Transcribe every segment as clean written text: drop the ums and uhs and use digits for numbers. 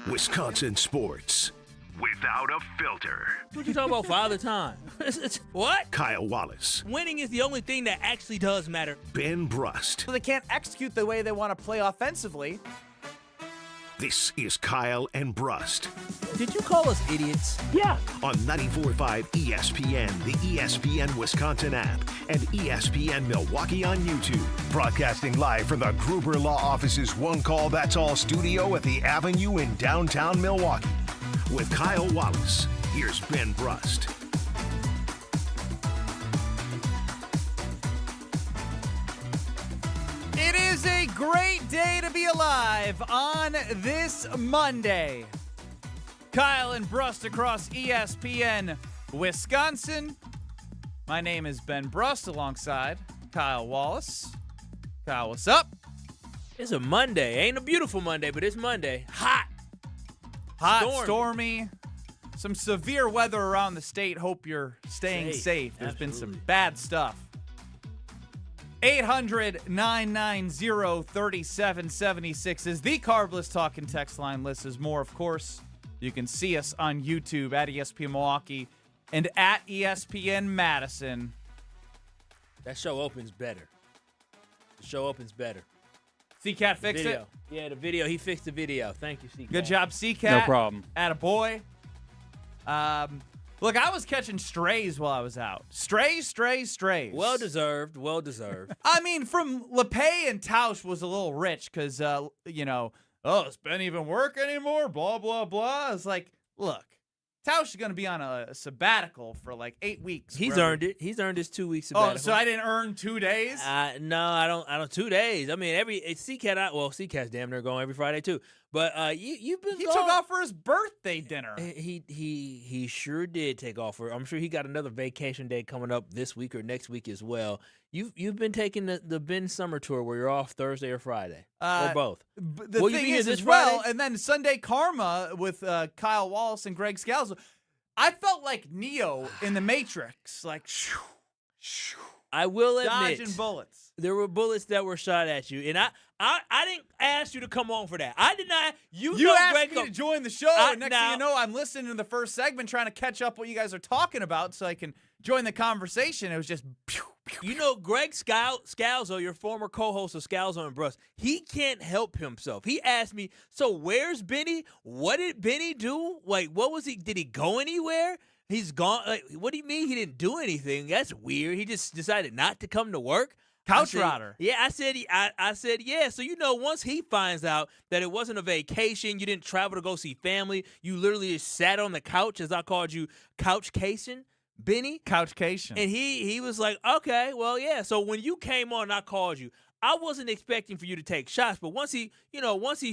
Wisconsin sports without a filter. What you talking about, Father Time? What? Kyle Wallace, Winning is the only thing that actually does matter. Ben Brust. So they can't execute the way they want to play offensively. This is Kyle and Brust Did you call us idiots? Yeah. on 94.5 ESPN, the ESPN Wisconsin app, and ESPN Milwaukee on YouTube. Broadcasting live from the Gruber Law Office's One Call That's All studio at the Avenue in downtown Milwaukee. With Kyle Wallace, here's Ben Brust. It is a great day to be alive on this Monday. Kyle and Brust across ESPN Wisconsin. My name is Ben Brust alongside Kyle Wallace. Kyle, what's up? It's a Monday. Ain't a beautiful Monday, but it's Monday. Hot. Hot, stormy, some severe weather around the state. Hope you're staying safe. There's been some bad stuff. 800-990-3776 is the Carbless Talking text line. List is more, of course. You can see us on YouTube at ESPN Milwaukee and at ESPN Madison. That show opens better. The show opens better. C-Cat fixed it. Yeah, the video. He fixed the video. Thank you, C-Cat. Good job, C-Cat. No problem. Attaboy. Look, I was catching strays while I was out. Strays. Well deserved. Well deserved. I mean, from LePay and Tausch was a little rich because, does Ben even work anymore? Blah, blah, blah. It's like, look, Tausch is going to be on a sabbatical for like 8 weeks. He's earned it. He's earned his 2 weeks sabbatical. Oh, so I didn't earn 2 days? No, I don't. 2 days. I mean, C-Cat's damn near going every Friday too. But you've been. He gone. took off for his birthday dinner. He sure did take off for. I'm sure he got another vacation day coming up this week or next week as well. You've been taking the Ben Summer Tour where you're off Thursday or Friday or both. The Will you thing be here is, this as well, Friday? and then Sunday Karma with Kyle Wallace and Greg Scalzo. I felt like Neo in the Matrix, like shoo, shoo, I will admit, dodging bullets. there were bullets that were shot at you, and I didn't ask you to come on for that. I did not. You know, asked Greg, me to join the show, and next now- thing you know, I'm listening to the first segment, trying to catch up what you guys are talking about, so I can join the conversation. It was just, pew, pew, You know, Greg Scalzo, your former co-host of Scalzo and Brust, he can't help himself. He asked me, so where's Benny? What did Benny do? Like, what was he? Did he go anywhere? He's gone. Like, what do you mean he didn't do anything? That's weird. He just decided not to come to work. Couch Rodder. Yeah, I said yeah. So, once he finds out that it wasn't a vacation, you didn't travel to go see family, you literally just sat on the couch, as I called you, couchcation, Benny. Couchcation. And he was like, okay, well, yeah. So when you came on and I called you, I wasn't expecting for you to take shots. But once he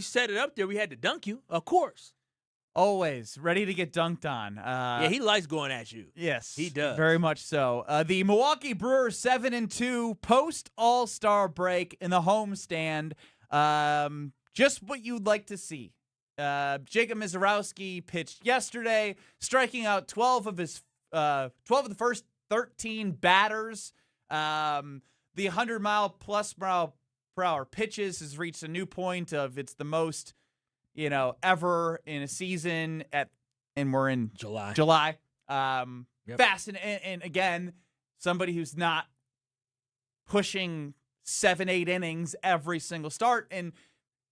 set it up there, we had to dunk you, of course. Always ready to get dunked on. Yeah, he likes going at you. Yes, he does. Very much so. The Milwaukee Brewers 7-2 post All-Star break in the homestand. Just what you'd like to see. Jacob Misiorowski pitched yesterday, striking out 12 of the first 13 batters. The 100-mile-plus per hour pitches has reached a new point of it's the most, ever in a season and we're in July. Fascinating. And again, somebody who's not pushing 7-8 innings every single start. And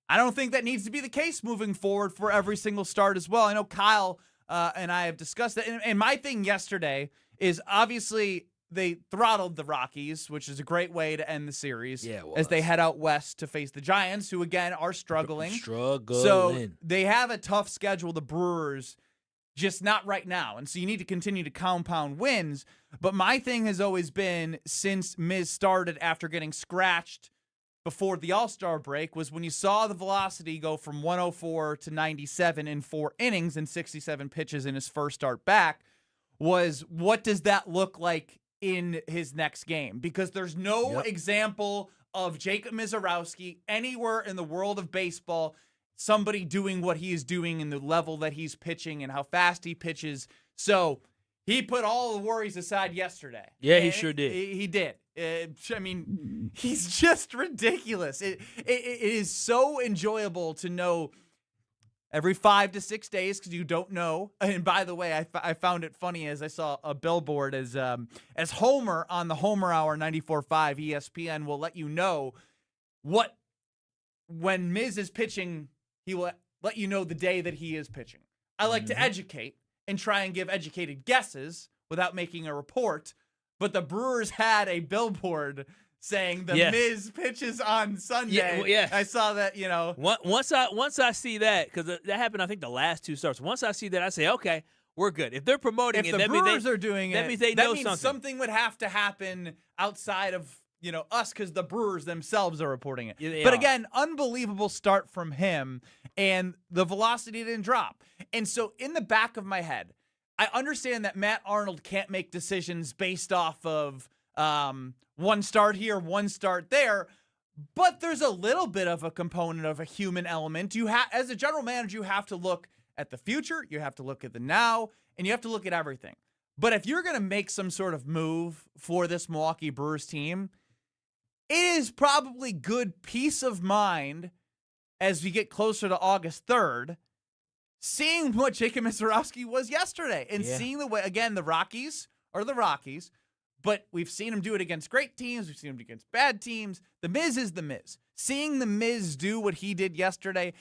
I don't think that needs to be the case moving forward for every single start as well. I know Kyle and I have discussed that. And my thing yesterday is obviously they throttled the Rockies, which is a great way to end the series as they head out west to face the Giants, who, again, are struggling. So they have a tough schedule, the Brewers, just not right now. And so you need to continue to compound wins. But my thing has always been, since Miz started after getting scratched before the All-Star break, was when you saw the velocity go from 104 to 97 in 4 innings and 67 pitches in his first start back, was what does that look like in his next game? Because there's no example of Jacob Misiorowski anywhere in the world of baseball, somebody doing what he is doing in the level that he's pitching and how fast he pitches. So he put all the worries aside yesterday. Yeah, he sure did. He did. I mean, he's just ridiculous. It is so enjoyable to know every 5 to 6 days because you don't know. And by the way, I found it funny as I saw a billboard as Homer on the Homer Hour 94.5 ESPN will let you know when Miz is pitching, he will let you know the day that he is pitching. I like to educate and try and give educated guesses without making a report. But the Brewers had a billboard saying the Miz pitches on Sunday. Yeah. I saw that, Once I see that, because that happened, I think, the last 2 starts. Once I see that, I say, okay, we're good. If they're promoting if it, the that Brewers means are doing it, that means they that know means something would have to happen outside of us because the Brewers themselves are reporting it. Yeah, but again, unbelievable start from him, and the velocity didn't drop. And so in the back of my head, I understand that Matt Arnold can't make decisions based off of one start here, one start there, but there's a little bit of a component of a human element. As a general manager, you have to look at the future, you have to look at the now, and you have to look at everything. But if you're going to make some sort of move for this Milwaukee Brewers team, it is probably good peace of mind as we get closer to August 3rd, seeing what Jacob Misiorowski was yesterday and seeing the way, again, the Rockies are the Rockies, but we've seen him do it against great teams. We've seen him do it against bad teams. The Miz is the Miz. Seeing the Miz do what he did yesterday,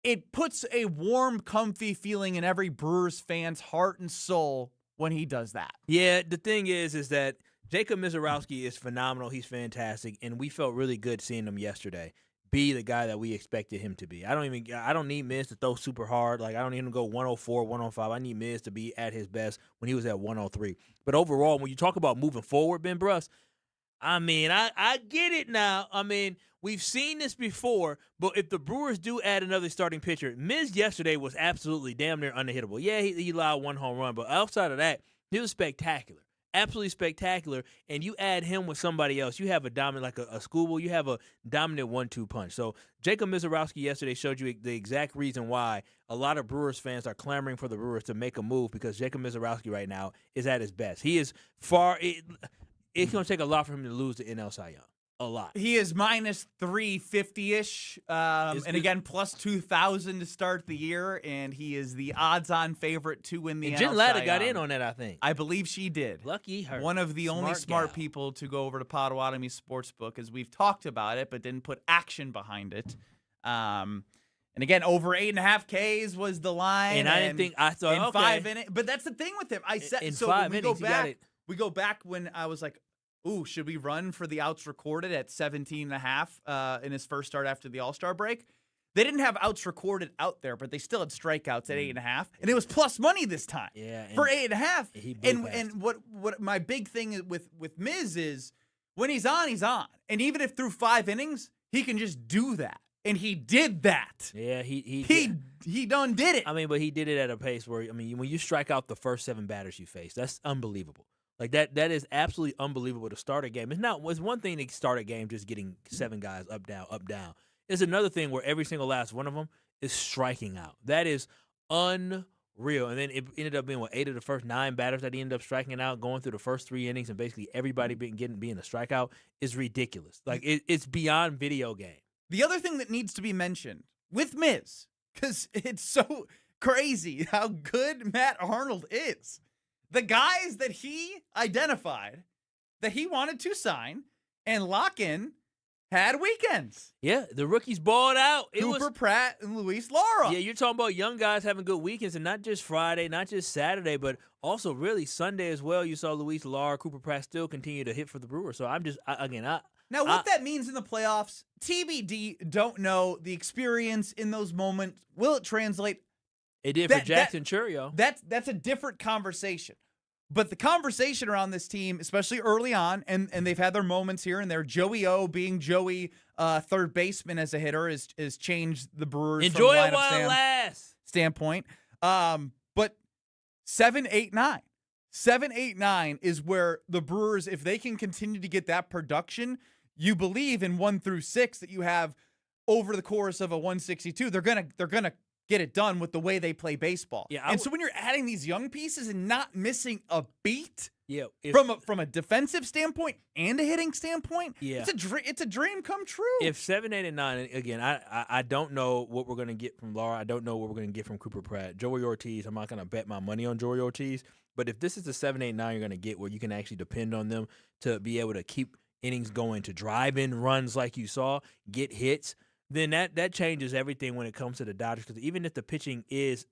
it puts a warm, comfy feeling in every Brewers fan's heart and soul when he does that. Yeah, the thing is that Jacob Misiorowski is phenomenal. He's fantastic, and we felt really good seeing him yesterday be the guy that we expected him to be. I don't need Miz to throw super hard. Like, I don't need him to go 104, 105. I need Miz to be at his best when he was at 103. But overall, when you talk about moving forward, Ben Brust, I get it now. We've seen this before, but if the Brewers do add another starting pitcher, Miz yesterday was absolutely damn near unhittable. Yeah, he allowed 1 home run, but outside of that, he was spectacular. Absolutely spectacular, and you add him with somebody else, you have a dominant, like a schoolboy, you have a dominant 1-2 punch. So Jacob Misiorowski yesterday showed you the exact reason why a lot of Brewers fans are clamoring for the Brewers to make a move, because Jacob Misiorowski right now is at his best. He is it's going to take a lot for him to lose the NL Cy Young. A lot. He is minus 350-ish, and again, plus 2,000 to start the year, and he is the odds-on favorite to win the NL Cy Young. Jen Latta got in on that, I think. I believe she did. Lucky her. One of the only smart people to go over to Potawatomi Sportsbook, as we've talked about it, but didn't put action behind it. And again, over 8.5 Ks was the line. And I thought, in okay. 5 innings. But that's the thing with him. In 5 innings, we go back when I was like, ooh, should we run for the outs recorded at 17.5 in his first start after the All-Star break? They didn't have outs recorded out there, but they still had strikeouts at 8.5, and it was plus money this time for 8.5. And what my big thing with Miz is when he's on, and even if through 5 innings, he can just do that, and he did that. Yeah, he done did it. But he did it at a pace where when you strike out the first 7 batters you face, that's unbelievable. Like that is absolutely unbelievable to start a game. It's one thing to start a game just getting 7 guys up, down. It's another thing where every single last one of them is striking out. That is unreal. And then it ended up being 8 of the first 9 batters that he ended up striking out, going through the first 3 innings, and basically everybody being a strikeout is ridiculous. Like it's beyond video game. The other thing that needs to be mentioned with Miz, because it's so crazy how good Matt Arnold is. The guys that he identified that he wanted to sign and lock in had weekends. Yeah, the rookies balled out. Cooper Pratt and Luis Lara. Yeah, you're talking about young guys having good weekends, and not just Friday, not just Saturday, but also really Sunday as well. You saw Luis Lara, Cooper Pratt still continue to hit for the Brewers. So Now, what that means in the playoffs, TBD, don't know. The experience in those moments, will it translate? It did for Jackson Chourio. That's a different conversation. But the conversation around this team, especially early on, and they've had their moments here and there. Joey O being Joey, third baseman as a hitter, has changed the Brewers. Enjoy from it while it lasts. Standpoint. But 7, 8, 9. 7, 8, 9 is where the Brewers, if they can continue to get that production, you believe in 1 through 6 that you have over the course of a 162. They're gonna get it done with the way they play baseball. Yeah, so when you're adding these young pieces and not missing a beat, Yeah, from a defensive standpoint and a hitting standpoint, yeah, it's a dream come true. If 7, 8, and 9, again, I don't know what we're going to get from Lara. I don't know what we're going to get from Cooper Pratt. Joey Ortiz, I'm not going to bet my money on Joey Ortiz. But if this is the 7, 8, 9 you're going to get where you can actually depend on them to be able to keep innings going, to drive in runs like you saw, get hits, then that changes everything when it comes to the Dodgers. Because even if the pitching is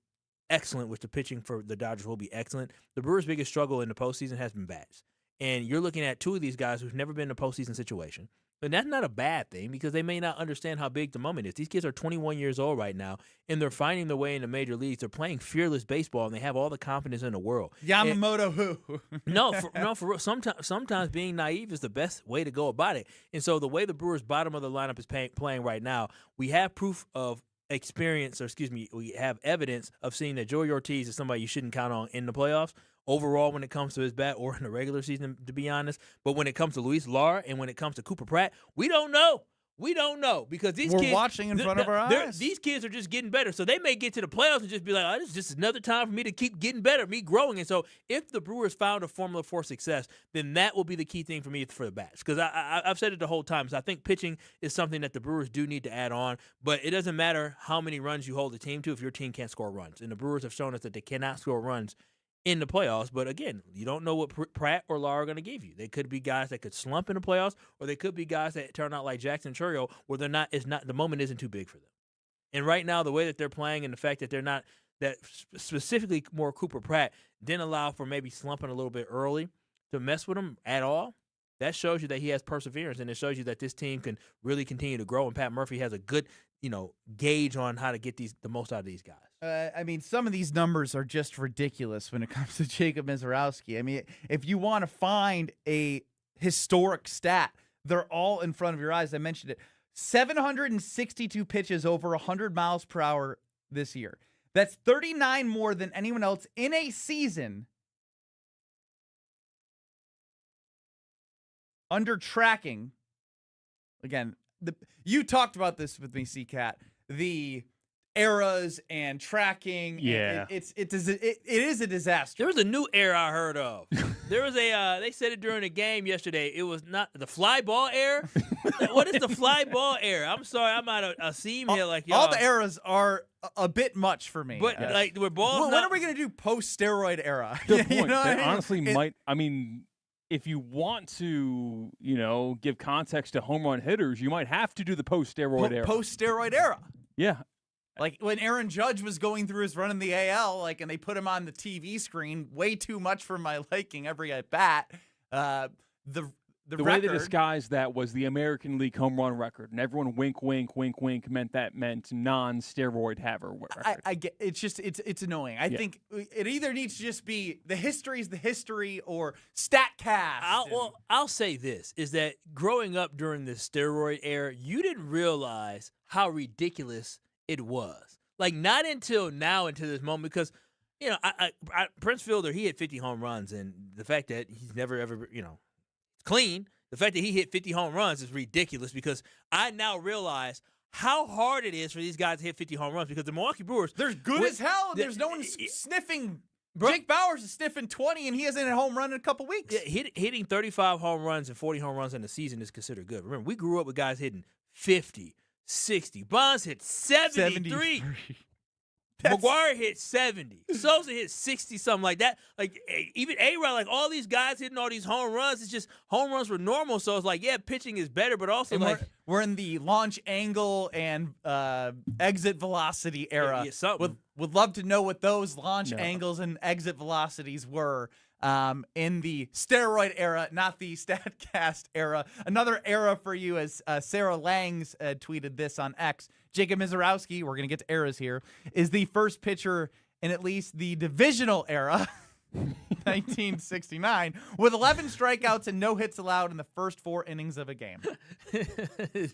excellent, which the pitching for the Dodgers will be excellent, the Brewers' biggest struggle in the postseason has been bats. And you're looking at two of these guys who've never been in a postseason situation. And that's not a bad thing because they may not understand how big the moment is. These kids are 21 years old right now, and they're finding their way in the major leagues. They're playing fearless baseball, and they have all the confidence in the world. Yamamoto who? No, for real. Sometimes being naive is the best way to go about it. And so the way the Brewers' bottom of the lineup is playing right now, we have proof of we have evidence of seeing that Joey Ortiz is somebody you shouldn't count on in the playoffs overall when it comes to his bat or in the regular season, to be honest. But when it comes to Luis Lara and when it comes to Cooper Pratt, we don't know. We don't know because these kids, we're watching in front of our eyes. These kids are just getting better. So they may get to the playoffs and just be like, oh, this is just another time for me to keep getting better, me growing. And so if the Brewers found a formula for success, then that will be the key thing for me for the bats. Because I've said it the whole time. So I think pitching is something that the Brewers do need to add on. But it doesn't matter how many runs you hold the team to if your team can't score runs. And the Brewers have shown us that they cannot score runs in the playoffs. But again, you don't know what Pratt or Lara are going to give you. They could be guys that could slump in the playoffs, or they could be guys that turn out like Jackson Chourio, where the moment isn't too big for them. And right now, the way that they're playing and the fact that they're not, that specifically more Cooper Pratt didn't allow for maybe slumping a little bit early to mess with him at all. That shows you that he has perseverance, and it shows you that this team can really continue to grow. And Pat Murphy has a good, gauge on how to get the most out of these guys. I mean, some of these numbers are just ridiculous when it comes to Jacob Misiorowski. I mean, if you want to find a historic stat, they're all in front of your eyes. I mentioned it. 762 pitches over 100 miles per hour this year. That's 39 more than anyone else in a season under tracking. Again, you talked about this with me, C-Cat. The eras and tracking. Yeah, it is a disaster. There was a new era I heard of. There was they said it during the game yesterday. It was not the fly ball era. What is the fly ball era? I'm sorry, I'm out of a seam here. Like y'all. All the eras are a bit much for me. But we're balls. When are we gonna do post steroid era? Good point. You know That honestly might. I mean, if you want to, give context to home run hitters, you might have to do the post steroid era. Post steroid era. Yeah. Like when Aaron Judge was going through his run in the AL, and they put him on the TV screen, way too much for my liking every at bat. The way they disguised that was the American League home run record, and everyone wink, wink, wink, wink meant non-steroid haver record. I get it's annoying. I think it either needs to just be the history is the history or StatCast. I'll say this is that growing up during the steroid era, you didn't realize how ridiculous it was. Like not until now, until this moment, because Prince Fielder, he hit 50 home runs, and the fact that he's never ever clean, the fact that he hit 50 home runs is ridiculous because I now realize how hard it is for these guys to hit 50 home runs because the Milwaukee Brewers, they're good as hell, and there's no one sniffing. Jake Bauers is sniffing 20, and he hasn't hit a home run in a couple weeks. Yeah, hitting 35 home runs and 40 home runs in the season is considered good. Remember, we grew up with guys hitting 50, 60. Bonds hit 73. McGuire hit 70. Sosa hit 60, something like that. Like even A-Rod, like all these guys hitting all these home runs. It's just home runs were normal. So it's like, yeah, pitching is better, but also we're in the launch angle and exit velocity era. Yeah, would love to know what those launch angles and exit velocities were in the steroid era, not the StatCast era. Another era for you, as Sarah Langs tweeted this on X. Jacob Misiorowski, we're going to get to eras here, is the first pitcher in at least the divisional era, 1969, with 11 strikeouts and no hits allowed in the first 4 innings of a game.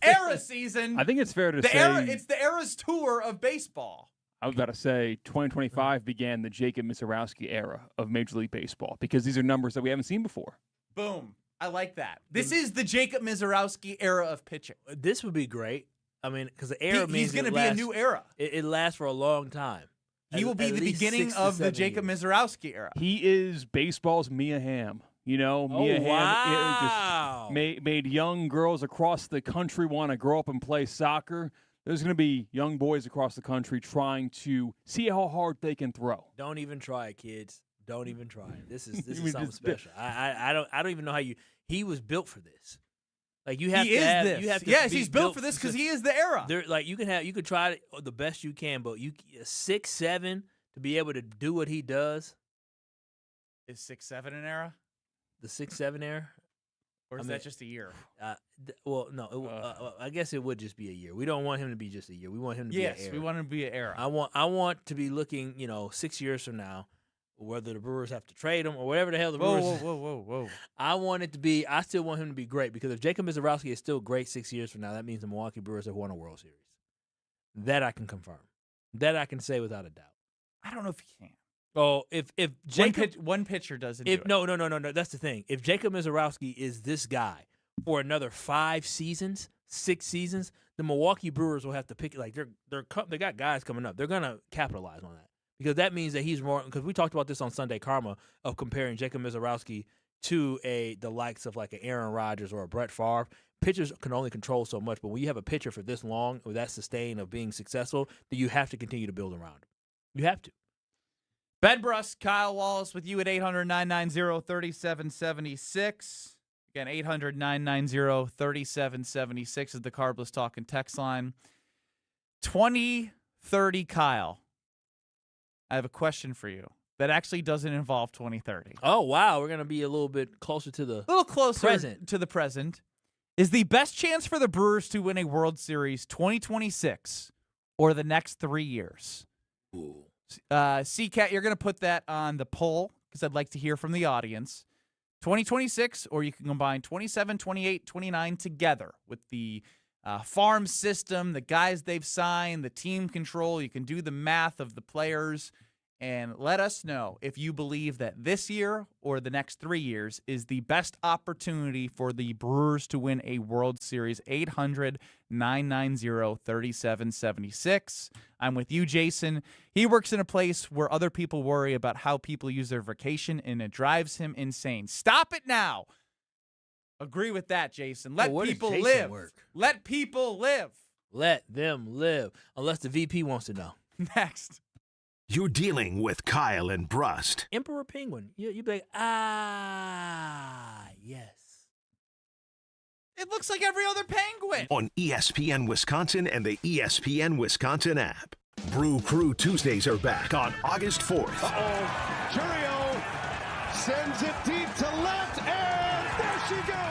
Era season. I think it's fair to say it's the Eras tour of baseball. I was about to say 2025 began the Jacob Misiorowski era of Major League Baseball because these are numbers that we haven't seen before. Boom. I like that. This is the Jacob Misiorowski era of pitching. This would be great. I mean, because the era means he's going to be a new era. It lasts for a long time. He will be the beginning of the Jacob Misiorowski era. He is baseball's Mia Hamm. You know, Oh, Mia wow. Hamm made young girls across the country want to grow up and play soccer. There's going to be young boys across the country trying to see how hard they can throw. Don't even try it, kids. Don't even try it. This is something special. I don't even know how you. He was built for this. Like you have He to is have. this. You have to Yes, be he's built for this because he is the era. Like you could try it the best you can, but 6'7" to be able to do what he does. Is 6'7" an era? The 6'7" era. Or is that just a year? Well, no. I guess it would just be a year. We don't want him to be just a year. We want him to be an era. Yes, we want him to be an era. I want to be looking, 6 years from now, whether the Brewers have to trade him or whatever the hell the Brewers. Whoa. I still want him to be great because if Jacob Misiorowski is still great 6 years from now, that means the Milwaukee Brewers have won a World Series. That I can confirm. That I can say without a doubt. I don't know if he can. Oh, if Jacob one pitcher doesn't do it. No. That's the thing. If Jacob Misiorowski is this guy for another 5 seasons, 6 seasons, the Milwaukee Brewers will have to pick. Like they got guys coming up. They're gonna capitalize on that because that means that he's more. Because we talked about this on Sunday Karma of comparing Jacob Misiorowski to the likes of like an Aaron Rodgers or a Brett Favre. Pitchers can only control so much, but when you have a pitcher for this long or that sustain of being successful, then you have to continue to build around him. You have to. Ben Brust, Kyle Wallace with you at 800-990-3776. Again, 800-990-3776 is the Carbless Talking text line. 2030 Kyle. I have a question for you that actually doesn't involve 2030. Oh, wow. We're going to be a little bit closer to the A little closer present. to the present. Is the best chance for the Brewers to win a World Series 2026 or the next 3 years? Ooh. C-Cat, you're going to put that on the poll because I'd like to hear from the audience. 2026, or you can combine 27, 28, 29 together with the farm system, the guys they've signed, the team control. You can do the math of the players and let us know if you believe that this year or the next 3 years is the best opportunity for the Brewers to win a World Series. 800-990-3776. I'm with you, Jason. He works in a place where other people worry about how people use their vacation, and it drives him insane. Stop it now. Agree with that, Jason. Let people live. Let people live. Let them live, unless the VP wants to know. Next. You're dealing with Kyle and Brust. Emperor Penguin. You'd be like, yes. It looks like every other penguin. On ESPN Wisconsin and the ESPN Wisconsin app. Brew Crew Tuesdays are back on August 4th. Churio sends it deep to left, and there she goes.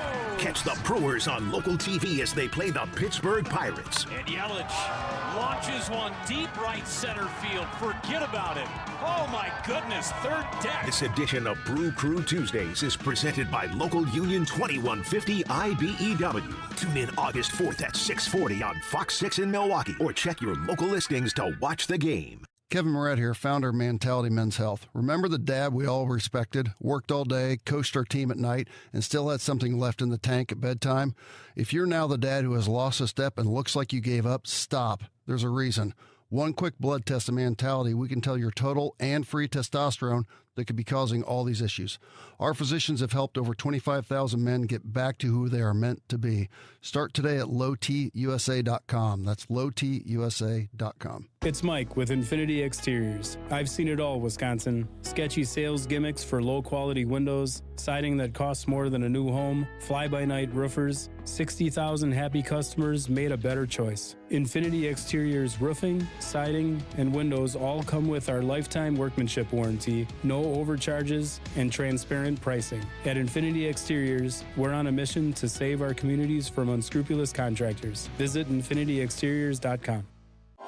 Catch the Brewers on local TV as they play the Pittsburgh Pirates. And Yelich launches one deep right center field. Forget about it. Oh, my goodness. Third deck. This edition of Brew Crew Tuesdays is presented by Local Union 2150 IBEW. Tune in August 4th at 6:40 on Fox 6 in Milwaukee or check your local listings to watch the game. Kevin Moret here, founder of Mentality Men's Health. Remember the dad we all respected, worked all day, coached our team at night, and still had something left in the tank at bedtime? If you're now the dad who has lost a step and looks like you gave up, stop. There's a reason. One quick blood test of Mentality, we can tell your total and free testosterone that could be causing all these issues. Our physicians have helped over 25,000 men get back to who they are meant to be. Start today at lowtusa.com. That's lowtusa.com. It's Mike with Infinity Exteriors. I've seen it all, Wisconsin. Sketchy sales gimmicks for low-quality windows, siding that costs more than a new home, fly-by-night roofers. 60,000 happy customers made a better choice. Infinity Exteriors roofing, siding, and windows all come with our lifetime workmanship warranty, no overcharges, and transparent pricing. At Infinity Exteriors, we're on a mission to save our communities from unscrupulous contractors. Visit infinityexteriors.com.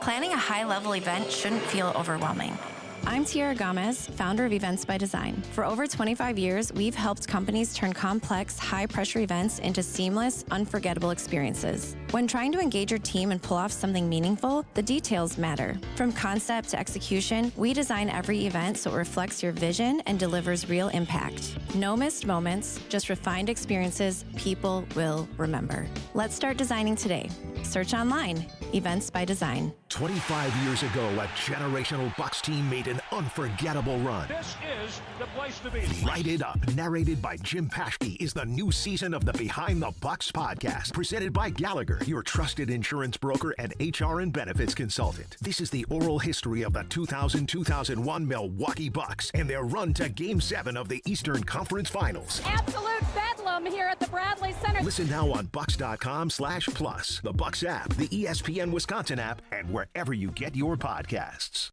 Planning a high-level event shouldn't feel overwhelming. I'm Tiara Gomez, founder of Events by Design. For over 25 years, we've helped companies turn complex, high-pressure events into seamless, unforgettable experiences. When trying to engage your team and pull off something meaningful, the details matter. From concept to execution, we design every event so it reflects your vision and delivers real impact. No missed moments, just refined experiences people will remember. Let's start designing today. Search online, Events by Design. 25 years ago, a generational Bucks team made an unforgettable run. This is the place to be. Light It Up, narrated by Jim Paschke, is the new season of the Behind the Bucks podcast, presented by Gallagher, your trusted insurance broker and HR and benefits consultant. This is the oral history of the 2000-2001 Milwaukee Bucks and their run to Game 7 of the Eastern Conference Finals. Absolute bedlam here at the Bradley Center. Listen now on Bucks.com/plus, the Bucks app, the ESPN Wisconsin app, and wherever you get your podcasts.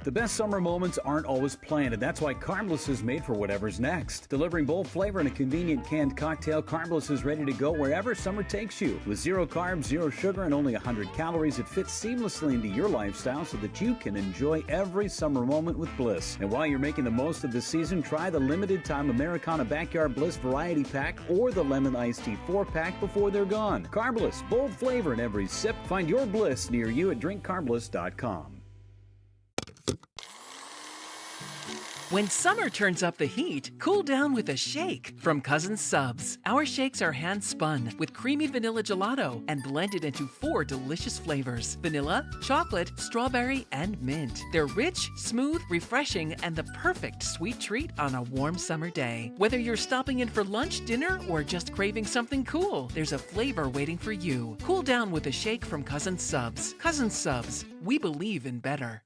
The best summer moments aren't always planned, and that's why Carbless is made for whatever's next. Delivering bold flavor in a convenient canned cocktail, Carbless is ready to go wherever summer takes you. With 0 carbs, 0 sugar, and only 100 calories, it fits seamlessly into your lifestyle so that you can enjoy every summer moment with Bliss. And while you're making the most of the season, try the limited-time Americana Backyard Bliss Variety Pack or the Lemon Iced Tea 4-pack before they're gone. Carbless, bold flavor in every sip. Find your Bliss near you at drinkcarbless.com. When summer turns up the heat, cool down with a shake from Cousins Subs. Our shakes are hand-spun with creamy vanilla gelato and blended into 4 delicious flavors: vanilla, chocolate, strawberry, and mint. They're rich, smooth, refreshing, and the perfect sweet treat on a warm summer day. Whether you're stopping in for lunch, dinner, or just craving something cool, there's a flavor waiting for you. Cool down with a shake from Cousins Subs. Cousins Subs. We believe in better.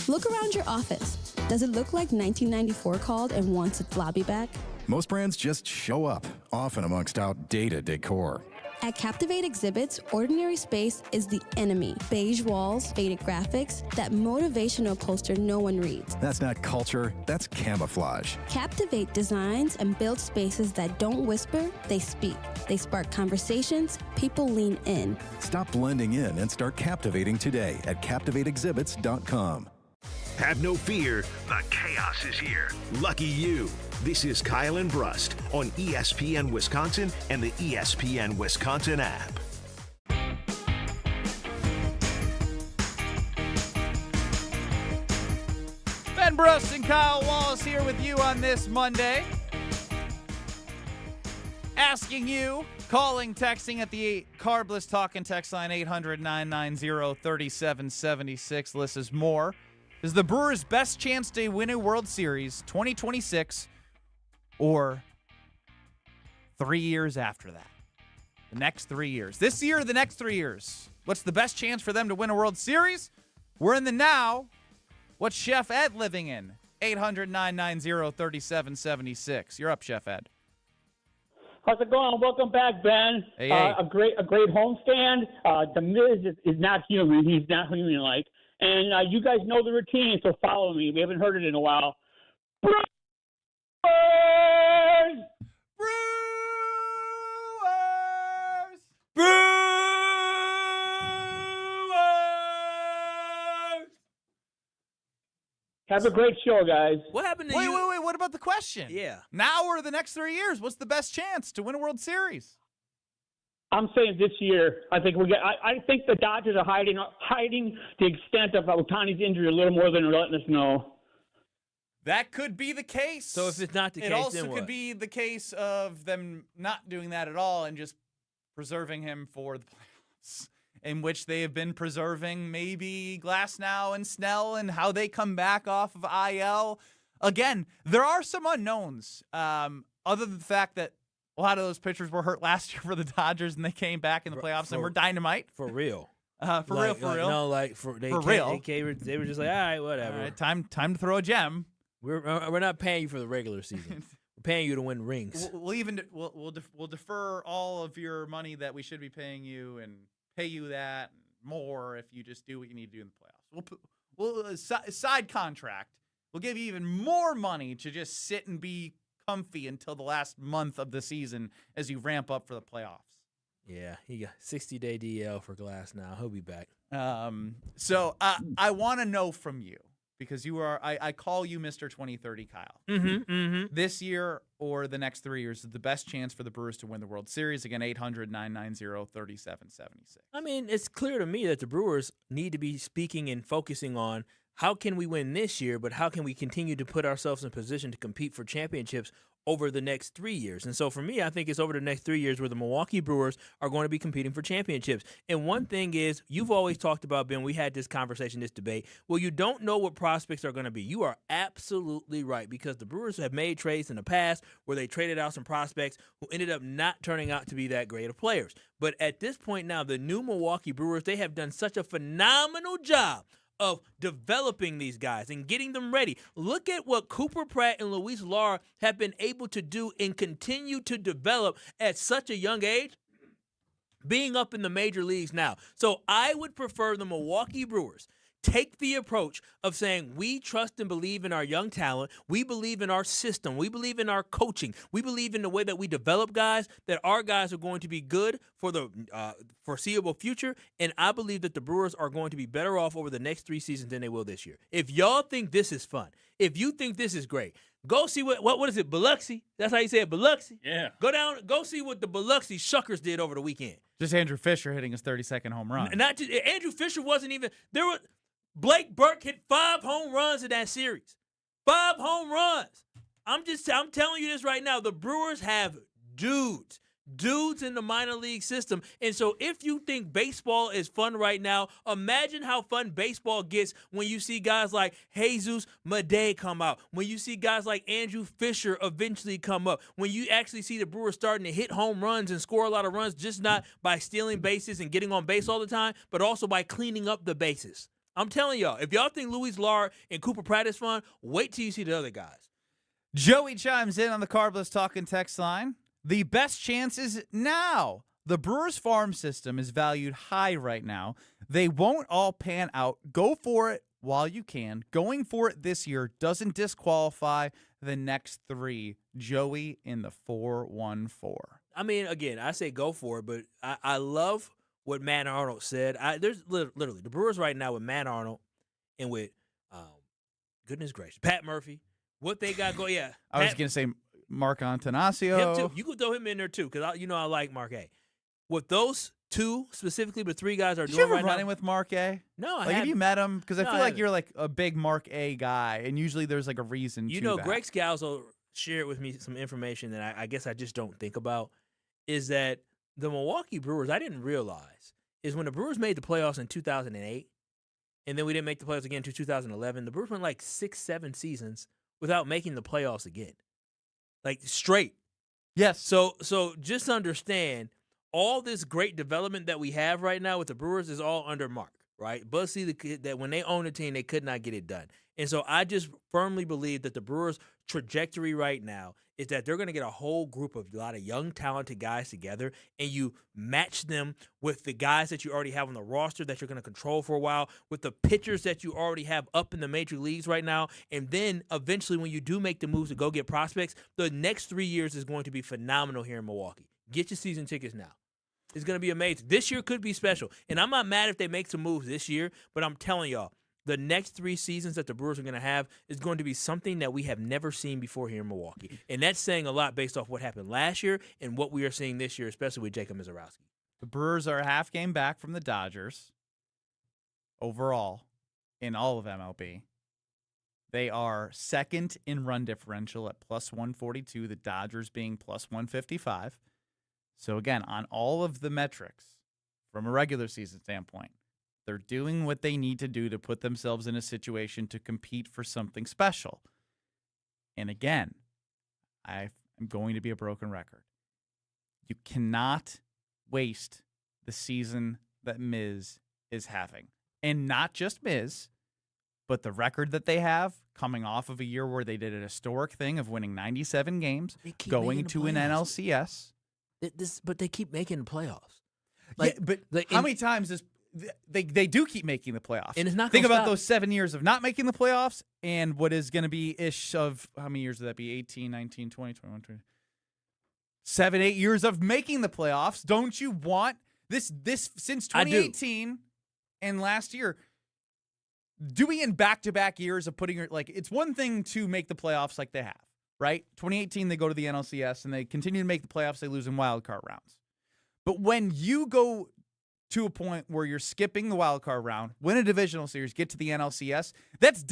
Look around your office. Does it look like 1994 called and wants its lobby back? Most brands just show up, often amongst outdated decor. At Captivate Exhibits, ordinary space is the enemy. Beige walls, faded graphics, that motivational poster no one reads. That's not culture, that's camouflage. Captivate designs and builds spaces that don't whisper, they speak. They spark conversations, people lean in. Stop blending in and start captivating today at CaptivateExhibits.com. Have no fear, the chaos is here. Lucky you. This is Kyle and Brust on ESPN Wisconsin and the ESPN Wisconsin app. Ben Brust and Kyle Wallace here with you on this Monday. Asking you, calling, texting at the Carbless Talking text line 800-990-3776. This is more. Is the Brewers' best chance to win a World Series 2026 or 3 years after that? The next 3 years. This year or the next 3 years? What's the best chance for them to win a World Series? We're in the now. What's Chef Ed living in? 800-990-3776. You're up, Chef Ed. How's it going? Welcome back, Ben. Hey, hey. A great homestand. The Miz is not human. He's not human-like. And you guys know the routine, so follow me. We haven't heard it in a while. Brewers! Have a great show, guys. What happened to Wait, you? wait. What about the question? Yeah. Now or the next 3 years? What's the best chance to win a World Series? I'm saying this year. I think I think the Dodgers are hiding the extent of Ohtani's injury a little more than they're letting us know. That could be the case. So if it's not the case, it also then what? could be the case of them not doing that at all and just preserving him for the playoffs, in which they have been preserving maybe Glasnow and Snell and how they come back off of IL. Again, there are some unknowns, other than the fact that a lot of those pitchers were hurt last year for the Dodgers, and they came back in the playoffs and were dynamite. For real. For real. No, like for real. They were just like, all right, whatever. All right, time to throw a gem. We're not paying you for the regular season. We're paying you to win rings. We'll defer all of your money that we should be paying you and pay you that more if you just do what you need to do in the playoffs. We'll side contract. We'll give you even more money to just sit and be comfy until the last month of the season as you ramp up for the playoffs. Yeah, he got 60-day DL for Glass now. He'll be back. So I want to know from you, because you are, I call you Mr. 2030 Kyle. This year or the next 3 years is the best chance for the Brewers to win the World Series. Again, 800-990-3776. I mean, it's clear to me that the Brewers need to be speaking and focusing on how can we win this year, but how can we continue to put ourselves in position to compete for championships over the next 3 years. And so for me, I think it's over the next 3 years where the Milwaukee Brewers are going to be competing for championships. And one thing is, you've always talked about, Ben, we had this conversation, this debate, well, you don't know what prospects are going to be. You are absolutely right, because the Brewers have made trades in the past where they traded out some prospects who ended up not turning out to be that great of players. But at this point now, the new Milwaukee Brewers, they have done such a phenomenal job of developing these guys and getting them ready. Look at what Cooper Pratt and Luis Lara have been able to do and continue to develop at such a young age, being up in the major leagues now. So I would prefer the Milwaukee Brewers take the approach of saying, we trust and believe in our young talent. We believe in our system. We believe in our coaching. We believe in the way that we develop guys, that our guys are going to be good for the foreseeable future. And I believe that the Brewers are going to be better off over the next 3 seasons than they will this year. If y'all think this is fun, if you think this is great, go see what is it, Biloxi? That's how you say it, Biloxi? Yeah. Go see what the Biloxi Shuckers did over the weekend. Just Andrew Fischer hitting his 32nd home run. Not just Andrew Fischer wasn't even there. Blake Burke hit 5 home runs in that series. 5 home runs. I'm telling you this right now. The Brewers have dudes in the minor league system. And so if you think baseball is fun right now, imagine how fun baseball gets when you see guys like Jesus Madej come out, when you see guys like Andrew Fischer eventually come up, when you actually see the Brewers starting to hit home runs and score a lot of runs, just not by stealing bases and getting on base all the time, but also by cleaning up the bases. I'm telling y'all, if y'all think Luis Lara and Cooper Pratt is fun, wait till you see the other guys. Joey chimes in on the Carbless Talking text line. The best chances now. The Brewers farm system is valued high right now. They won't all pan out. Go for it while you can. Going for it this year doesn't disqualify the next 3. Joey in the 414. I mean, again, I say go for it, but I love what Matt Arnold said. There's literally the Brewers right now with Matt Arnold and with, goodness gracious, Pat Murphy. What they got going, yeah. I was going to say Mark Antanasio. Him too. You could throw him in there too, because I like Mark A. What those 2 specifically, but 3 guys are Did doing you ever right running now. with Mark A? No, I Like, have you met him? Because I No, feel I like haven't. you're like a big Mark A guy, and usually there's like a reason to that. Greg Scalzo shared with me some information that I guess I just don't think about, is that the Milwaukee Brewers, I didn't realize, is when the Brewers made the playoffs in 2008, and then we didn't make the playoffs again until 2011, the Brewers went like 6-7 seasons without making the playoffs again. Like, straight. Yes. So just understand, all this great development that we have right now with the Brewers is all under Mark, right? Buzz Seeley, that when they own the team, they could not get it done. And so I just firmly believe that the Brewers' trajectory right now is that they're going to get a whole group of a lot of young, talented guys together, and you match them with the guys that you already have on the roster that you're going to control for a while, with the pitchers that you already have up in the major leagues right now. And then eventually when you do make the moves to go get prospects, the next 3 years is going to be phenomenal here in Milwaukee. Get your season tickets now. It's going to be amazing. This year could be special. And I'm not mad if they make some moves this year, but I'm telling y'all, the next 3 seasons that the Brewers are going to have is going to be something that we have never seen before here in Milwaukee. And that's saying a lot based off what happened last year and what we are seeing this year, especially with Jacob Misiorowski. The Brewers are a half game back from the Dodgers overall in all of MLB. They are second in run differential at plus 142, the Dodgers being plus 155. So again, on all of the metrics from a regular season standpoint, they're doing what they need to do to put themselves in a situation to compete for something special. And again, I'm going to be a broken record. You cannot waste the season that Miz is having. And not just Miz, but the record that they have coming off of a year where they did a historic thing of winning 97 games, going to an NLCS. But they keep making the playoffs. Like, yeah, but how many times is they do keep making the playoffs? And it's not Think about stop. those 7 years of not making the playoffs and what is going to be ish of how many years would that be? 18, 19, 20, 21, 22. 7, 8 years of making the playoffs. Don't you want this since 2018 and last year? Doing in back-to-back years of putting it's one thing to make the playoffs like they have, right? 2018 they go to the NLCS and they continue to make the playoffs. They lose in wild card rounds. But when you go to a point where you're skipping the wild card round, win a divisional series, get to the NLCS. That's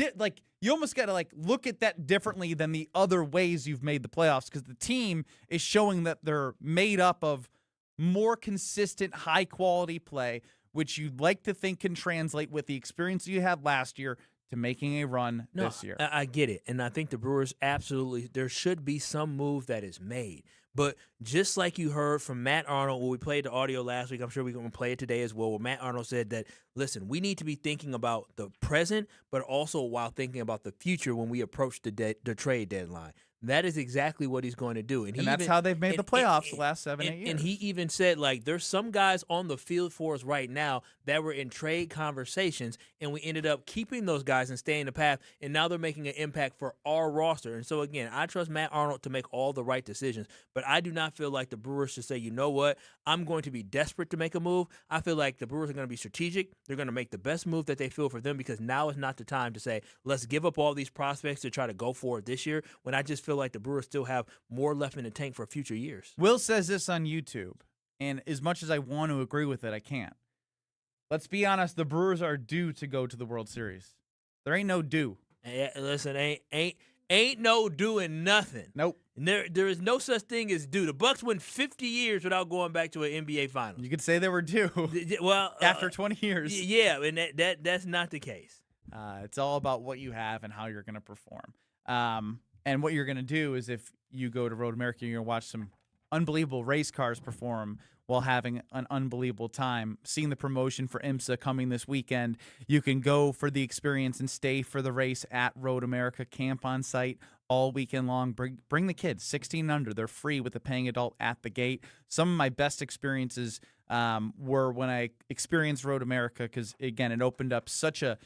you almost got to look at that differently than the other ways you've made the playoffs, because the team is showing that they're made up of more consistent, high quality play, which you'd like to think can translate with the experience you had last year to making a run this year. I get it. And I think the Brewers absolutely, there should be some move that is made. But just like you heard from Matt Arnold, when we played the audio last week, I'm sure we're going to play it today as well, where Matt Arnold said that, listen, we need to be thinking about the present, but also while thinking about the future when we approach the trade deadline. That is exactly what he's going to do. And that's how they've made the playoffs the last 7-8 years. And he even said, there's some guys on the field for us right now that were in trade conversations, and we ended up keeping those guys and staying the path, and now they're making an impact for our roster. And so, again, I trust Matt Arnold to make all the right decisions, but I do not feel like the Brewers should say, you know what, I'm going to be desperate to make a move. I feel like the Brewers are going to be strategic. They're going to make the best move that they feel for them, because now is not the time to say, let's give up all these prospects to try to go for it this year, when I just feel like the Brewers still have more left in the tank for future years. Will says this on YouTube, and as much as I want to agree with it, I can't. Let's be honest, the Brewers are due to go to the World Series. There ain't no due. Listen, ain't no doing nothing. Nope. There is no such thing as due. The Bucks went 50 years without going back to an NBA Finals. You could say they were due. Well, after 20 years. Yeah, and that's not the case. It's all about what you have and how you're going to perform. And what you're going to do is, if you go to Road America, you're going to watch some unbelievable race cars perform while having an unbelievable time. Seeing the promotion for IMSA coming this weekend, you can go for the experience and stay for the race at Road America. Camp on site all weekend long. Bring the kids, 16 and under. They're free with a paying adult at the gate. Some of my best experiences were when I experienced Road America, because, again, it opened up such a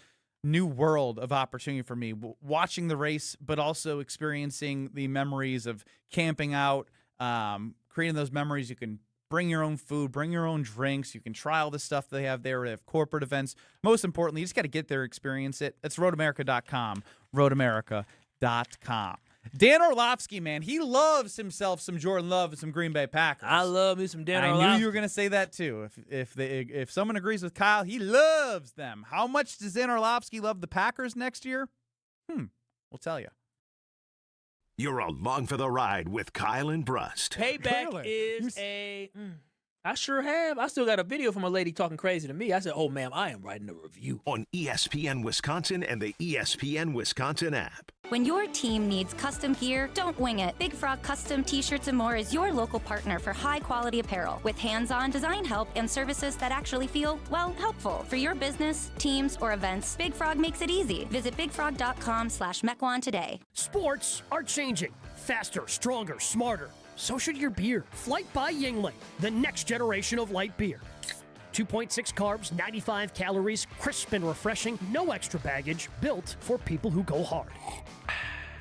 new world of opportunity for me, watching the race, but also experiencing the memories of camping out, creating those memories. You can bring your own food, bring your own drinks. You can try all the stuff they have there. They have corporate events. Most importantly, you just got to get there, experience it. That's roadamerica.com, roadamerica.com. Dan Orlovsky, man, he loves himself some Jordan Love and some Green Bay Packers. I love me some Dan Orlovsky. I knew you were going to say that too. If someone agrees with Kyle, he loves them. How much does Dan Orlovsky love the Packers next year? We'll tell you. You're along for the ride with Kyle and Brust. Payback is I sure have. I still got a video from a lady talking crazy to me. I said, oh, ma'am, I am writing a review. On ESPN Wisconsin and the ESPN Wisconsin app. When your team needs custom gear, don't wing it. Big Frog Custom T-Shirts and More is your local partner for high-quality apparel with hands-on design help and services that actually feel, helpful. For your business, teams, or events, Big Frog makes it easy. Visit bigfrog.com/Mequon today. Sports are changing. Faster, stronger, smarter. So should your beer. Flight by Yuengling, the next generation of light beer. 2.6 carbs, 95 calories, crisp and refreshing, no extra baggage, built for people who go hard.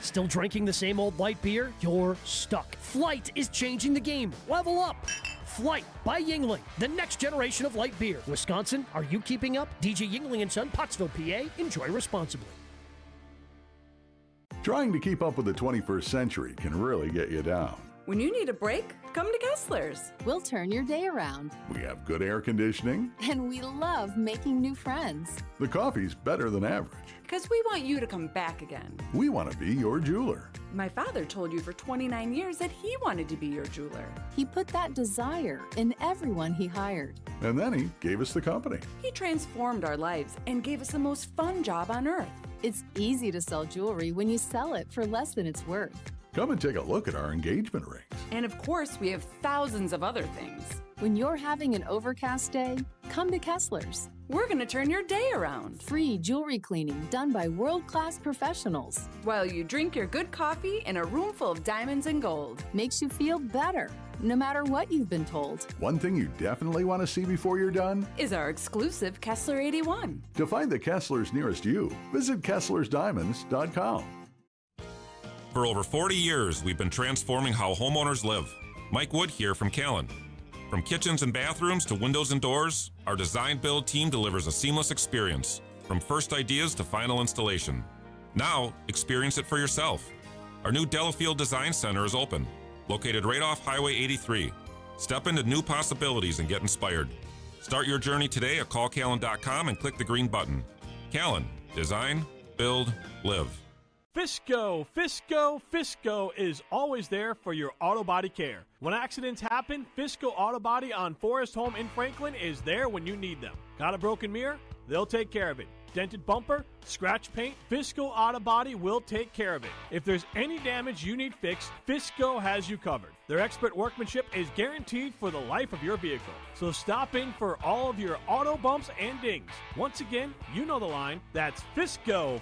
Still drinking the same old light beer? You're stuck. Flight is changing the game. Level up. Flight by Yuengling, the next generation of light beer. Wisconsin, are you keeping up? DJ Yuengling & Son, Pottsville, PA. Enjoy responsibly. Trying to keep up with the 21st century can really get you down. When you need a break, come to Kessler's. We'll turn your day around. We have good air conditioning. And we love making new friends. The coffee's better than average. Because we want you to come back again. We want to be your jeweler. My father told you for 29 years that he wanted to be your jeweler. He put that desire in everyone he hired. And then he gave us the company. He transformed our lives and gave us the most fun job on earth. It's easy to sell jewelry when you sell it for less than it's worth. Come and take a look at our engagement rings. And of course, we have thousands of other things. When you're having an overcast day, come to Kessler's. We're going to turn your day around. Free jewelry cleaning done by world-class professionals. While you drink your good coffee in a room full of diamonds and gold. Makes you feel better, no matter what you've been told. One thing you definitely want to see before you're done is our exclusive Kessler 81. To find the Kesslers nearest you, visit KesslersDiamonds.com. For over 40 years, we've been transforming how homeowners live. Mike Wood here from Callan. From kitchens and bathrooms to windows and doors, our design build team delivers a seamless experience, from first ideas to final installation. Now, experience it for yourself. Our new Delafield Design Center is open, located right off Highway 83. Step into new possibilities and get inspired. Start your journey today at callcallan.com and click the green button. Callan. Design, build, live. Fisco is always there for your auto body care. When accidents happen, Fisco Auto Body on Forest Home in Franklin is there when you need them. Got a broken mirror? They'll take care of it. Dented bumper? Scratch paint? Fisco Auto Body will take care of it. If there's any damage you need fixed, Fisco has you covered. Their expert workmanship is guaranteed for the life of your vehicle. So stop in for all of your auto bumps and dings. Once again, you know the line. That's Fisco.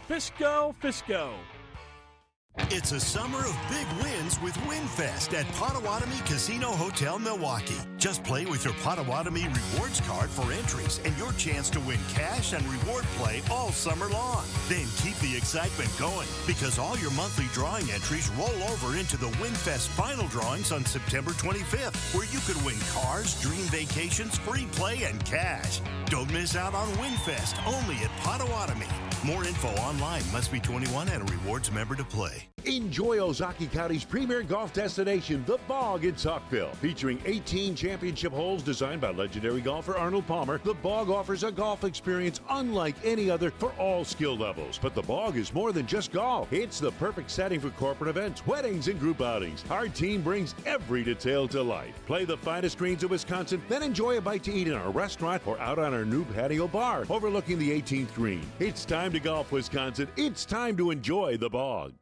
It's a summer of big wins with WinFest at Potawatomi Casino Hotel, Milwaukee. Just play with your Potawatomi Rewards card for entries and your chance to win cash and reward play all summer long. Then keep the excitement going because all your monthly drawing entries roll over into the WinFest final drawings on September 25th, where you could win cars, dream vacations, free play, and cash. Don't miss out on WinFest only at Potawatomi. More info online. Must be 21 and a rewards member to play. Enjoy Ozaukee County's premier golf destination, The Bog in Saukville. Featuring 18 championship holes designed by legendary golfer Arnold Palmer, The Bog offers a golf experience unlike any other for all skill levels. But The Bog is more than just golf. It's the perfect setting for corporate events, weddings, and group outings. Our team brings every detail to life. Play the finest greens of Wisconsin, then enjoy a bite to eat in our restaurant or out on our new patio bar overlooking the 18th green. It's time to golf, Wisconsin. It's time to enjoy The Bog.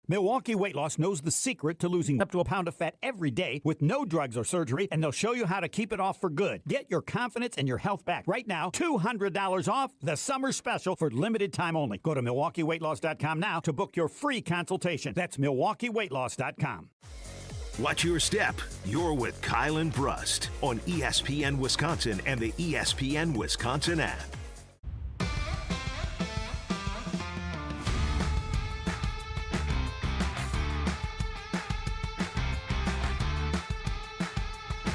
Milwaukee Weight Loss knows the secret to losing up to a pound of fat every day with no drugs or surgery, and they'll show you how to keep it off for good. Get your confidence and your health back right now. $200 off the summer special for limited time only. Go to MilwaukeeWeightLoss.com now to book your free consultation. That's MilwaukeeWeightLoss.com. Watch your step. You're with Kyle and Brust on ESPN Wisconsin and the ESPN Wisconsin app.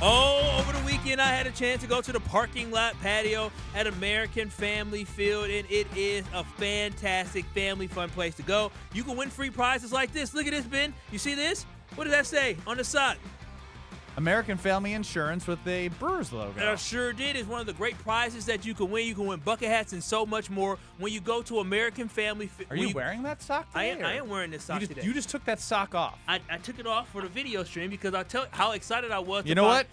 Oh, over the weekend, I had a chance to go to the parking lot patio at American Family Field, and it is a fantastic family fun place to go. You can win free prizes like this. Look at this, Ben. You see this? What does that say on the side? American Family Insurance with a Brewers logo. I sure did. It's one of the great prizes that you can win. You can win bucket hats and so much more when you go to American Family Field. Are you wearing that sock today? I am wearing this sock today. You just took that sock off. I took it off for the video stream because I'll tell you how excited I was. You know what?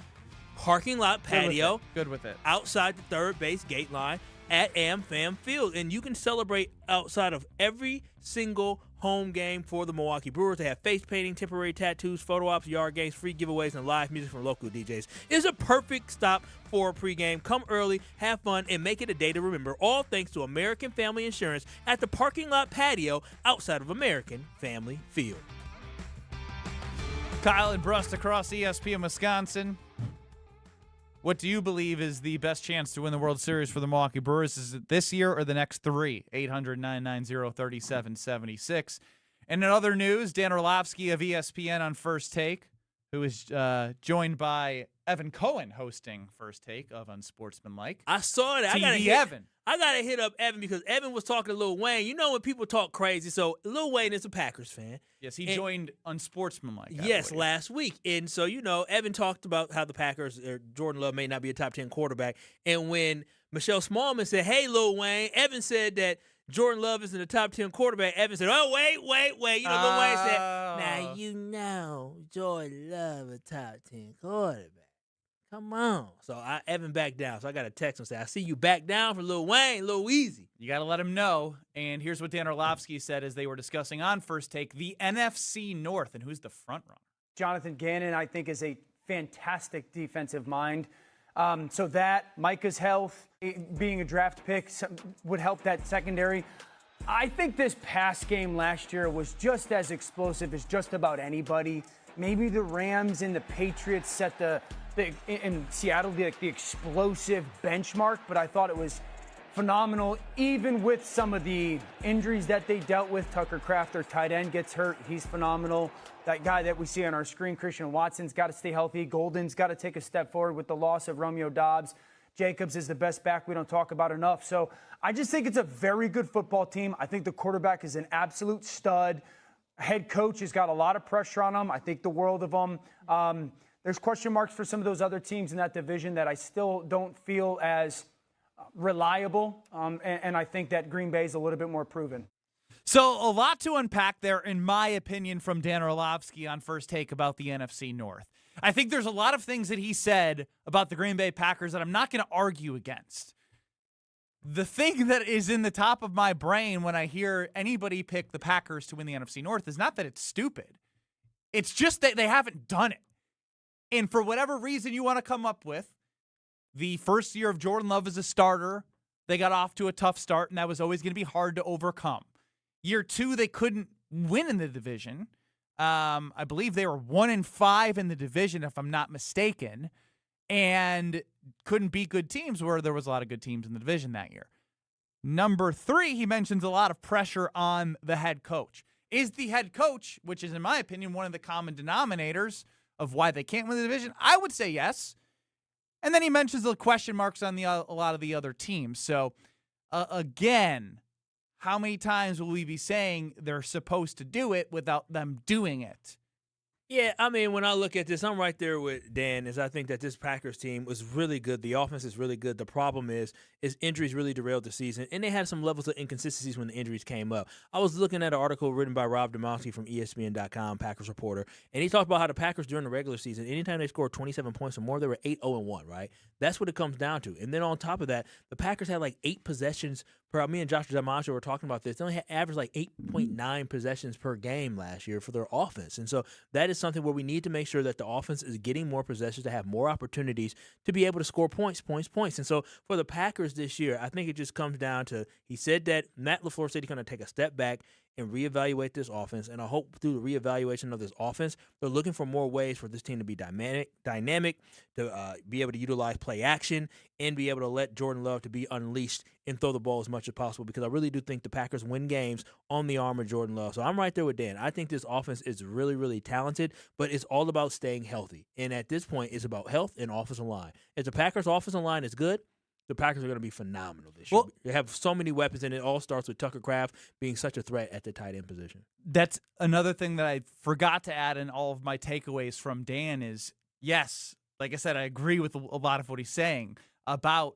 Parking lot patio. Good with it. Outside the third base gate line at AmFam Field. And you can celebrate outside of every single home game for the Milwaukee Brewers. They have face painting, temporary tattoos, photo ops, yard games, free giveaways, and live music from local DJs. It's a perfect stop for a pregame. Come early, have fun, and make it a day to remember. All thanks to American Family Insurance at the parking lot patio outside of American Family Field. Kyle and Brust across ESPN Wisconsin. What do you believe is the best chance to win the World Series for the Milwaukee Brewers? Is it this year or the next three? 800-990-3776. And in other news, Dan Orlovsky of ESPN on First Take, who is joined by Evan Cohen hosting First Take of Unsportsmanlike. I saw that. I gotta hit up Evan because Evan was talking to Lil Wayne. You know when people talk crazy, so Lil Wayne is a Packers fan. Yes, he joined Unsportsmanlike. Yes, last week. And so, Evan talked about how the Packers, or Jordan Love may not be a top 10 quarterback. And when Michelle Smallman said, hey, Lil Wayne, Evan said that Jordan Love isn't a top 10 quarterback. Evan said, oh, wait. Lil Wayne said, now Jordan Love a top 10 quarterback. Come on. So Evan backed down. So I got a text and say, I see you back down for Lil Wayne, Lil Weezy. You got to let him know. And here's what Dan Orlovsky said as they were discussing on First Take, the NFC North, and who's the front runner. Jonathan Gannon, I think, is a fantastic defensive mind. So that, Micah's health, being a draft pick would help that secondary. I think this pass game last year was just as explosive as just about anybody. Maybe the Rams and the Patriots set in Seattle, the explosive benchmark, but I thought it was phenomenal, even with some of the injuries that they dealt with. Tucker Kraft, their tight end, gets hurt. He's phenomenal. That guy that we see on our screen, Christian Watson's got to stay healthy. Golden's got to take a step forward with the loss of Romeo Dobbs. Jacobs is the best back we don't talk about enough. So I just think it's a very good football team. I think the quarterback is an absolute stud. Head coach has got a lot of pressure on him. I think the world of him. There's question marks for some of those other teams in that division that I still don't feel as reliable, and I think that Green Bay is a little bit more proven. So a lot to unpack there, in my opinion, from Dan Orlovsky on First Take about the NFC North. I think there's a lot of things that he said about the Green Bay Packers that I'm not going to argue against. The thing that is in the top of my brain when I hear anybody pick the Packers to win the NFC North is not that it's stupid. It's just that they haven't done it. And for whatever reason you want to come up with, the first year of Jordan Love as a starter, they got off to a tough start, and that was always going to be hard to overcome. Year 2, they couldn't win in the division. I believe they were 1-5 in the division, if I'm not mistaken, and couldn't beat good teams where there was a lot of good teams in the division that year. Number 3, he mentions a lot of pressure on the head coach. Is the head coach, which is, in my opinion, one of the common denominators of why they can't win the division? I would say yes. And then he mentions the question marks on a lot of the other teams. So, again, how many times will we be saying they're supposed to do it without them doing it? Yeah, I mean, when I look at this, I'm right there with Dan, I think that this Packers team was really good. The offense is really good. The problem is injuries really derailed the season, and they had some levels of inconsistencies when the injuries came up. I was looking at an article written by Rob Demonski from ESPN.com, Packers reporter, and he talked about how the Packers during the regular season, anytime they scored 27 points or more, they were 8-0-1, right? That's what it comes down to. And then on top of that, the Packers had like 8 possessions per. Me and Josh Demonski were talking about this. They only had averaged like 8.9 possessions per game last year for their offense. And so that is something where we need to make sure that the offense is getting more possessions to have more opportunities to be able to score points. And so for the Packers this year, I think it just comes down to, he said that Matt LaFleur said he's going to take a step back and reevaluate this offense. And I hope through the reevaluation of this offense, they're looking for more ways for this team to be dynamic, to be able to utilize play action and be able to let Jordan Love to be unleashed and throw the ball as much as possible, because I really do think the Packers win games on the arm of Jordan Love. So I'm right there with Dan. I think this offense is really, really talented, but it's all about staying healthy. And at this point, it's about health and offensive line. If the Packers' offensive line is good, the Packers are going to be phenomenal this year. They have so many weapons, and it all starts with Tucker Kraft being such a threat at the tight end position. That's another thing that I forgot to add in all of my takeaways from Dan is, yes, like I said, I agree with a lot of what he's saying about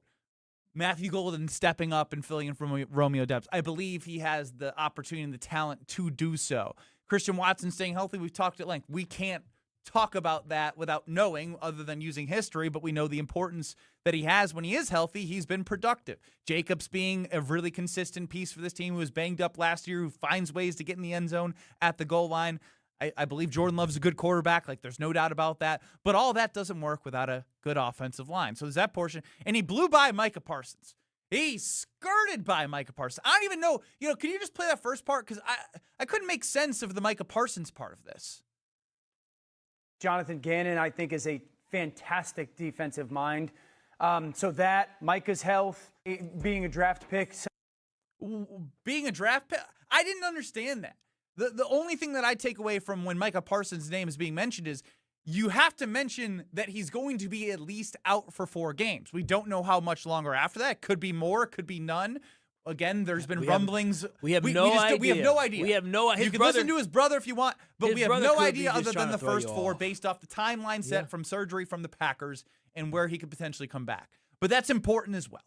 Matthew Golden stepping up and filling in for Romeo Doubs. I believe he has the opportunity and the talent to do so. Christian Watson staying healthy, we've talked at length. We can't talk about that without knowing, other than using history, but we know the importance that he has when he is healthy. He's been productive. Jacobs being a really consistent piece for this team, who was banged up last year, who finds ways to get in the end zone at the goal line. I believe Jordan Love's a good quarterback. Like, there's no doubt about that. But all that doesn't work without a good offensive line. So there's that portion. And he blew by Micah Parsons. He skirted by Micah Parsons. I don't even know. Can you just play that first part? Because I couldn't make sense of the Micah Parsons part of this. Jonathan Gannon, I think, is a fantastic defensive mind. So that, Micah's health, being a draft pick. Being a draft pick? I didn't understand that. The only thing that I take away from when Micah Parsons' name is being mentioned is you have to mention that he's going to be at least out for 4 games. We don't know how much longer after that. It could be more, it could be none. Again, there's been rumblings. We have no idea. We have no idea. We have no idea. You can listen to his brother if you want, but we have no idea other than the first 4 based off the timeline set from surgery from the Packers and where he could potentially come back. But that's important as well,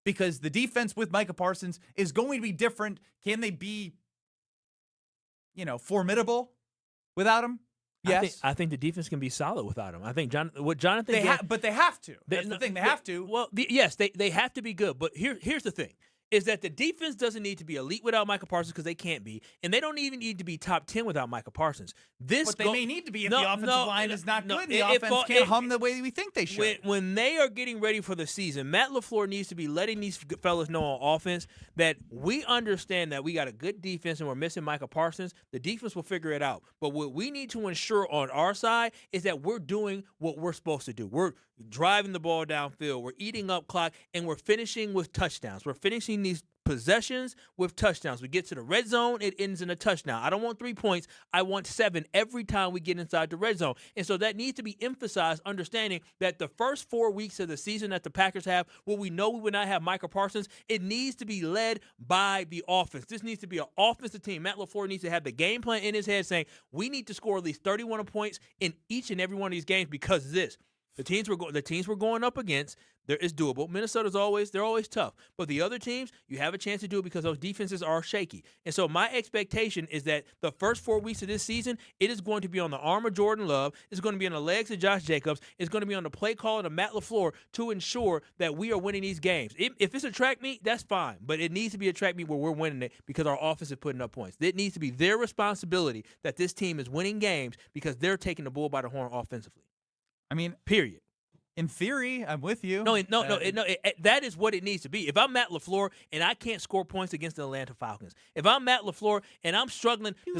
because the defense with Micah Parsons is going to be different. Can they be, formidable without him? Yes. I think the defense can be solid without him. I think Jonathan. But they have to. That's the thing. They have to. Well, yes, they have to be good. But here's the thing. Is that the defense doesn't need to be elite without Micah Parsons, because they can't be, and they don't even need to be top 10 without Micah Parsons. But they may need to be if the offensive line is not good. The offense can't hum the way we think they should. When they are getting ready for the season, Matt LaFleur needs to be letting these fellas know on offense that we understand that we got a good defense and we're missing Micah Parsons. The defense will figure it out. But what we need to ensure on our side is that we're doing what we're supposed to do. We're driving the ball downfield. We're eating up clock, and we're finishing with touchdowns. We're finishing these possessions with touchdowns. We get to the red zone, it ends in a touchdown. I don't want 3 points. I want 7 every time we get inside the red zone. And so that needs to be emphasized, understanding that the first 4 weeks of the season that the Packers have, where we know we would not have Micah Parsons, it needs to be led by the offense. This needs to be an offensive team. Matt LaFleur needs to have the game plan in his head saying, we need to score at least 31 points in each and every one of these games because of this. The teams we're going up against, it's doable. Minnesota's they're always tough. But the other teams, you have a chance to do it because those defenses are shaky. And so my expectation is that the first 4 weeks of this season, it is going to be on the arm of Jordan Love. It's going to be on the legs of Josh Jacobs. It's going to be on the play call of Matt LaFleur to ensure that we are winning these games. If it's a track meet, that's fine. But it needs to be a track meet where we're winning it because our offense is putting up points. It needs to be their responsibility that this team is winning games because they're taking the bull by the horn offensively. I mean, period. In theory, I'm with you. That is what it needs to be. If I'm Matt LaFleur and I can't score points against the Atlanta Falcons, if I'm Matt LaFleur and I'm struggling, in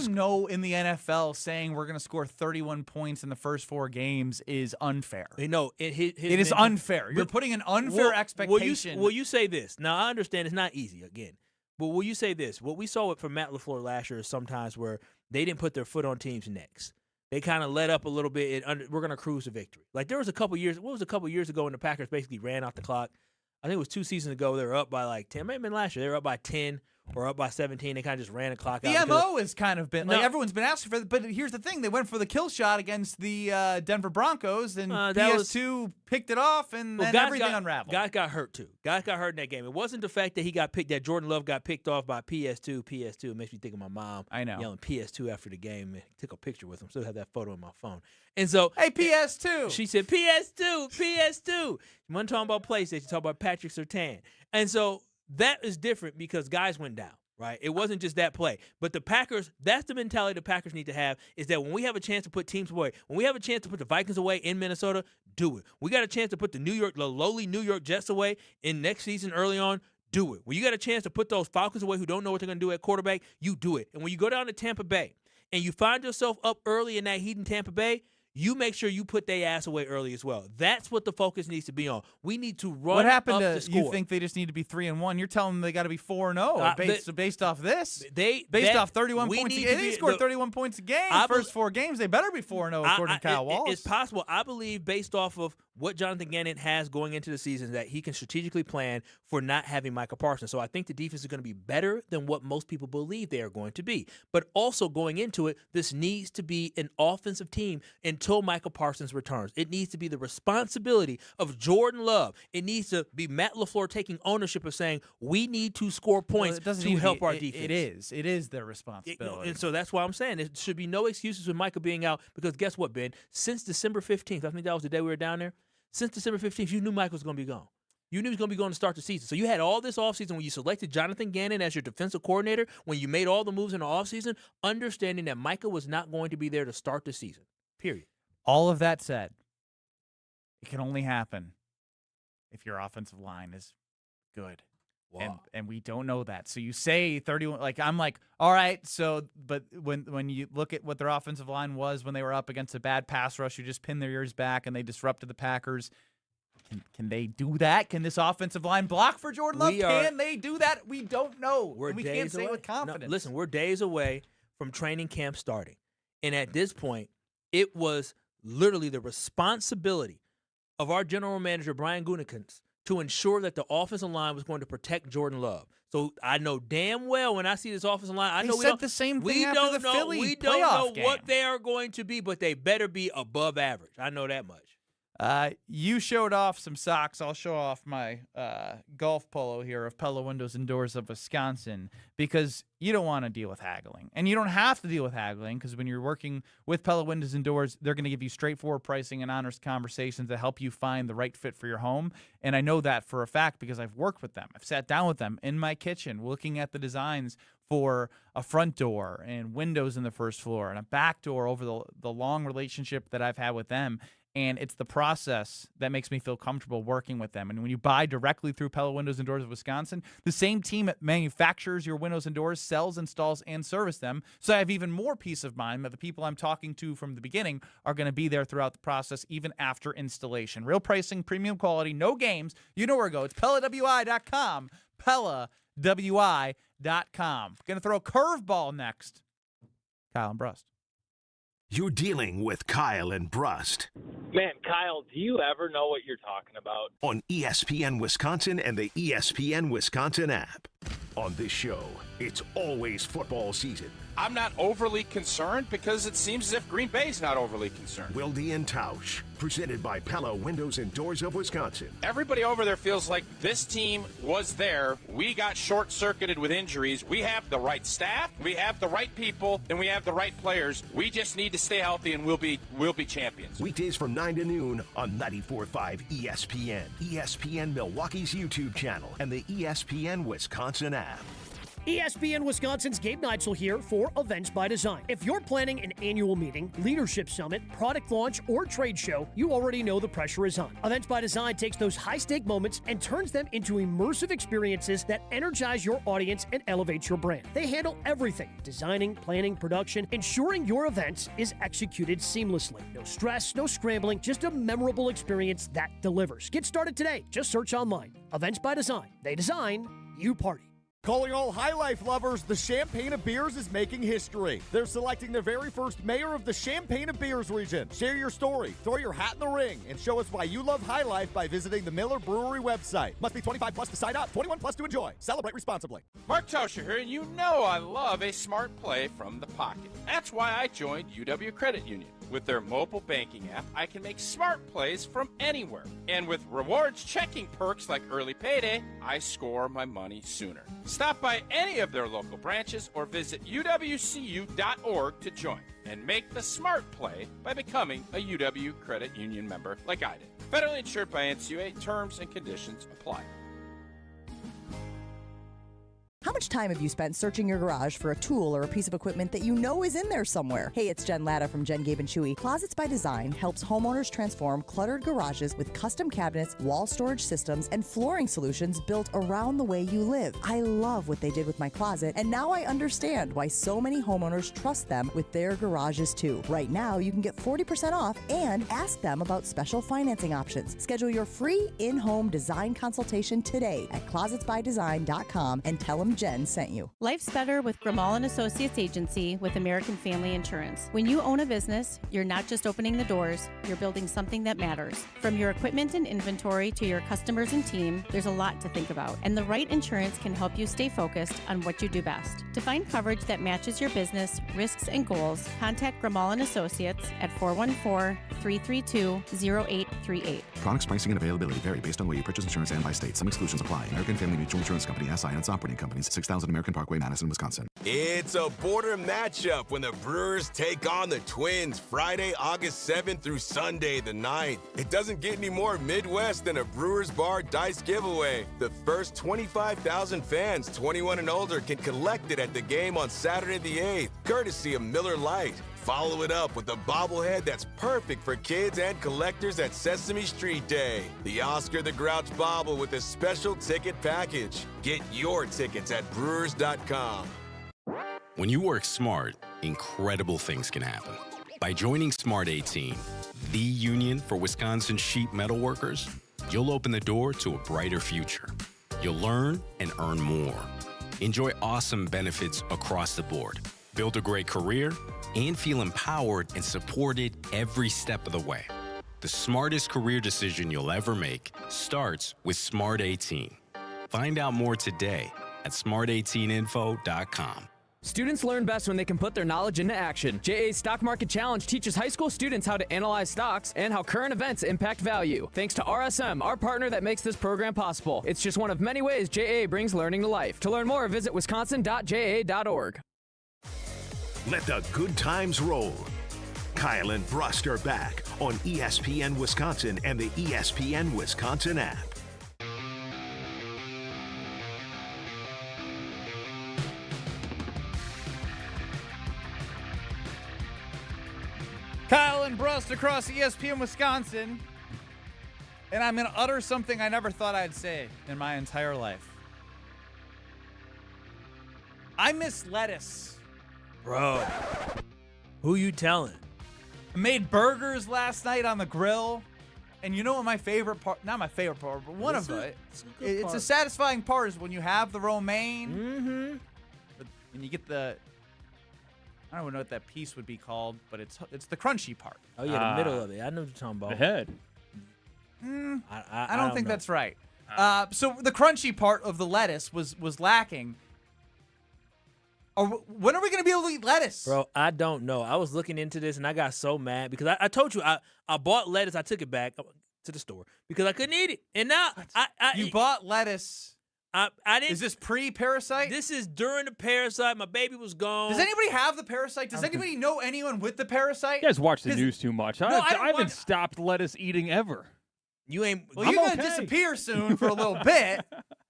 the NFL saying we're going to score 31 points in the first 4 games is unfair. No, it is unfair. You're putting an unfair expectation. Will you say this? Now I understand it's not easy again, but will you say this? What we saw from Matt LaFleur last year is sometimes where they didn't put their foot on teams' necks. They kind of let up a little bit, and we're going to cruise to victory. Like there was a couple years ago when the Packers basically ran out the clock? I think it was 2 seasons ago. They were up by like 10. It might have been last year. They were up by 10 or up by 17. They kind of just ran the clock out. The MO has kind of been like everyone's been asking for it, but here's the thing: they went for the kill shot against the Denver Broncos, and PS2 picked it off, and then everything unraveled. Guys got hurt too. Guys got hurt in that game. It wasn't the fact that that Jordan Love got picked off by PS2. PS2 makes me think of my mom. I know, yelling PS2 after the game. And took a picture with him. Still have that photo in my phone. And so, hey, PS2. She said PS2, PS2. You wasn't talking about PlayStation. You talking about Patrick Surtain. And so that is different because guys went down. Right? It wasn't just that play. But the Packers, that's the mentality the Packers need to have, is that when we have a chance to put teams away, when we have a chance to put the Vikings away in Minnesota, do it. We got a chance to put the lowly New York Jets away in next season early on, do it. When you got a chance to put those Falcons away who don't know what they're going to do at quarterback, you do it. And when you go down to Tampa Bay and you find yourself up early in that heat in Tampa Bay, you make sure you put their ass away early as well. That's what the focus needs to be on. We need to run. What happened up to the score. You think they just need to be 3-1? You're telling them they got to be 4-0 based off this. Based off 31 points a game. They scored 31 points a game. First 4 games, they better be 4-0 according to Kyle Wallace. It's possible. I believe based off of what Jonathan Gannon has going into the season that he can strategically plan for not having Micah Parsons. So I think the defense is going to be better than what most people believe they are going to be. But also going into it, this needs to be an offensive team until Micah Parsons returns. It needs to be the responsibility of Jordan Love. It needs to be Matt LaFleur taking ownership of saying we need to score points to help our defense. It is their responsibility. And so that's why I'm saying there should be no excuses with Micah being out because guess what, Ben? Since December 15th, I think that was the day we were down there, since December 15th, you knew Mike was going to be gone. You knew he was going to be going to start the season. So you had all this offseason when you selected Jonathan Gannon as your defensive coordinator, when you made all the moves in the offseason, understanding that Micah was not going to be there to start the season, period. All of that said, it can only happen if your offensive line is good. Wow. And we don't know that. So you say 31, like I'm like, all right, so but when you look at what their offensive line was when they were up against a bad pass rush, you just pinned their ears back and they disrupted the Packers. Can they do that? Can this offensive line block for Jordan Love? Can they do that? We don't know. We can't say with confidence. No, listen, we're days away from training camp starting. And at this point, it was literally the responsibility of our general manager, Brian Gutekunst, to ensure that the offensive line was going to protect Jordan Love. So I know damn well when I see this offensive line, we don't know what they are going to be, but they better be above average. I know that much. You showed off some socks. I'll show off my golf polo here of Pella Windows and Doors of Wisconsin because you don't want to deal with haggling. And you don't have to deal with haggling because when you're working with Pella Windows and Doors, they're going to give you straightforward pricing and honest conversations that help you find the right fit for your home. And I know that for a fact because I've worked with them. I've sat down with them in my kitchen looking at the designs for a front door and windows in the first floor and a back door over the long relationship that I've had with them. And it's the process that makes me feel comfortable working with them. And when you buy directly through Pella Windows and Doors of Wisconsin, the same team that manufactures your windows and doors sells, installs, and services them. So I have even more peace of mind that the people I'm talking to from the beginning are going to be there throughout the process, even after installation. Real pricing, premium quality, no games. You know where to go. It's PellaWI.com. Pella. WI.com. Gonna throw a curveball next. Kyle and Brust. You're dealing with Kyle and Brust Man, Kyle, do you ever know what you're talking about? on ESPN Wisconsin and the ESPN Wisconsin app. On this show, it's always football season. I'm not overly concerned because it seems as if Green Bay's not overly concerned. Wilde and Tausch, presented by Pella Windows and Doors of Wisconsin. Everybody over there feels like this team was there. We got short-circuited with injuries. We have the right staff, we have the right people, and we have the right players. We just need to stay healthy, and we'll be champions. Weekdays from 9 to noon on 94.5 ESPN, ESPN Milwaukee's YouTube channel, and the ESPN Wisconsin app. ESPN Wisconsin's Gabe Neitzel here for Events by Design. If you're planning an annual meeting, leadership summit, product launch, or trade show, you already know the pressure is on. Events by Design takes those high-stake moments and turns them into immersive experiences that energize your audience and elevate your brand. They handle everything: designing, planning, production, ensuring your event is executed seamlessly. No stress, no scrambling, just a memorable experience that delivers. Get started today. Just search online. Events by Design. They design, you party. Calling all High Life lovers, the Champaign of Beers is making history. They're selecting their very first mayor of the Champaign of Beers region. Share your story, throw your hat in the ring, and show us why you love High Life by visiting the Miller Brewery website. Must be 25 plus to sign up, 21 plus to enjoy. Celebrate responsibly. Mark Tauscher here, and you know I love a smart play from the pocket. That's why I joined UW Credit Union. With their mobile banking app, I can make smart plays from anywhere. And with rewards checking perks like early payday, I score my money sooner. Stop by any of their local branches or visit uwcu.org to join and make the smart play by becoming a UW Credit Union member like I did. Federally insured by NCUA. Terms and conditions apply. How much time have you spent searching your garage for a tool or a piece of equipment that you know is in there somewhere? Hey, it's Jen Latta from Jen, Gabe & Chewy. Closets by Design helps homeowners transform cluttered garages with custom cabinets, wall storage systems, and flooring solutions built around the way you live. I love what they did with my closet, and now I understand why so many homeowners trust them with their garages too. Right now, you can get 40% off and ask them about special financing options. Schedule your free in-home design consultation today at closetsbydesign.com and tell them Jen sent you. Life's better with Grimal & Associates Agency with American Family Insurance. When you own a business, you're not just opening the doors, you're building something that matters. From your equipment and inventory to your customers and team, there's a lot to think about. And the right insurance can help you stay focused on what you do best. To find coverage that matches your business, risks, and goals, contact Grimal & Associates at 414-332-0838. Products, pricing, and availability vary based on where you purchase insurance and by state. Some exclusions apply. American Family Mutual Insurance Company, SI, and its operating companies. 6000 American Parkway, Madison, Wisconsin. It's a border matchup when the Brewers take on the Twins Friday, August 7th through Sunday the 9th. It doesn't get any more Midwest than a Brewers Bar Dice giveaway. The first 25,000 fans 21 and older can collect it at the game on Saturday the 8th, courtesy of Miller Lite. Follow it up with a bobblehead that's perfect for kids and collectors at Sesame Street Day. The Oscar the Grouch bobble with a special ticket package. Get your tickets at Brewers.com. When you work smart, incredible things can happen. By joining Smart 18, the union for Wisconsin sheet metal workers, you'll open the door to a brighter future. You'll learn and earn more. Enjoy awesome benefits across the board. Build a great career and feel empowered and supported every step of the way. The smartest career decision you'll ever make starts with Smart 18. Find out more today at smart18info.com. Students learn best when they can put their knowledge into action. JA's Stock Market Challenge teaches high school students how to analyze stocks and how current events impact value. Thanks to RSM, our partner that makes this program possible. It's just one of many ways JA brings learning to life. To learn more, visit wisconsin.ja.org. Let the good times roll. Kyle and Brust are back on ESPN Wisconsin and the ESPN Wisconsin app. Kyle and Brust across ESPN Wisconsin. And I'm going to utter something I never thought I'd say in my entire life. I miss lettuce. Bro, who you telling? I made burgers last night on the grill. And you know what my favorite part, not my favorite part, but one of it, it's part. a satisfying part is when you have the romaine, and you get the, I don't know what that piece would be called, but it's the crunchy part. Oh, yeah, the middle of it. I know what you're talking about. The head. I don't think know. that's right. So the crunchy part of the lettuce was lacking. When are we going to be able to eat lettuce? Bro, I don't know. I was looking into this, and I got so mad because I told you I bought lettuce. I took it back to the store because I couldn't eat it. And now you bought lettuce. I didn't. Is this pre-parasite? This is during the parasite. My baby was gone. Does anybody have the parasite? Does anybody know anyone with the parasite? You guys watch the news too much. No, I haven't stopped lettuce eating ever. You ain't. Well, you're going to disappear soon for a little bit.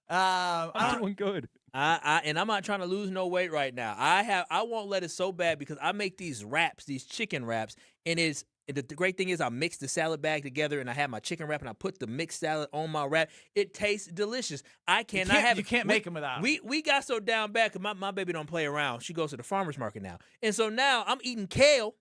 I'm doing good. And I'm not trying to lose no weight right now. I want lettuce so bad because I make these wraps, these chicken wraps, and the great thing is I mix the salad bag together and I have my chicken wrap and I put the mixed salad on my wrap. It tastes delicious. I cannot have it. You can't make them without. We got so down bad because my baby don't play around. She goes to the farmer's market now. And so now I'm eating kale.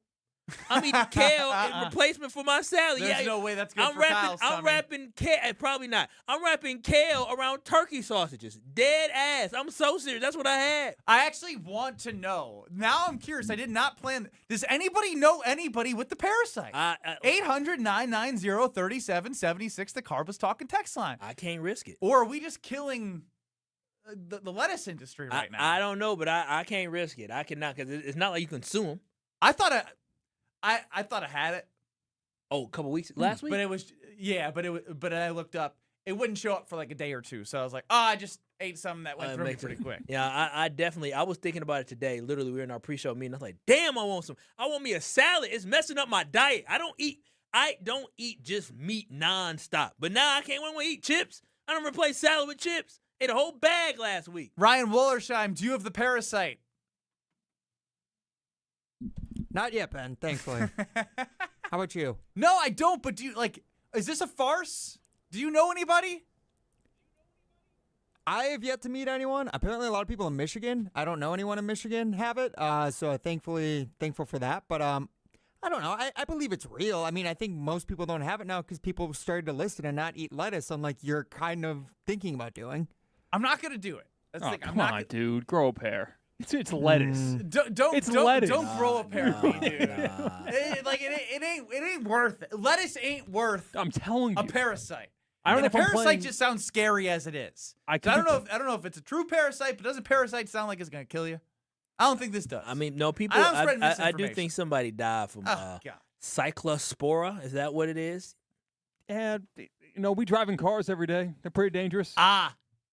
I'm eating kale in replacement for my salad. There's no way that's good for Kyle's I'm tummy. wrapping kale. Probably not. I'm wrapping kale around turkey sausages. Dead ass. I'm so serious. That's what I had. I actually want to know. Now I'm curious. I did not plan. Does anybody know anybody with the parasite? 800-990-3776, the Carbus Talking text line. I can't risk it. Or are we just killing the lettuce industry right now? I don't know, but I can't risk it. I cannot because it's not like you can sue them. I thought I had it. Oh, a couple weeks last week. But it was but I looked up. It wouldn't show up for like a day or two. So I was like, I just ate something that went through me pretty quick. Yeah, I definitely. I was thinking about it today. Literally, we were in our pre-show meeting. I was like, damn, I want me a salad. It's messing up my diet. I don't eat just meat nonstop. But now I can't want to eat chips. I don't replace salad with chips. Ate a whole bag last week. Ryan Wollersheim, do you have the parasite? Not yet, Ben, thankfully. How about you? No, I don't, but do you, is this a farce? Do you know anybody? I have yet to meet anyone. Apparently a lot of people in Michigan. I don't know anyone in Michigan have it, so thankful for that. But I don't know. I believe it's real. I mean, I think most people don't have it now because people started to listen and not eat lettuce, unlike you're kind of thinking about doing. I'm not going to do it. That's the thing. Come on, dude. Grow a pair. It's lettuce. Lettuce. Don't grow a pair of me, dude. It ain't worth it. Lettuce ain't worth. I'm telling you, a parasite. I don't know if a I'm parasite playing... just sounds scary as it is. I don't know if it's a true parasite, but does a parasite sound like it's gonna kill you? I don't think this does. I mean, no, people. I do think somebody died from cyclospora. Is that what it is? And we drive in cars every day. They're pretty dangerous.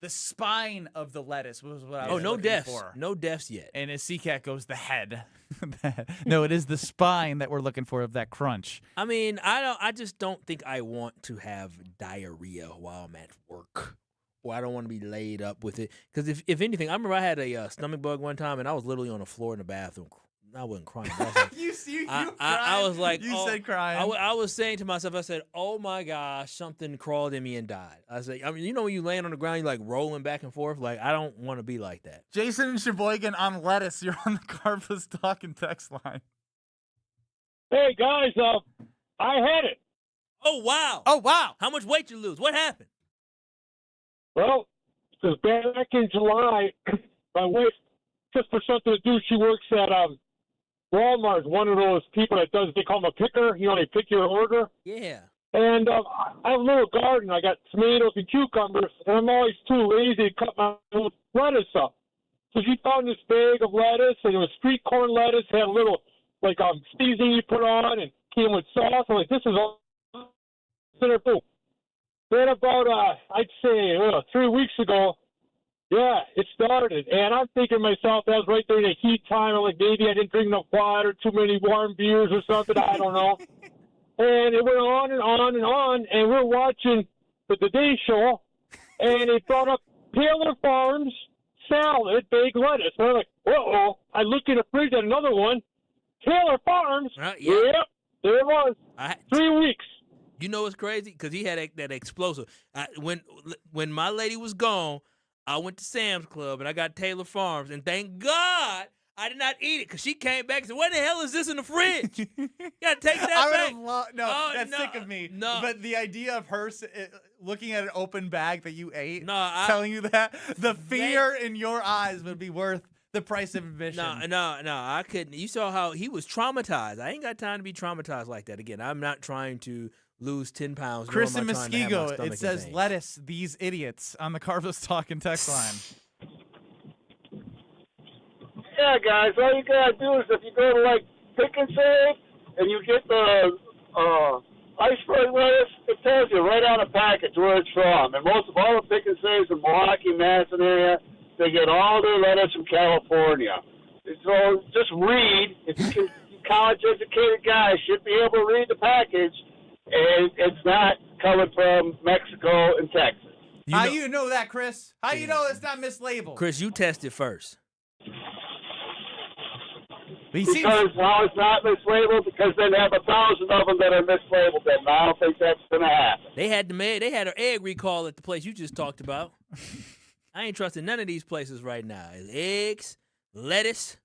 The spine of the lettuce was what I was no looking deaths. for. No deaths yet. And as CCAT goes, the head. No, it is the spine that we're looking for of that crunch. I mean, I just don't think I want to have diarrhea while I'm at work. Or I don't want to be laid up with it. Because if anything, I remember I had a stomach bug one time, and I was literally on the floor in the bathroom. I wasn't crying. I was like, I was like, you said crying. I was saying to myself, I said, oh my gosh, something crawled in me and died. I said, when you land on the ground, you're like rolling back and forth. Like, I don't want to be like that. Jason and Sheboygan on lettuce. You're on the Carbus Talking text line. Hey guys, I had it. Oh wow. How much weight you lose? What happened? Well, because back in July, my wife, just for something to do, she works at Walmart, one of those people that they call them a picker. They pick your order. Yeah. And I have a little garden. I got tomatoes and cucumbers, and I'm always too lazy to cut my own lettuce up. So she found this bag of lettuce, and it was street corn lettuce. Had a little, seasoning you put on, and came with sauce. I'm like, this is all center food. Then about, I'd say, 3 weeks ago, yeah, it started, and I'm thinking to myself, that was right there in the heat time. I'm like, maybe I didn't drink enough water, too many warm beers or something. I don't know. And it went on and on and on, and we're watching the Today Show, and it brought up Taylor Farms salad, baked lettuce. And I'm like, uh-oh. I look in the fridge at another one, Taylor Farms. Yeah. Yep, there it was. 3 weeks. You know what's crazy? Because he had that explosive. When my lady was gone, I went to Sam's Club and I got Taylor Farms, and thank God I did not eat it because she came back and said, "What the hell is this in the fridge? You gotta take that back." That's sick of me. No. But the idea of her looking at an open bag that you ate, No, telling you that, the fear in your eyes would be worth the price of admission. No, I couldn't. You saw how he was traumatized. I ain't got time to be traumatized like that again. I'm not trying to lose 10 pounds. Chris and Muskego, it says, lettuce, these idiots, on the Carlos Talking text line. Yeah, guys, all you gotta do is if you go to like Pick and Save and you get the iceberg lettuce, it tells you right on the package where it's from. And most of all the Pick and Saves in Milwaukee, Madison area, they get all their lettuce from California. So just read. If you can, college-educated guys should be able to read the package, and it's not coming from Mexico and Texas. How you know that, Chris? How you know it's not mislabeled? Chris, you tested first. Because how it's not mislabeled, because they have 1,000 of them that are mislabeled, and I don't think that's going to happen. They had an egg recall at the place you just talked about. I ain't trusting none of these places right now. It's eggs, lettuce,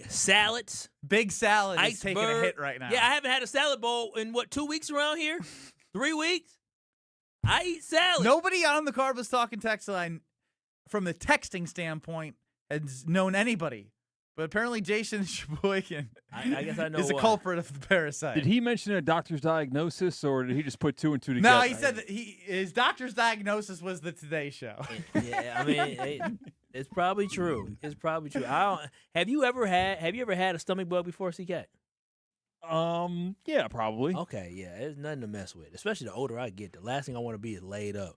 salads. Big salad is taking a hit right now. Yeah, I haven't had a salad bowl in, 2 weeks around here? 3 weeks? I eat salad. Nobody on the Carlos Talking text line, from the texting standpoint, has known anybody. But apparently Jason Sheboygan I guess I know is a why. culprit of the parasite. Did he mention a doctor's diagnosis, or did he just put two and two No, together? he said that his doctor's diagnosis was the Today Show. Yeah, I mean, it's probably true. It's probably true. Have you ever had a stomach bug before, CK? Yeah, probably. Okay, yeah, it's nothing to mess with. Especially the older I get, the last thing I want to be is laid up.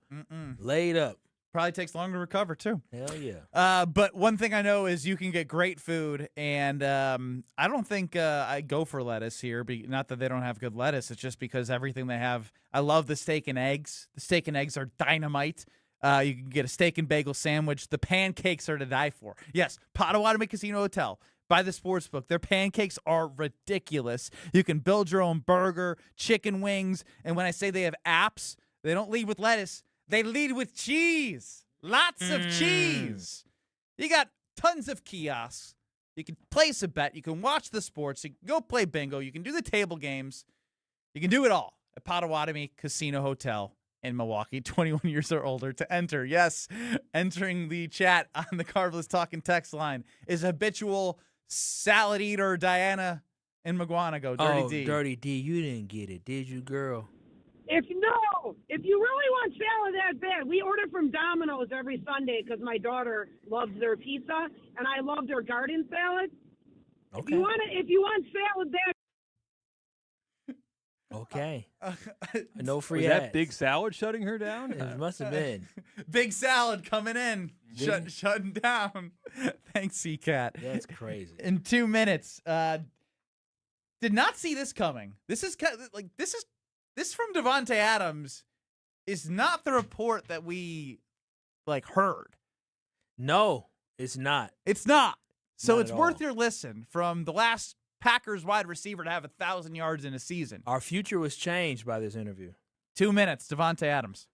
Laid up. Probably takes longer to recover, too. Hell yeah. But one thing I know is you can get great food, and I don't think I go for lettuce here. Not that they don't have good lettuce. It's just because everything they have. I love the steak and eggs. The steak and eggs are dynamite. You can get a steak and bagel sandwich. The pancakes are to die for. Yes, Potawatomi Casino Hotel. By the Sportsbook. Their pancakes are ridiculous. You can build your own burger, chicken wings, and when I say they have apps, they don't lead with lettuce. They lead with cheese. Lots of cheese. You got tons of kiosks. You can place a bet. You can watch the sports. You can go play bingo. You can do the table games. You can do it all at Potawatomi Casino Hotel in Milwaukee, 21 years or older to enter. Yes, entering the chat on the Carlos Talking text line is habitual salad eater Diana in Maguanago. Dirty D. Dirty D, you didn't get it, did you, girl? If you really want salad that bad, we order from Domino's every Sunday because my daughter loves their pizza and I love their garden salad. Okay. If you want salad that. Okay. No free Was ads. that Big Salad shutting her down? It must have been. Big Salad coming in, shutting down. Thanks, C-Cat. That's crazy. In 2 minutes, did not see this coming. This from Davante Adams is not the report that we heard. No, it's not. It's not. So Not it's at worth all. your listen from the last Packers wide receiver to have 1,000 yards in a season. Our future was changed by this interview. 2 minutes, Davante Adams.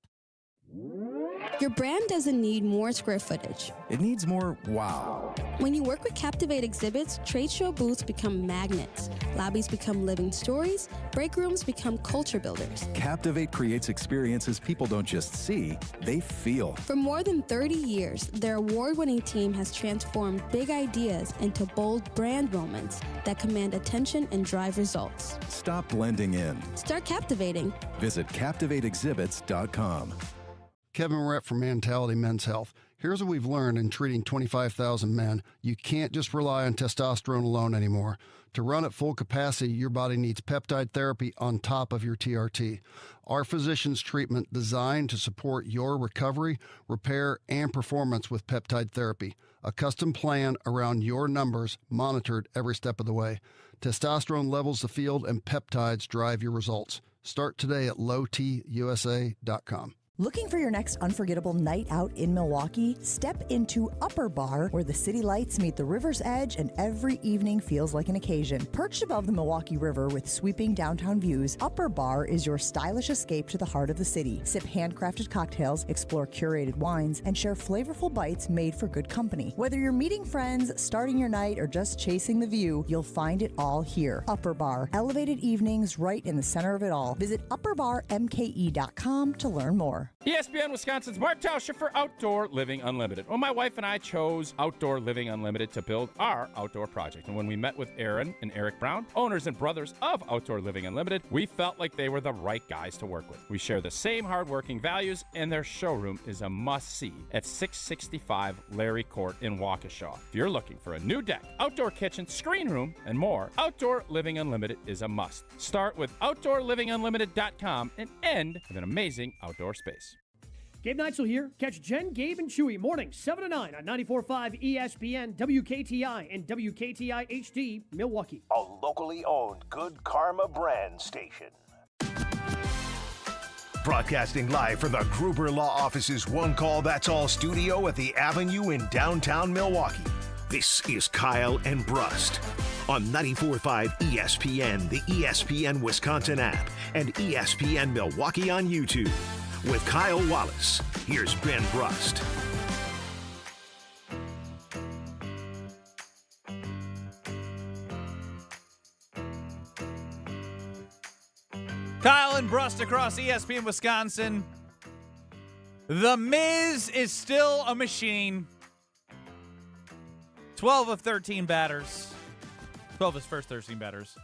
Your brand doesn't need more square footage. It needs more wow. When you work with Captivate Exhibits, trade show booths become magnets, lobbies become living stories, break rooms become culture builders. Captivate creates experiences people don't just see, they feel. For more than 30 years, their award-winning team has transformed big ideas into bold brand moments that command attention and drive results. Stop blending in. Start captivating. Visit CaptivateExhibits.com. Kevin Rett from Mentality Men's Health. Here's what we've learned in treating 25,000 men. You can't just rely on testosterone alone anymore. To run at full capacity, your body needs peptide therapy on top of your TRT. Our physician's treatment designed to support your recovery, repair, and performance with peptide therapy. A custom plan around your numbers, monitored every step of the way. Testosterone levels the field and peptides drive your results. Start today at lowtusa.com. Looking for your next unforgettable night out in Milwaukee? Step into Upper Bar, where the city lights meet the river's edge and every evening feels like an occasion. Perched above the Milwaukee River with sweeping downtown views, Upper Bar is your stylish escape to the heart of the city. Sip handcrafted cocktails, explore curated wines, and share flavorful bites made for good company. Whether you're meeting friends, starting your night, or just chasing the view, you'll find it all here. Upper Bar. Elevated evenings right in the center of it all. Visit upperbarmke.com to learn more. ESPN Wisconsin's Mark Tauscher for Outdoor Living Unlimited. Well, my wife and I chose Outdoor Living Unlimited to build our outdoor project. And when we met with Aaron and Eric Brown, owners and brothers of Outdoor Living Unlimited, we felt like they were the right guys to work with. We share the same hardworking values, and their showroom is a must-see at 665 Larry Court in Waukesha. If you're looking for a new deck, outdoor kitchen, screen room, and more, Outdoor Living Unlimited is a must. Start with OutdoorLivingUnlimited.com and end with an amazing outdoor space. Gabe Neitzel here. Catch Jen, Gabe, and Chewy mornings 7 to 9 on 94.5 ESPN, WKTI, and WKTI HD, Milwaukee. A locally owned Good Karma brand station. Broadcasting live from the Gruber Law Office's One Call That's All studio at the Avenue in downtown Milwaukee. This is Kyle and Brust on 94.5 ESPN, the ESPN Wisconsin app, and ESPN Milwaukee on YouTube. With Kyle Wallace, here's Ben Brust. Kyle and Brust across ESPN Wisconsin. The Miz is still a machine. 12 of 13 batters. 12 of his first 13 batters.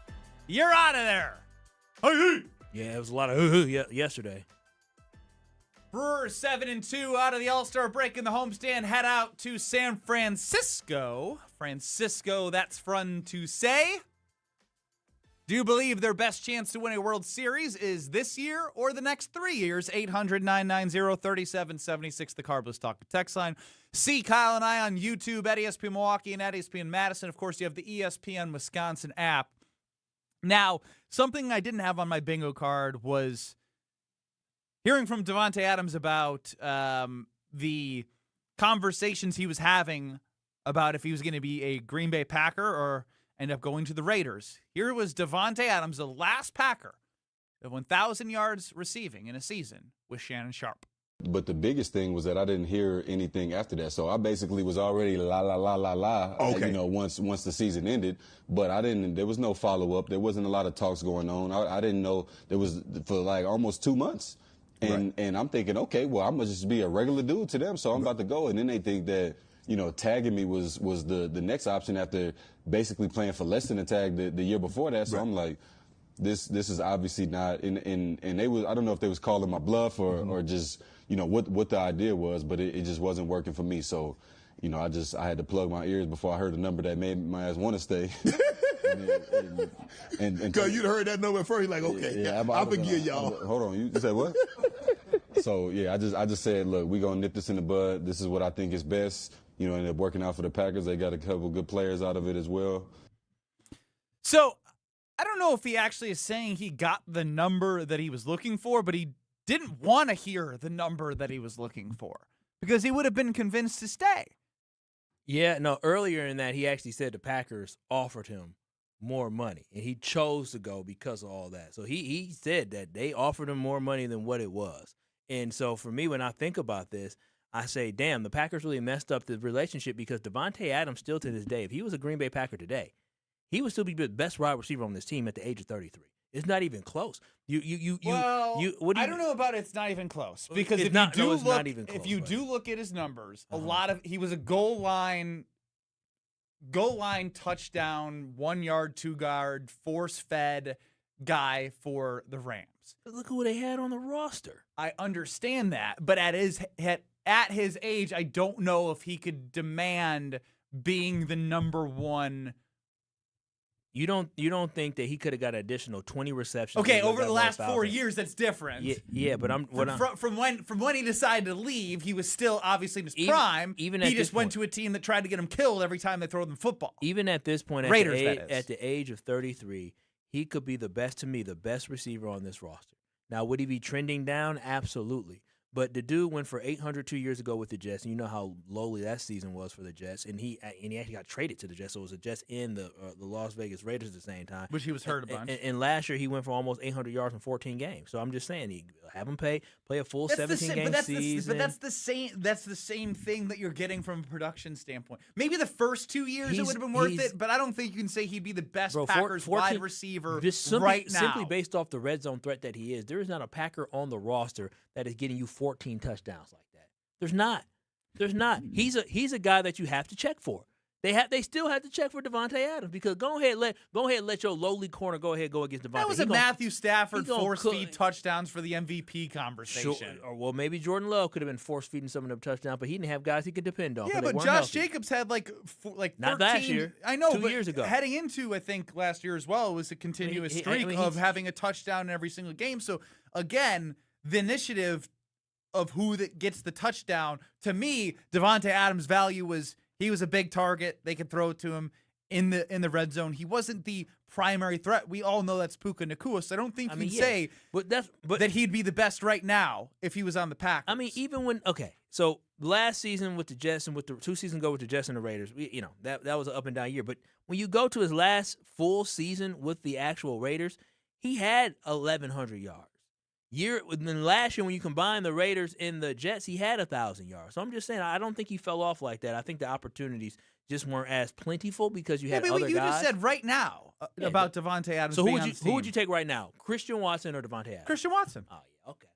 You're out of there. Hey. Yeah, it was a lot of yesterday. Brewers 7-2 out of the All-Star break in the homestand. Head out to San Francisco. Francisco, that's fun to say. Do you believe their best chance to win a World Series is this year or the next 3 years? 800-990-3776, the Carbless Talk text line. See Kyle and I on YouTube at ESPN Milwaukee and at ESPN Madison. Of course, you have the ESPN Wisconsin app. Now, something I didn't have on my bingo card was hearing from Davante Adams about the conversations he was having about if he was going to be a Green Bay Packer or end up going to the Raiders. Here was Davante Adams, the last Packer of 1,000 yards receiving in a season with Shannon Sharp. But the biggest thing was that I didn't hear anything after that. So I basically was already Okay. Once the season ended. But there was no follow-up. There wasn't a lot of talks going on. I didn't know there was for like almost 2 months. And I'm thinking, okay, well, I'm going to just be a regular dude to them, so I'm about to go. And then they think that, tagging me was the next option after basically playing for less than a tag the year before that. So I'm like, this is obviously not, and they was, I don't know if they was calling my bluff or just, what the idea was, but it just wasn't working for me. So, I had to plug my ears before I heard a number that made my ass want to stay. Because you'd heard that number first, you're like, okay, I forgive y'all. Hold on, you said what? So I just said, look, we gonna nip this in the bud. This is what I think is best. Ended up working out for the Packers. They got a couple good players out of it as well. So I don't know if he actually is saying he got the number that he was looking for, but he didn't want to hear the number that he was looking for because he would have been convinced to stay. Yeah, no, earlier in that, he actually said the Packers offered him more money, and he chose to go because of all that. So he said that they offered him more money than what it was. And so for me, when I think about this, I say, damn, the Packers really messed up the relationship because Davante Adams still to this day, if he was a Green Bay Packer today, he would still be the best wide receiver on this team at the age of 33. It's not even close. I don't know about it's not even close because if you do look at his numbers, he was a goal line touchdown, 1 yard, 2 yard, force fed guy for the Rams. But look who they had on the roster. I understand that, but at his age, I don't know if he could demand being the number one. You don't think that he could have got an additional 20 receptions? Okay, over the last 4 years, that's different. Yeah, but from when he decided to leave, he was still obviously in his prime. He just went to a team that tried to get him killed every time they throw them football. Even at this point, at the age of 33, he could be the best receiver on this roster. Now, would he be trending down? Absolutely. But the dude went for 800 2 years ago with the Jets, and you know how lowly that season was for the Jets. And he actually got traded to the Jets, so it was the Jets and the Las Vegas Raiders at the same time. Which he was hurt a bunch. And last year he went for almost 800 yards in 14 games. So I'm just saying, he have him play a full 17-game season. But that's the same. That's the same thing that you're getting from a production standpoint. Maybe the first 2 years it would have been worth it, but I don't think you can say he'd be the best Packers wide receiver right now. Simply based off the red zone threat that he is, there is not a Packer on the roster that is getting you 14 touchdowns like that. There's not. He's a guy that you have to check for. They still have to check for Davante Adams because go ahead and let your lowly corner go against Davante. That was Matthew Stafford force-feed touchdowns for the MVP conversation. Sure. Or well, maybe Jordan Love could have been force-feeding some of them touchdowns, but he didn't have guys he could depend on. Yeah, but Josh Jacobs had like 13. Not last year. I know, 2 years ago. Heading into I think last year as well, it was a continuous streak of having a touchdown in every single game. So again, the initiative of who that gets the touchdown, to me, Davante Adams' value was he was a big target. They could throw it to him in the red zone. He wasn't the primary threat. We all know that's Puka Nacua, so I don't think you'd say that he'd be the best right now if he was on the Packers. I mean, even so last season with the Jets and with the 2 seasons ago with the Jets and the Raiders, that was an up and down year. But when you go to his last full season with the actual Raiders, he had 1,100 yards. Then last year, when you combine the Raiders and the Jets, he had 1,000 yards. So I'm just saying, I don't think he fell off like that. I think the opportunities just weren't as plentiful because you had other guys. You just said right now about Davante Adams. So who would you take right now? Christian Watson or Davante Adams? Christian Watson. Oh yeah, okay.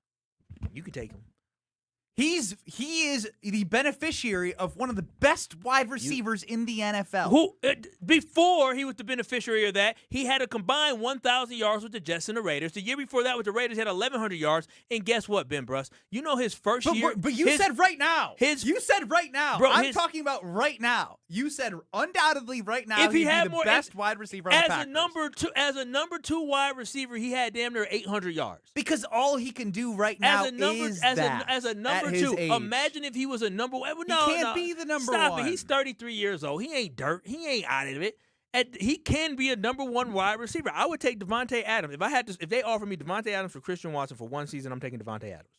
You can take him. He is the beneficiary of one of the best wide receivers in the NFL. Before he was the beneficiary of that, he had a combined 1,000 yards with the Jets and the Raiders. The year before that with the Raiders, he had 1,100 yards. And guess what, Ben Brust? You know his first year. But you said right now. You said right now. Bro, I'm talking about right now. You said undoubtedly right now. If he had the best wide receiver on the Packers. As a number 2 wide receiver, he had damn near 800 yards. Because all he can do right now is that. As a number 2. Imagine if he was a number 1. No, he can't be the number 1. Stop it. He's 33 years old. He ain't dirt. He ain't out of it. He can be a number 1 wide receiver. I would take Davante Adams. If they offer me Davante Adams for Christian Watson for 1 season, I'm taking Davante Adams.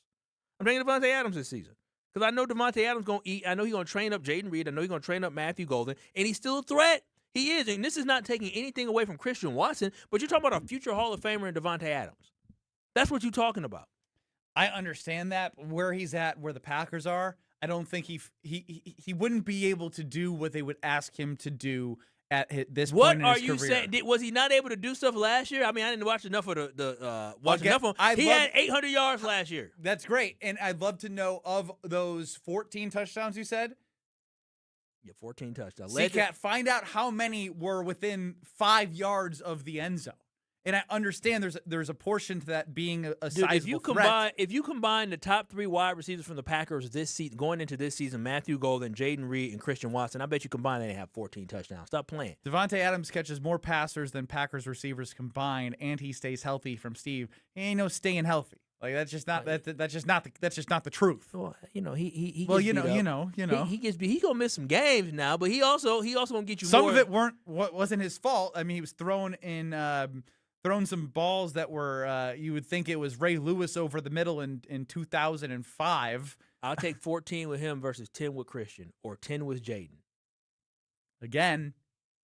I'm taking Davante Adams this season. Because I know Davante Adams going to eat. I know he's going to train up Jaden Reed. I know he's going to train up Matthew Golden. And he's still a threat. He is. And this is not taking anything away from Christian Watson, but you're talking about a future Hall of Famer in Davante Adams. That's what you're talking about. I understand that. Where he's at, where the Packers are, I don't think he wouldn't be able to do what they would ask him to do at this point in his career. What are you saying? Was he not able to do stuff last year? I mean, I didn't watch enough of enough of him. He had 800 yards last year. That's great. And I'd love to know of those 14 touchdowns you said. Yeah, 14 touchdowns. CCAT, find out how many were within 5 yards of the end zone. And I understand there's a portion to that being a sizable threat. If you combine the top 3 wide receivers from the Packers this season, going into this season, Matthew Golden, Jaden Reed, and Christian Watson, I bet you combine they have 14 touchdowns. Stop playing. Davante Adams catches more passers than Packers receivers combined, and he stays healthy from Steve. He ain't no staying healthy. Like that's just not the truth. Well, he gets beat. He gonna miss some games now, but he also gonna get you. Some of it wasn't his fault. I mean, he was throwing some balls that were you would think it was Ray Lewis over the middle in 2005. I'll take 14 with him versus 10 with Christian or 10 with Jaden. Again,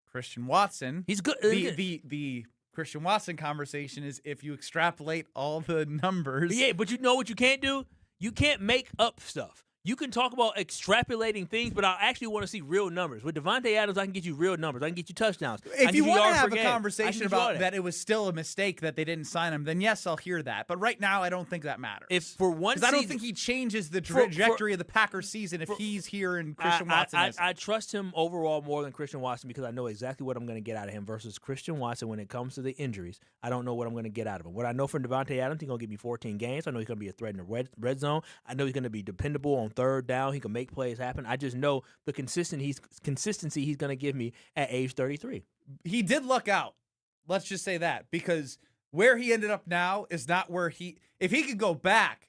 Christian Watson. He's good. The Christian Watson conversation is if you extrapolate all the numbers. Yeah, but you know what you can't do? You can't make up stuff. You can talk about extrapolating things, but I actually want to see real numbers. With Davante Adams, I can get you real numbers. I can get you touchdowns. If you want to have a conversation about that it was still a mistake that they didn't sign him, then yes, I'll hear that. But right now, I don't think that matters. If for one season, I don't think he changes the trajectory of the Packers season if he's here and Christian Watson isn't. I trust him overall more than Christian Watson because I know exactly what I'm going to get out of him versus Christian Watson when it comes to the injuries. I don't know what I'm going to get out of him. What I know from Davante Adams, he's going to give me 14 games. I know he's going to be a threat in the red zone. I know he's going to be dependable on third down. He can make plays happen. I just know the consistency he's going to give me at age 33. He did luck out. Let's just say that because where he ended up now is not where if he could go back,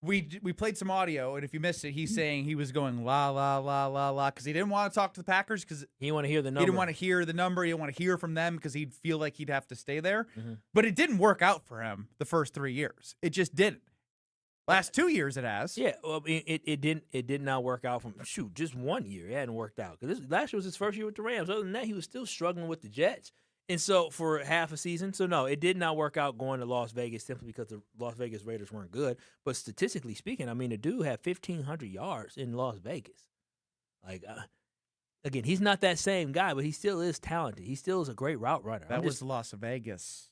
we played some audio, and if you missed it, he's saying he was going la, la, la, la, la, because he didn't want to talk to the Packers because he didn't want to hear the number. He didn't want to hear the number. He didn't want to hear from them because he'd feel like he'd have to stay there. Mm-hmm. But it didn't work out for him the first 3 years. It just didn't. Last 2 years it has. Yeah, well, it did not work out from just 1 year. It hadn't worked out because last year was his first year with the Rams. Other than that, he was still struggling with the Jets, and so for half a season. So no, it did not work out going to Las Vegas simply because the Las Vegas Raiders weren't good. But statistically speaking, I mean, the dude had 1,500 yards in Las Vegas. Like, again, he's not that same guy, but he still is talented. He still is a great route runner. That was Las Vegas.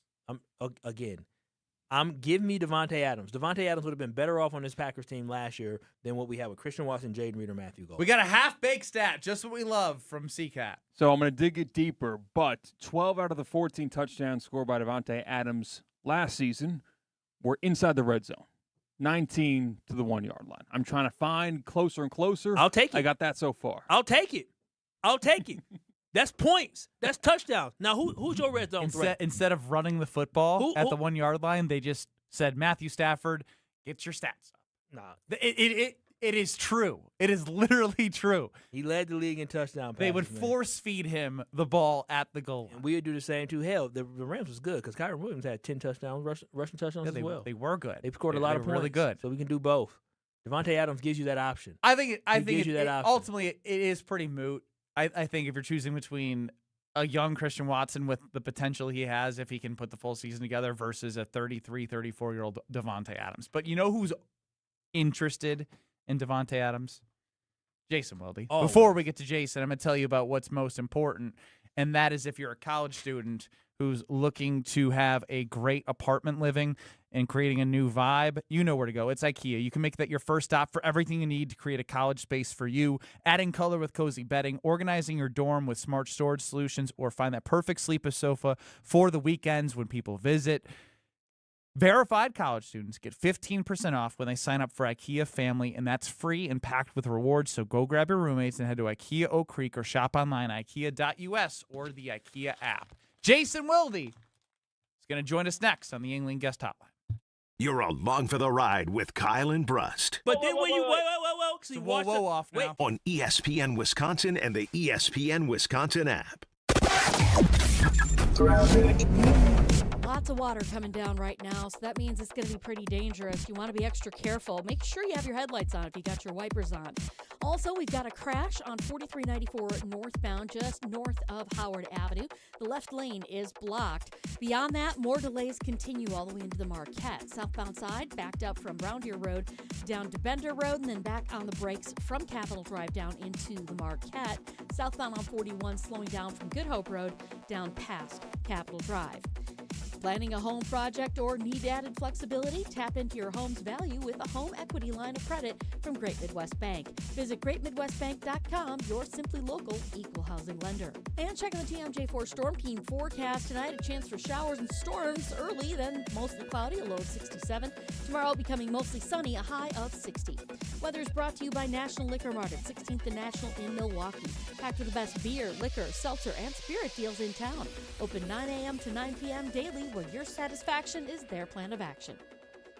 Give me Davante Adams. Davante Adams would have been better off on this Packers team last year than what we have with Christian Watson, Jaden Reed, or Matthew Gold. We got a half-baked stat, just what we love from CCAT. So I'm going to dig it deeper, but 12 out of the 14 touchdowns scored by Davante Adams last season were inside the red zone, 19 to the 1-yard line. I'm trying to find closer and closer. I'll take it. I got that so far. I'll take it. That's points. That's touchdowns. Now, who's your red zone threat? Instead of running the football at the 1-yard line, they just said, Matthew Stafford, get your stats up. Nah. It is true. It is literally true. He led the league in touchdown passes. They would force feed him the ball at the goal line. And we would do the same too. Hell, the Rams was good because Kyron Williams had 10 touchdowns, rushing touchdowns as well. They were good. They scored a lot of points. Really good. So we can do both. Davante Adams gives you that option. I think ultimately it is pretty moot. I think if you're choosing between a young Christian Watson with the potential he has if he can put the full season together versus a 33, 34-year-old Davante Adams. But you know who's interested in Davante Adams? Jason Wilde. Oh. Before we get to Jason, I'm going to tell you about what's most important, and that is if you're a college student who's looking to have a great apartment living and creating a new vibe, you know where to go. It's IKEA. You can make that your first stop for everything you need to create a college space for you, adding color with cozy bedding, organizing your dorm with smart storage solutions, or find that perfect sleeper sofa for the weekends when people visit. Verified college students get 15% off when they sign up for IKEA Family, and that's free and packed with rewards. So go grab your roommates and head to IKEA Oak Creek or shop online, IKEA.us, or the IKEA app. Jason Wilde is going to join us next on the Yuengling Guest Hotline. You're along for the ride with Kyle and Brust. But then when you whoa off now. On ESPN Wisconsin and the ESPN Wisconsin app. Lots of water coming down right now, so that means it's going to be pretty dangerous. You want to be extra careful. Make sure you have your headlights on if you got your wipers on. Also, we've got a crash on 4394 northbound, just north of Howard Avenue. The left lane is blocked. Beyond that, more delays continue all the way into the Marquette. Southbound side, backed up from Brown Deer Road down to Bender Road, and then back on the brakes from Capitol Drive down into the Marquette. Southbound on 41, slowing down from Good Hope Road down past Capitol Drive. Planning a home project or need added flexibility? Tap into your home's value with a home equity line of credit from Great Midwest Bank. Visit greatmidwestbank.com, your simply local equal housing lender. And checking the TMJ4 Storm Team forecast tonight, a chance for showers and storms early, then mostly cloudy, a low of 67. Tomorrow becoming mostly sunny, a high of 60. Weather is brought to you by National Liquor Mart at 16th and National in Milwaukee. Packed with the best beer, liquor, seltzer, and spirit deals in town. Open 9 a.m. to 9 p.m. daily, where your satisfaction is their plan of action.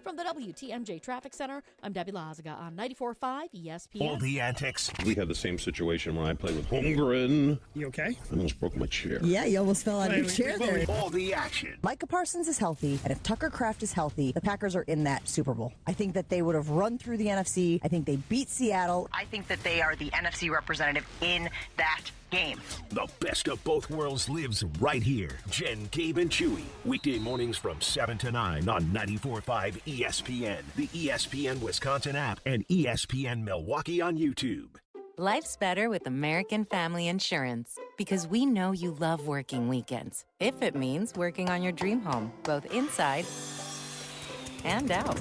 From the WTMJ Traffic Center, I'm Debbie Lazaga on 94.5 ESPN. All the antics. We had the same situation when I played with Holmgren. You okay? I almost broke my chair. Yeah, you almost fell out of your chair there. All the action. Micah Parsons is healthy, and if Tucker Kraft is healthy, the Packers are in that Super Bowl. I think that they would have run through the NFC. I think they beat Seattle. I think that they are the NFC representative in that game. The best of both worlds lives right here. Jen, Gabe, and Chewy. Weekday mornings from 7 to 9 on 94.5 ESPN, the ESPN Wisconsin app, and ESPN Milwaukee on YouTube. Life's better with American Family Insurance because we know you love working weekends. If it means working on your dream home, both inside and out.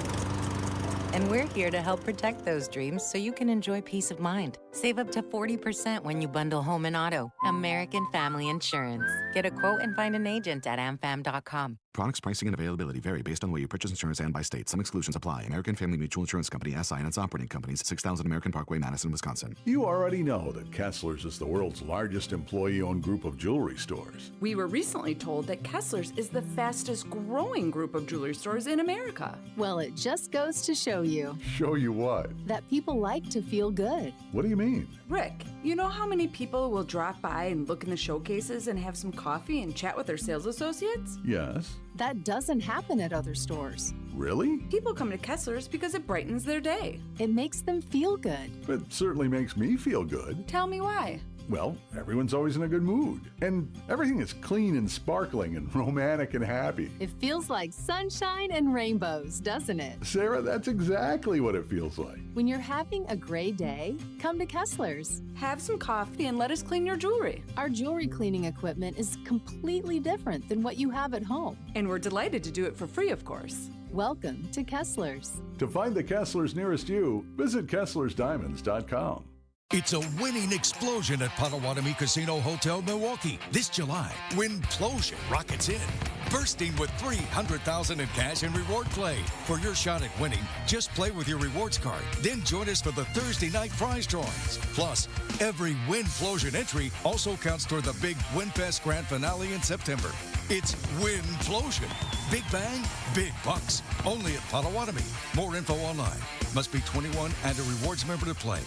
And we're here to help protect those dreams so you can enjoy peace of mind. Save up to 40% when you bundle home and auto. American Family Insurance. Get a quote and find an agent at amfam.com. Products, pricing, and availability vary based on where you purchase insurance and by state. Some exclusions apply. American Family Mutual Insurance Company, SI, and its operating companies, 6000 American Parkway, Madison, Wisconsin. You already know that Kessler's is the world's largest employee-owned group of jewelry stores. We were recently told that Kessler's is the fastest growing group of jewelry stores in America. Well, it just goes to show you. Show you what? That people like to feel good. What do you mean? Rick, you know how many people will drop by and look in the showcases and have some coffee and chat with their sales associates? Yes. That doesn't happen at other stores. Really? People come to Kessler's because it brightens their day. It makes them feel good. It certainly makes me feel good. Tell me why. Well, everyone's always in a good mood. And everything is clean and sparkling and romantic and happy. It feels like sunshine and rainbows, doesn't it? Sarah, that's exactly what it feels like. When you're having a gray day, come to Kessler's. Have some coffee and let us clean your jewelry. Our jewelry cleaning equipment is completely different than what you have at home. And we're delighted to do it for free, of course. Welcome to Kessler's. To find the Kesslers nearest you, visit KesslersDiamonds.com. It's a winning explosion at Potawatomi Casino Hotel, Milwaukee. This July, Winplosion rockets in, bursting with $300,000 in cash and reward play. For your shot at winning, just play with your rewards card. Then join us for the Thursday night prize drawings. Plus, every Winplosion entry also counts toward the big WinFest Grand Finale in September. It's Winplosion. Big bang, big bucks. Only at Potawatomi. More info online. Must be 21 and a rewards member to play.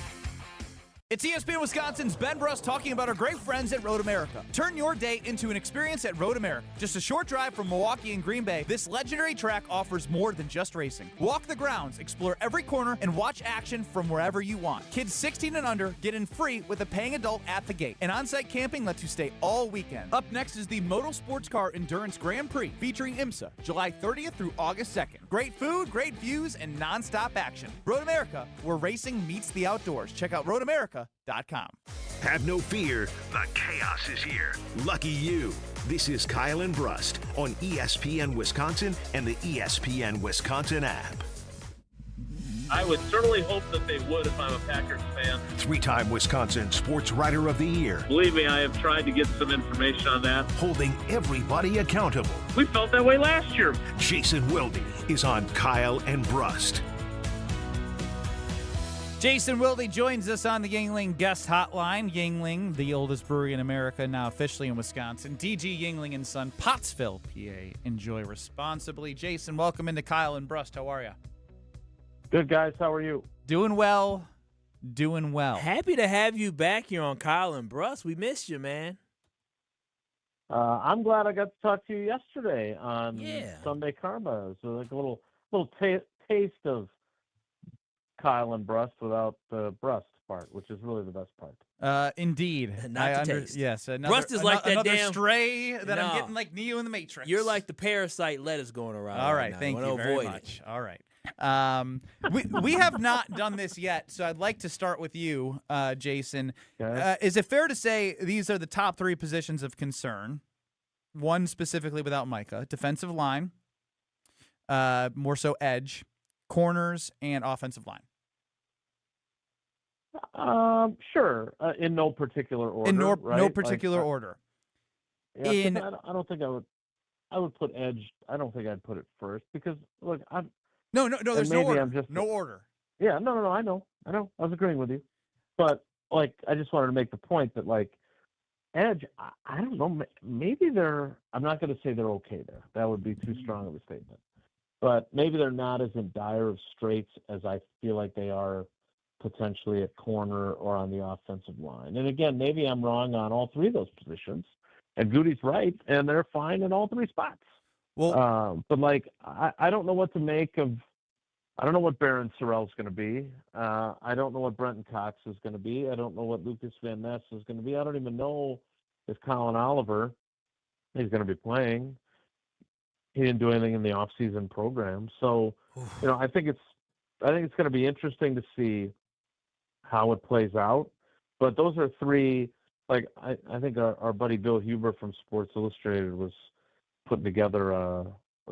It's ESPN Wisconsin's Ben Brust talking about our great friends at Road America. Turn your day into an experience at Road America. Just a short drive from Milwaukee and Green Bay, this legendary track offers more than just racing. Walk the grounds, explore every corner, and watch action from wherever you want. Kids 16 and under get in free with a paying adult at the gate. And on-site camping lets you stay all weekend. Up next is the Moto Sports Car Endurance Grand Prix featuring IMSA, July 30th through August 2nd. Great food, great views, and non-stop action. Road America, where racing meets the outdoors. Check out roadamerica.com. Have no fear, the chaos is here. Lucky you. This is Kyle and Brust on ESPN Wisconsin and the ESPN Wisconsin app. I would certainly hope that they would if I'm a Packers fan. Three-time Wisconsin Sports Writer of the Year. Believe me, I have tried to get some information on that. Holding everybody accountable. We felt that way last year. Jason Wilde is on Kyle and Brust. Jason Wilde joins us on the Yuengling guest hotline. Yuengling, the oldest brewery in America, now officially in Wisconsin. DG Yuengling and Son, Pottsville, PA. Enjoy responsibly. Jason, welcome into Kyle and Brust. How are you? Good, guys. How are you? Doing well. Doing well. Happy to have you back here on Kyle and Brust. We missed you, man. I'm glad I got to talk to you yesterday on Sunday Karma. It was like a little taste of Kyle and Brust without the Brust part, which is really the best part. Indeed. Not to taste. Yes. Brust is like that another damn stray that I'm getting like Neo in the Matrix. You're like the parasite lettuce going around. All right. Now. Thank you very much. It. All right. We have not done this yet, so I'd like to start with you, Jason. Okay. Is it fair to say these are the top three positions of concern? One specifically without Micah. Defensive line, more so edge, corners, and offensive line. Sure. In no particular order. In no right? particular order. Yeah, I don't think I would put edge. I don't think I'd put it first because look, No. There's no order. No order. Yeah. No. I know. I was agreeing with you, but like I just wanted to make the point that like edge. I don't know. Maybe they're. I'm not going to say they're okay there. That would be too strong of a statement. But maybe they're not as in dire of straits as I feel like they are potentially at corner or on the offensive line. And again, maybe I'm wrong on all three of those positions. And Goody's right, and they're fine in all three spots. Well, but like I don't know what to make of. I don't know what Barron Sorrell's going to be. I don't know what Brenton Cox is going to be. I don't know what Lucas Van Ness is going to be. I don't even know if Colin Oliver is going to be playing. He didn't do anything in the off-season program, so I think it's going to be interesting to see how it plays out. But those are three. Like I think our buddy Bill Huber from Sports Illustrated was putting together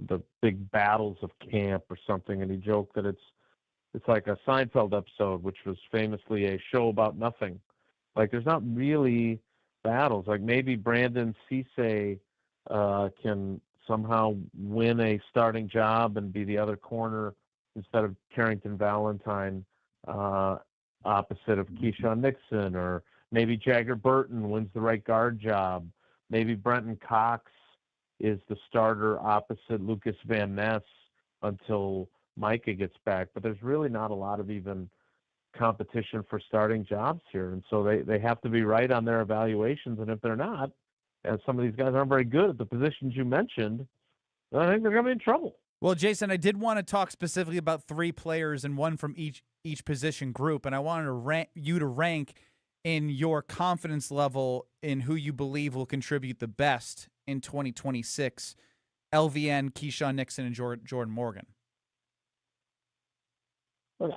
the big battles of camp or something, and he joked that it's like a Seinfeld episode, which was famously a show about nothing. Like there's not really battles. Like maybe Brandon Cisse can somehow win a starting job and be the other corner instead of Carrington Valentine opposite of Keyshawn Nixon, or maybe Jagger Burton wins the right guard job. Maybe Brenton Cox is the starter opposite Lucas Van Ness until Micah gets back. But there's really not a lot of even competition for starting jobs here. And so they have to be right on their evaluations. And if they're not, and some of these guys aren't very good at the positions you mentioned, then I think they're going to be in trouble. Well, Jason, I did want to talk specifically about 3 players and one from each position group, and I wanted to rank in your confidence level in who you believe will contribute the best in 2026. LVN, Keyshawn Nixon, and Jordan Morgan. Look,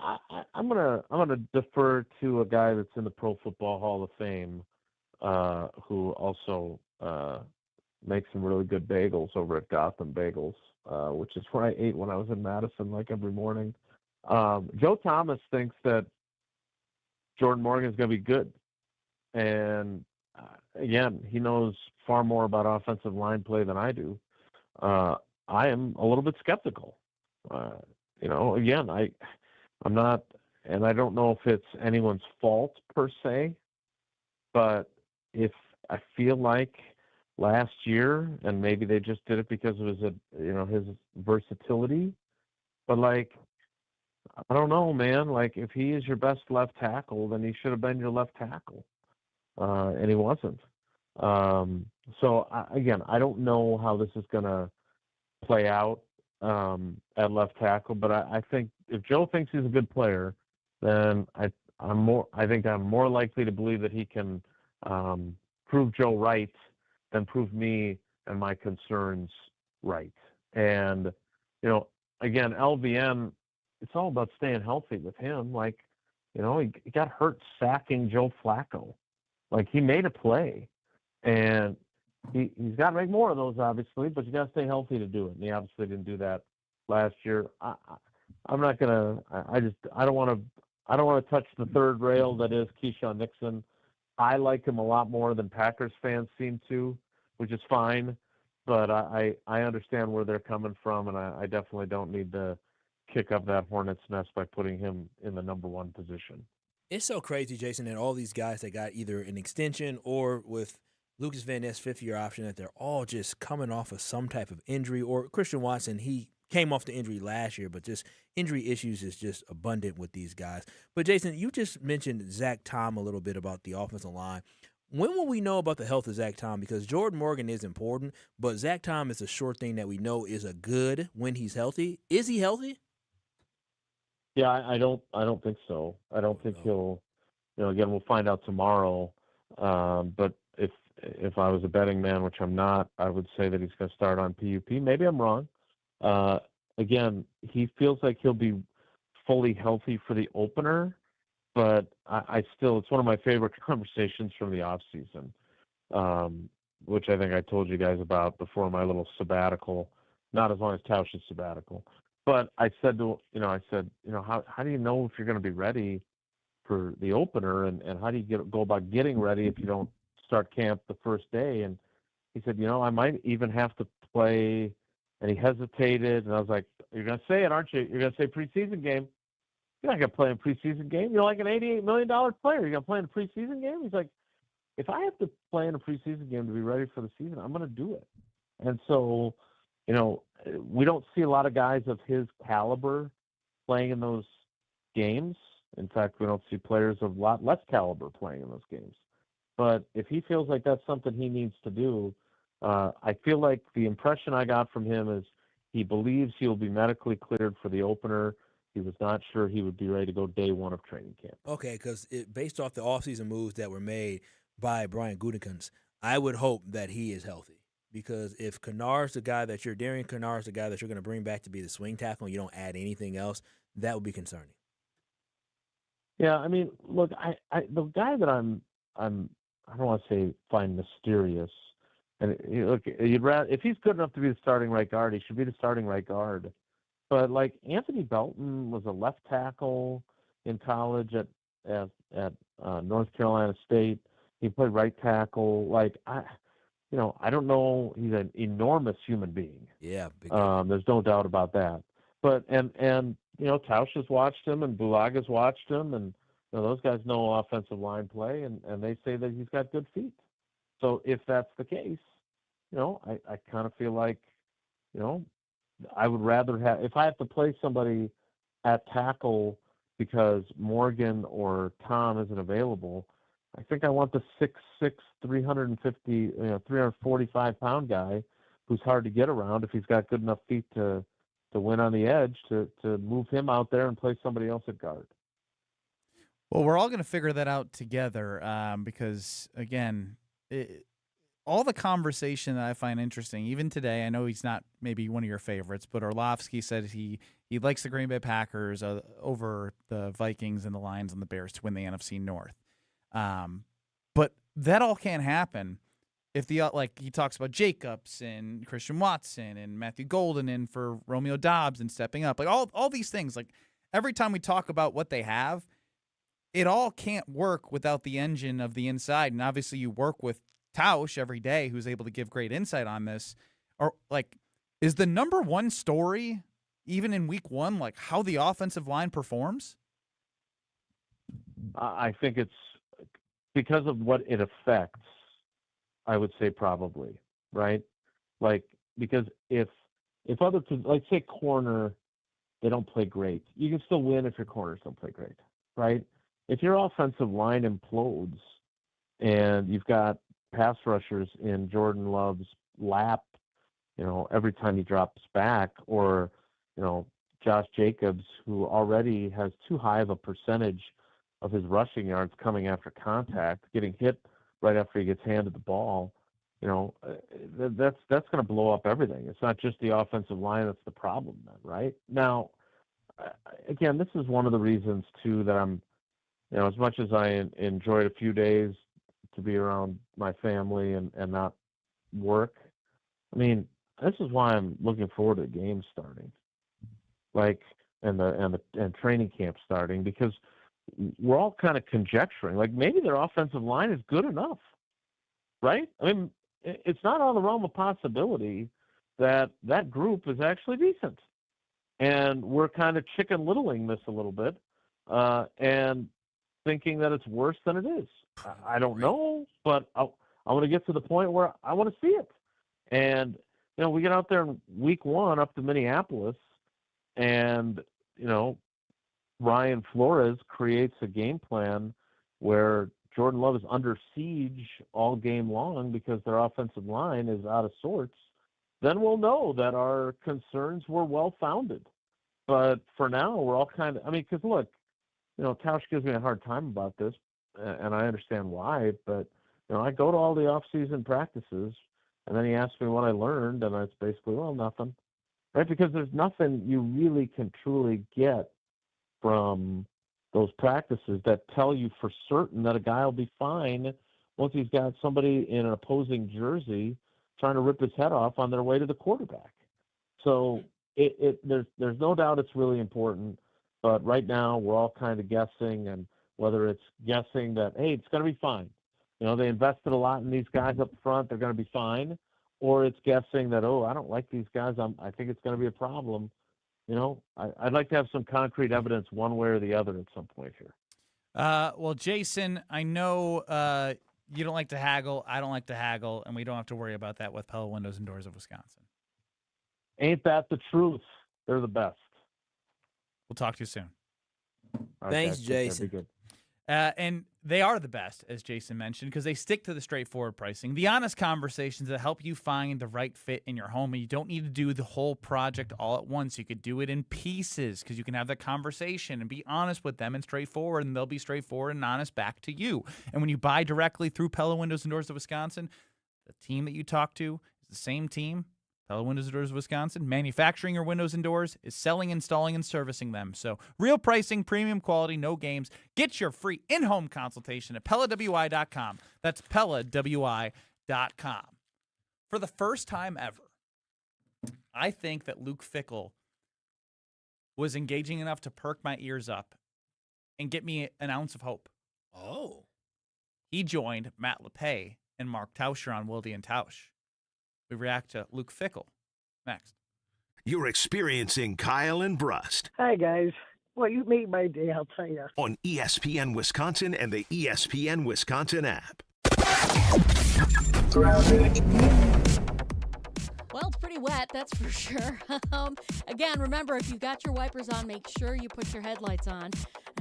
I'm gonna defer to a guy that's in the Pro Football Hall of Fame, who also makes some really good bagels over at Gotham Bagels, which is where I ate when I was in Madison, like every morning. Joe Thomas thinks that Jordan Morgan is going to be good, and again, he knows far more about offensive line play than I do. I am a little bit skeptical. Again, I'm not, and I don't know if it's anyone's fault per se, but if I feel like last year, and maybe they just did it because of his versatility, but like, I don't know, man. Like, if he is your best left tackle, then he should have been your left tackle, and he wasn't. So I don't know how this is going to play out at left tackle, but I think if Joe thinks he's a good player, then I think I'm more likely to believe that he can prove Joe right than prove me and my concerns right. And again, LVN, it's all about staying healthy with him. Like, he got hurt sacking Joe Flacco. Like, he made a play, and he's got to make more of those, obviously, but you got to stay healthy to do it. And he obviously didn't do that last year. I'm not gonna. I don't want to touch the third rail that is Keyshawn Nixon. I like him a lot more than Packers fans seem to, which is fine. But I understand where they're coming from, and I definitely don't need to kick up that hornet's nest by putting him in the number 1 position. It's so crazy, Jason, that all these guys that got either an extension or with Lucas Van Ness 5th-year option, that they're all just coming off of some type of injury. Or Christian Watson, he came off the injury last year, but just injury issues is just abundant with these guys. But, Jason, you just mentioned Zach Tom a little bit about the offensive line. When will we know about the health of Zach Tom? Because Jordan Morgan is important, but Zach Tom is a sure thing that we know is a good when he's healthy. Is he healthy? Yeah, I don't think so. I don't think he'll. Again, we'll find out tomorrow. But if I was a betting man, which I'm not, I would say that he's going to start on PUP. Maybe I'm wrong. Again, he feels like he'll be fully healthy for the opener, but I still, it's one of my favorite conversations from the off season, which I think I told you guys about before my little sabbatical, not as long as Tausch's sabbatical. But I said how do you know if you're going to be ready for the opener, and how do you go about getting ready if you don't start camp the first day? And he said, I might even have to play. And he hesitated, and I was like, "You're going to say it, aren't you? You're going to say preseason game. You're not going to play in preseason game. You're like an $88 million player. You're going to play in a preseason game?" He's like, "If I have to play in a preseason game to be ready for the season, I'm going to do it." And so, we don't see a lot of guys of his caliber playing in those games. In fact, we don't see players of a lot less caliber playing in those games. But if he feels like that's something he needs to do, I feel like the impression I got from him is he believes he'll be medically cleared for the opener. He was not sure he would be ready to go day 1 of training camp. Okay, because based off the offseason moves that were made by Brian Gutekunst, I would hope that he is healthy. Because if Darian Kennard's the guy that you're going to bring back to be the swing tackle and you don't add anything else, that would be concerning. Yeah, I mean, look, the guy that I don't want to say find mysterious, and look, if he's good enough to be the starting right guard, he should be the starting right guard. But like Anthony Belton was a left tackle in college at North Carolina State. He played right tackle. Like I don't know. He's an enormous human being. Yeah, big there's no doubt about that. But and Tausch has watched him, and Bulaga's watched him, and those guys know offensive line play, and they say that he's got good feet. So if that's the case, I kind of feel like, I would rather have, if I have to play somebody at tackle because Morgan or Tom isn't available, I think I want the 6'6", 345-pound guy who's hard to get around if he's got good enough feet to win on the edge, to move him out there and play somebody else at guard. Well, we're all going to figure that out together because, again, all the conversation that I find interesting, even today, I know he's not maybe one of your favorites, but Orlovsky said he likes the Green Bay Packers over the Vikings and the Lions and the Bears to win the NFC North. But that all can't happen if like he talks about Jacobs and Christian Watson and Matthew Golden in for Romeo Dobbs and stepping up, like all these things. Like every time we talk about what they have, it all can't work without the engine of the inside. And obviously you work with Tausch every day, who's able to give great insight on this. Or like, is the number one story, even in week one, like how the offensive line performs? I think it's because of what it affects. I would say probably, right? Like, because if other, like say corner, they don't play great, you can still win if your corners don't play great, right? If your offensive line implodes and you've got pass rushers in Jordan Love's lap, every time he drops back, or, Josh Jacobs, who already has too high of a percentage of his rushing yards coming after contact, getting hit right after he gets handed the ball, that's going to blow up everything. It's not just the offensive line that's the problem then, right? Now, again, this is one of the reasons, too, that I'm, as much as I enjoyed a few days to be around my family and not work, I mean, this is why I'm looking forward to games starting, like, and training camp starting, because we're all kind of conjecturing, like maybe their offensive line is good enough, right? I mean, it's not out of the realm of possibility that group is actually decent. And we're kind of chicken littling this a little bit and thinking that it's worse than it is. I don't know, but I want to get to the point where I want to see it. And, we get out there in week one up to Minneapolis and, Ryan Flores creates a game plan where Jordan Love is under siege all game long because their offensive line is out of sorts, then we'll know that our concerns were well-founded. But for now, we're all kind of, because look, Tausch gives me a hard time about this, and I understand why, but, I go to all the off-season practices, and then he asks me what I learned, and it's basically, well, nothing, right? Because there's nothing you really can truly get from those practices that tell you for certain that a guy will be fine once he's got somebody in an opposing jersey trying to rip his head off on their way to the quarterback. So there's no doubt it's really important, but right now we're all kind of guessing, and whether it's guessing that, hey, it's going to be fine. They invested a lot in these guys up front, they're going to be fine, or it's guessing that, oh, I don't like these guys, I think it's going to be a problem. I'd like to have some concrete evidence one way or the other at some point here. Well, Jason, I know you don't like to haggle. I don't like to haggle, and we don't have to worry about that with Pella Windows and Doors of Wisconsin. Ain't that the truth? They're the best. We'll talk to you soon. Thanks, Jason. Good. And they are the best, as Jason mentioned, because they stick to the straightforward pricing, the honest conversations that help you find the right fit in your home. And you don't need to do the whole project all at once. You could do it in pieces because you can have that conversation and be honest with them and straightforward, and they'll be straightforward and honest back to you. And when you buy directly through Pella Windows and Doors of Wisconsin, the team that you talk to is the same team. Pella Windows and Doors of Wisconsin, manufacturing your windows and doors, is selling, installing, and servicing them. So real pricing, premium quality, no games. Get your free in-home consultation at PellaWI.com. That's PellaWI.com. For the first time ever, I think that Luke Fickell was engaging enough to perk my ears up and get me an ounce of hope. Oh. He joined Matt LePay and Mark Tauscher on Wilde and Tausch. We react to Luke Fickell next. You're experiencing Kyle and Brust. Hi, guys. Well, you made my day, I'll tell you. On ESPN Wisconsin and the ESPN Wisconsin app. Well, it's pretty wet, that's for sure. Again, remember, if you've got your wipers on, make sure you put your headlights on.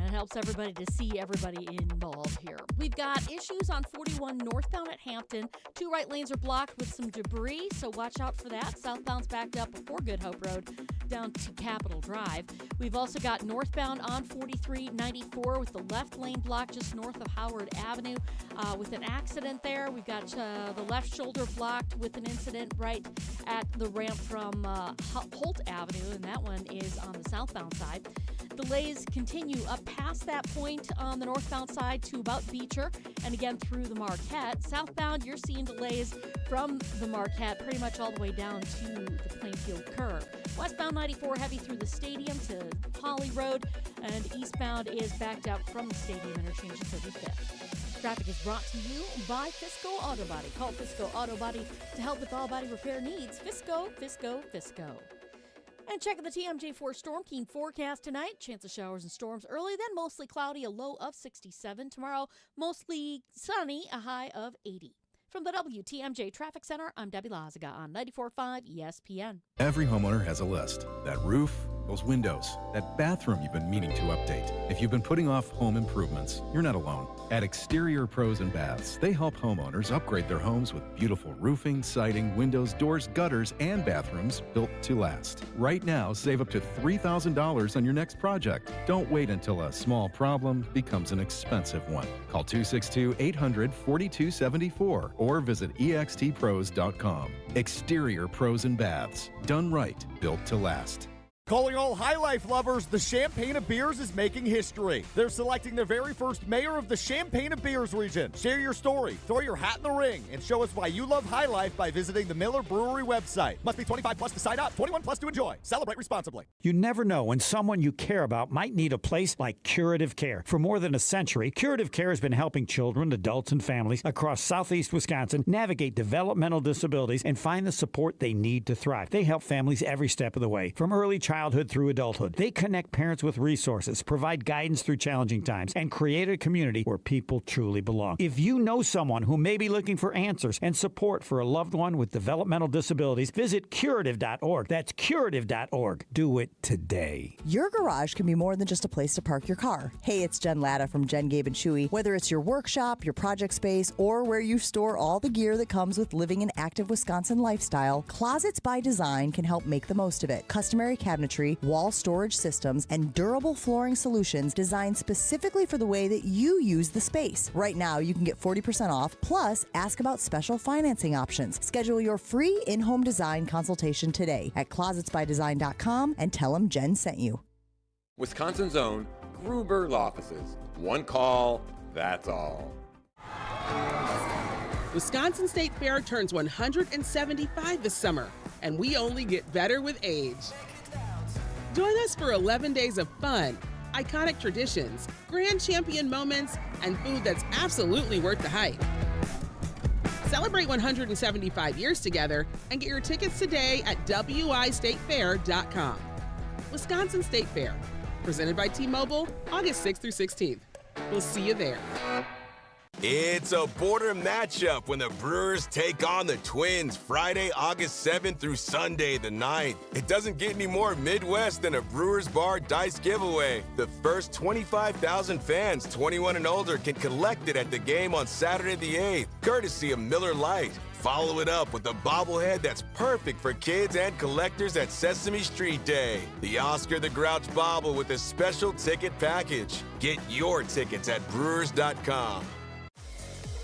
And it helps everybody to see everybody involved here. We've got issues on 41 northbound at Hampton. 2 right lanes are blocked with some debris, so watch out for that. Southbound's backed up before Good Hope Road down to Capitol Drive. We've also got northbound on 4394 with the left lane blocked just north of Howard Avenue with an accident there. We've got the left shoulder blocked with an incident right at the ramp from Holt Avenue, and that one is on the southbound side. Delays continue up past that point on the northbound side to about Beecher and again through the Marquette. Southbound, you're seeing delays from the Marquette pretty much all the way down to the Plainfield curve. Westbound 94 heavy through the stadium to Holly Road, and eastbound is backed up from the stadium interchange to 35th. Traffic is brought to you by Fisco Auto Body. Call Fisco Auto Body to help with all body repair needs. Fisco. And checking the TMJ4 Storm King forecast tonight. Chance of showers and storms early, then mostly cloudy, a low of 67. Tomorrow, mostly sunny, a high of 80. From the WTMJ Traffic Center, I'm Debbie Lazaga on 94.5 ESPN. Every homeowner has a list. That roof, those windows, that bathroom you've been meaning to update. If you've been putting off home improvements, you're not alone. At Exterior Pros and Baths, they help homeowners upgrade their homes with beautiful roofing, siding, windows, doors, gutters, and bathrooms built to last. Right now, save up to $3,000 on your next project. Don't wait until a small problem becomes an expensive one. Call 262-800-4274 or visit extpros.com. Exterior Pros and Baths. Done right, built to last. Calling all High Life lovers, the Champaign of Beers is making history. They're selecting their very first mayor of the Champaign of Beers region. Share your story, throw your hat in the ring, and show us why you love High Life by visiting the Miller Brewery website. Must be 25 plus to sign up, 21 plus to enjoy. Celebrate responsibly. You never know when someone you care about might need a place like Curative Care. For more than a century, Curative Care has been helping children, adults, and families across southeast Wisconsin navigate developmental disabilities and find the support they need to thrive. They help families every step of the way, from early childhood through adulthood. They connect parents with resources, provide guidance through challenging times, and create a community where people truly belong. If you know someone who may be looking for answers and support for a loved one with developmental disabilities, visit curative.org. That's curative.org. Do it today. Your garage can be more than just a place to park your car. Hey, it's Jen Latta from Jen, Gabe & Chewy. Whether it's your workshop, your project space, or where you store all the gear that comes with living an active Wisconsin lifestyle, Closets by Design can help make the most of it. Customary cabinetry, wall storage systems, and durable flooring solutions designed specifically for the way that you use the space. Right now, you can get 40% off, plus ask about special financing options. Schedule your free in-home design consultation today at closetsbydesign.com and tell them Jen sent you. Wisconsin's own Gruber Law Offices. One call, that's all. Wisconsin State Fair turns 175 this summer, and we only get better with age. Join us for 11 days of fun, iconic traditions, grand champion moments, and food that's absolutely worth the hype. Celebrate 175 years together and get your tickets today at wistatefair.com. Wisconsin State Fair, presented by T-Mobile, August 6th through 16th. We'll see you there. It's a border matchup when the Brewers take on the Twins Friday, August 7th through Sunday the 9th. It doesn't get any more Midwest than a Brewers Bar dice giveaway. The first 25,000 fans 21 and older can collect it at the game on Saturday the 8th, courtesy of Miller Lite. Follow it up with a bobblehead that's perfect for kids and collectors at Sesame Street Day. The Oscar the Grouch bobble with a special ticket package. Get your tickets at Brewers.com.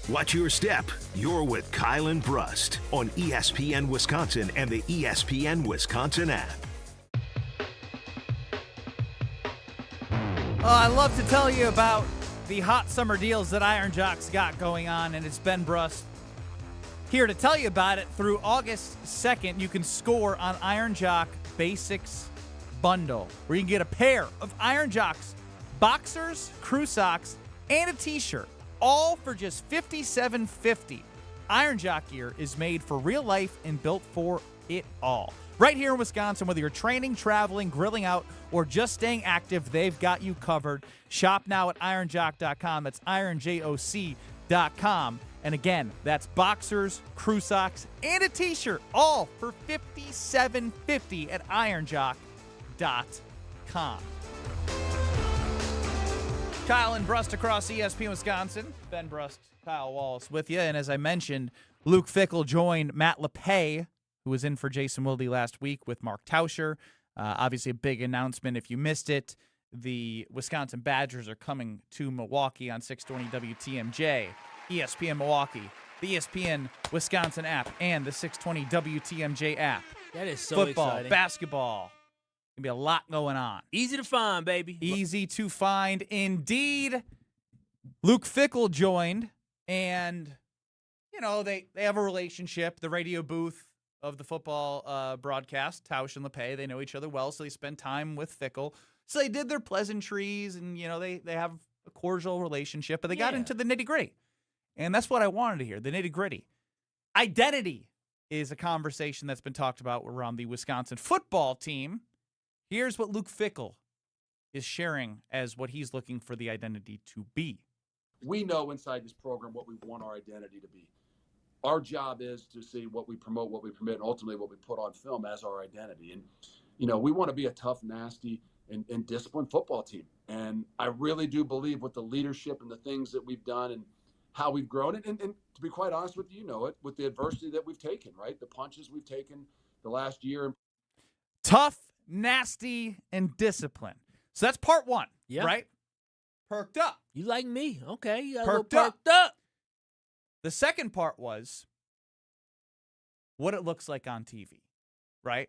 Watch your step. You're with Kyle and Brust on ESPN Wisconsin and the ESPN Wisconsin app. I love to tell you about the hot summer deals that Iron Jock's got going on, and it's Ben Brust here to tell you about it. Through August 2nd, you can score on Iron Jock Basics Bundle, where you can get a pair of Iron Jock's boxers, crew socks, and a t-shirt, all for just $57.50. Iron Jock gear is made for real life and built for it all. Right here in Wisconsin, whether you're training, traveling, grilling out, or just staying active, they've got you covered. Shop now at ironjock.com. That's ironjoc.com. And again, that's boxers, crew socks, and a t-shirt, all for $57.50 at ironjoc.com. Kyle and Brust across ESPN Wisconsin. Ben Brust, Kyle Wallace with you. And as I mentioned, Luke Fickell joined Matt LePay, who was in for Jason Wilde last week with Mark Tauscher. Obviously a big announcement if you missed it. The Wisconsin Badgers are coming to Milwaukee on 620 WTMJ, ESPN Milwaukee, the ESPN Wisconsin app, and the 620 WTMJ app. That is so Football, exciting. basketball. Gonna be a lot going on. Easy to find, baby. Easy to find indeed. Luke Fickell joined, and they have a relationship. The radio booth of the football broadcast, Tausch and LePay, they know each other well, so they spend time with Fickell. So they did their pleasantries, and they have a cordial relationship, but they got into the nitty-gritty. And that's what I wanted to hear, the nitty-gritty. Identity is a conversation that's been talked about around the Wisconsin football team. Here's what Luke Fickell is sharing as what he's looking for the identity to be. We know inside this program what we want our identity to be. Our job is to see what we promote, what we permit, and ultimately what we put on film as our identity. And, we want to be a tough, nasty, and disciplined football team. And I really do believe with the leadership and the things that we've done and how we've grown, and to be quite honest with you, with the adversity that we've taken, right? The punches we've taken the last year. Tough, nasty, and disciplined. So that's part one, right? Perked up. You like me. Okay. You got perked a little perked up. The second part was what it looks like on TV, right?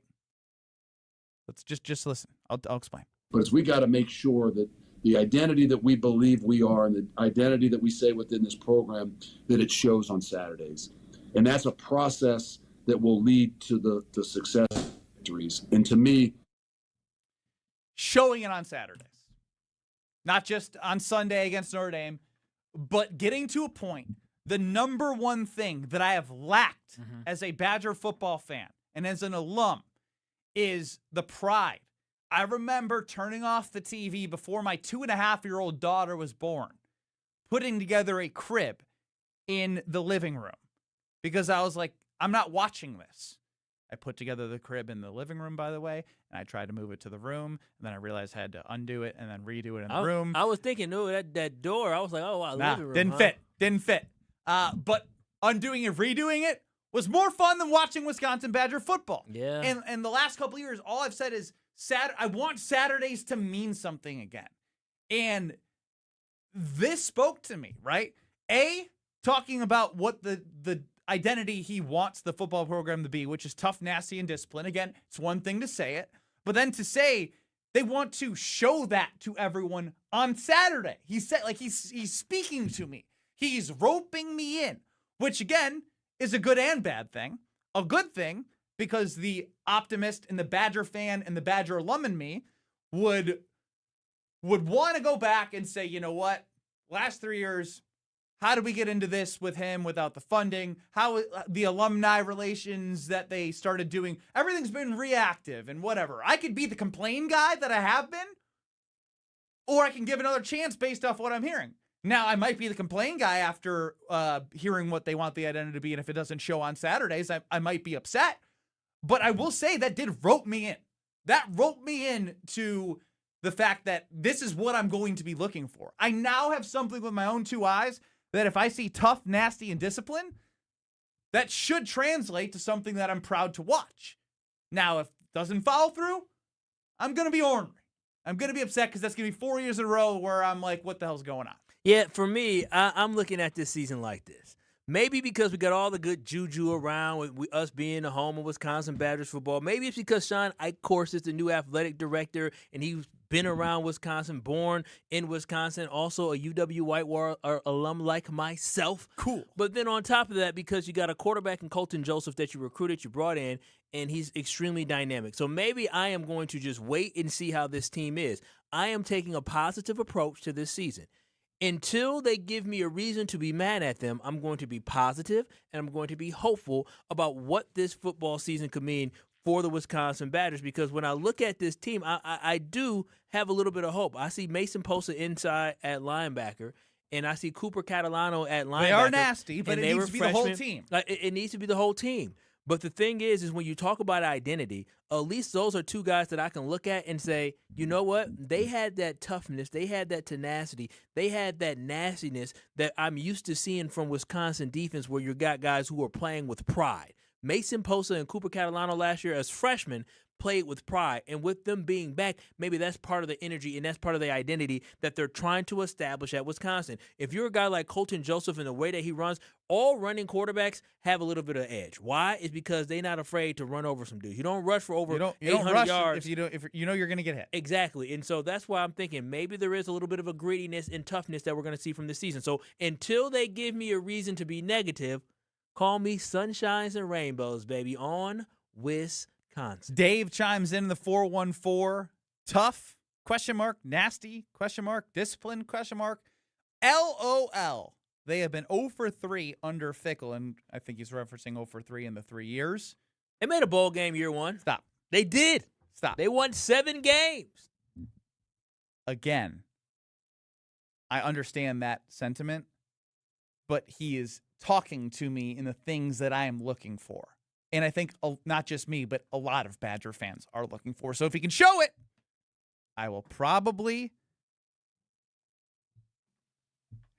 Let's just listen. I'll explain. But we got to make sure that the identity that we believe we are and the identity that we say within this program, that it shows on Saturdays. And that's a process that will lead to the success victories. And to me, showing it on Saturdays, not just on Sunday against Notre Dame, but getting to a point, the number one thing that I have lacked as a Badger football fan and as an alum is the pride. I remember turning off the TV before my 2.5-year-old daughter was born, putting together a crib in the living room because I was like, I'm not watching this. I put together the crib in the living room, by the way, and I tried to move it to the room, and then I realized I had to undo it and then redo it in the room. I was thinking, that door, I was like, oh, wow, living room. Didn't fit. But undoing and redoing it was more fun than watching Wisconsin Badger football. Yeah. And the last couple of years, all I've said is I want Saturdays to mean something again. And this spoke to me, right? Talking about what the identity he wants the football program to be, which is tough, nasty, and disciplined. Again, it's one thing to say it, but then to say they want to show that to everyone on Saturday. He said, he's speaking to me. He's roping me in, which again is a good and bad thing. A good thing because the optimist and the Badger fan and the Badger alum in me would want to go back and say, you know what, last 3 years, how did we get into this with him without the funding? How the alumni relations that they started doing, everything's been reactive and whatever. I could be the complain guy that I have been, or I can give another chance based off what I'm hearing. Now, I might be the complain guy after hearing what they want the identity to be, and if it doesn't show on Saturdays, I might be upset. But I will say that did rope me in. That roped me in to the fact that this is what I'm going to be looking for. I now have something with my own two eyes that if I see tough, nasty, and discipline, that should translate to something that I'm proud to watch. Now, if it doesn't follow through, I'm going to be ornery. I'm going to be upset because that's going to be 4 years in a row where I'm like, what the hell's going on? Yeah, for me, I'm looking at this season like this. Maybe because we got all the good juju around with us being the home of Wisconsin Badgers football. Maybe it's because Sean Eichhorst is the new athletic director, and he's been around Wisconsin, born in Wisconsin, also a UW Whitewater alum like myself. Cool. But then on top of that, because you got a quarterback in Colton Joseph that you recruited, you brought in, and he's extremely dynamic. So maybe I am going to just wait and see how this team is. I am taking a positive approach to this season. Until they give me a reason to be mad at them, I'm going to be positive and I'm going to be hopeful about what this football season could mean for the Wisconsin Badgers, because when I look at this team, I do have a little bit of hope. I see Mason Posa inside at linebacker, and I see Cooper Catalano at linebacker. They are nasty, but it needs to be the whole team. It needs to be the whole team. But the thing is when you talk about identity, at least those are two guys that I can look at and say, you know what? They had that toughness. They had that tenacity. They had that nastiness that I'm used to seeing from Wisconsin defense, where you got guys who are playing with pride. Mason Posa and Cooper Catalano last year as freshmen played with pride, and with them being back, maybe that's part of the energy and that's part of the identity that they're trying to establish at Wisconsin. If you're a guy like Colton Joseph and the way that he runs, all running quarterbacks have a little bit of edge. Why? It's because they're not afraid to run over some dudes. You don't rush for over 800 yards. If you know you're going to get hit. Exactly. And so that's why I'm thinking maybe there is a little bit of a grittiness and toughness that we're going to see from this season. So until they give me a reason to be negative, call me sunshines and rainbows, baby, on Wisconsin. Dave chimes in the 414. Tough? ? Nasty? ? Discipline? ? LOL. They have been 0 for 3 under Fickell, and I think he's referencing 0 for 3 in the 3 years. They made a bowl game year one. Stop. They did. Stop. They won 7 games. Again, I understand that sentiment, but he is talking to me in the things that I am looking for. And I think not just me, but a lot of Badger fans are looking for. So if he can show it, I will probably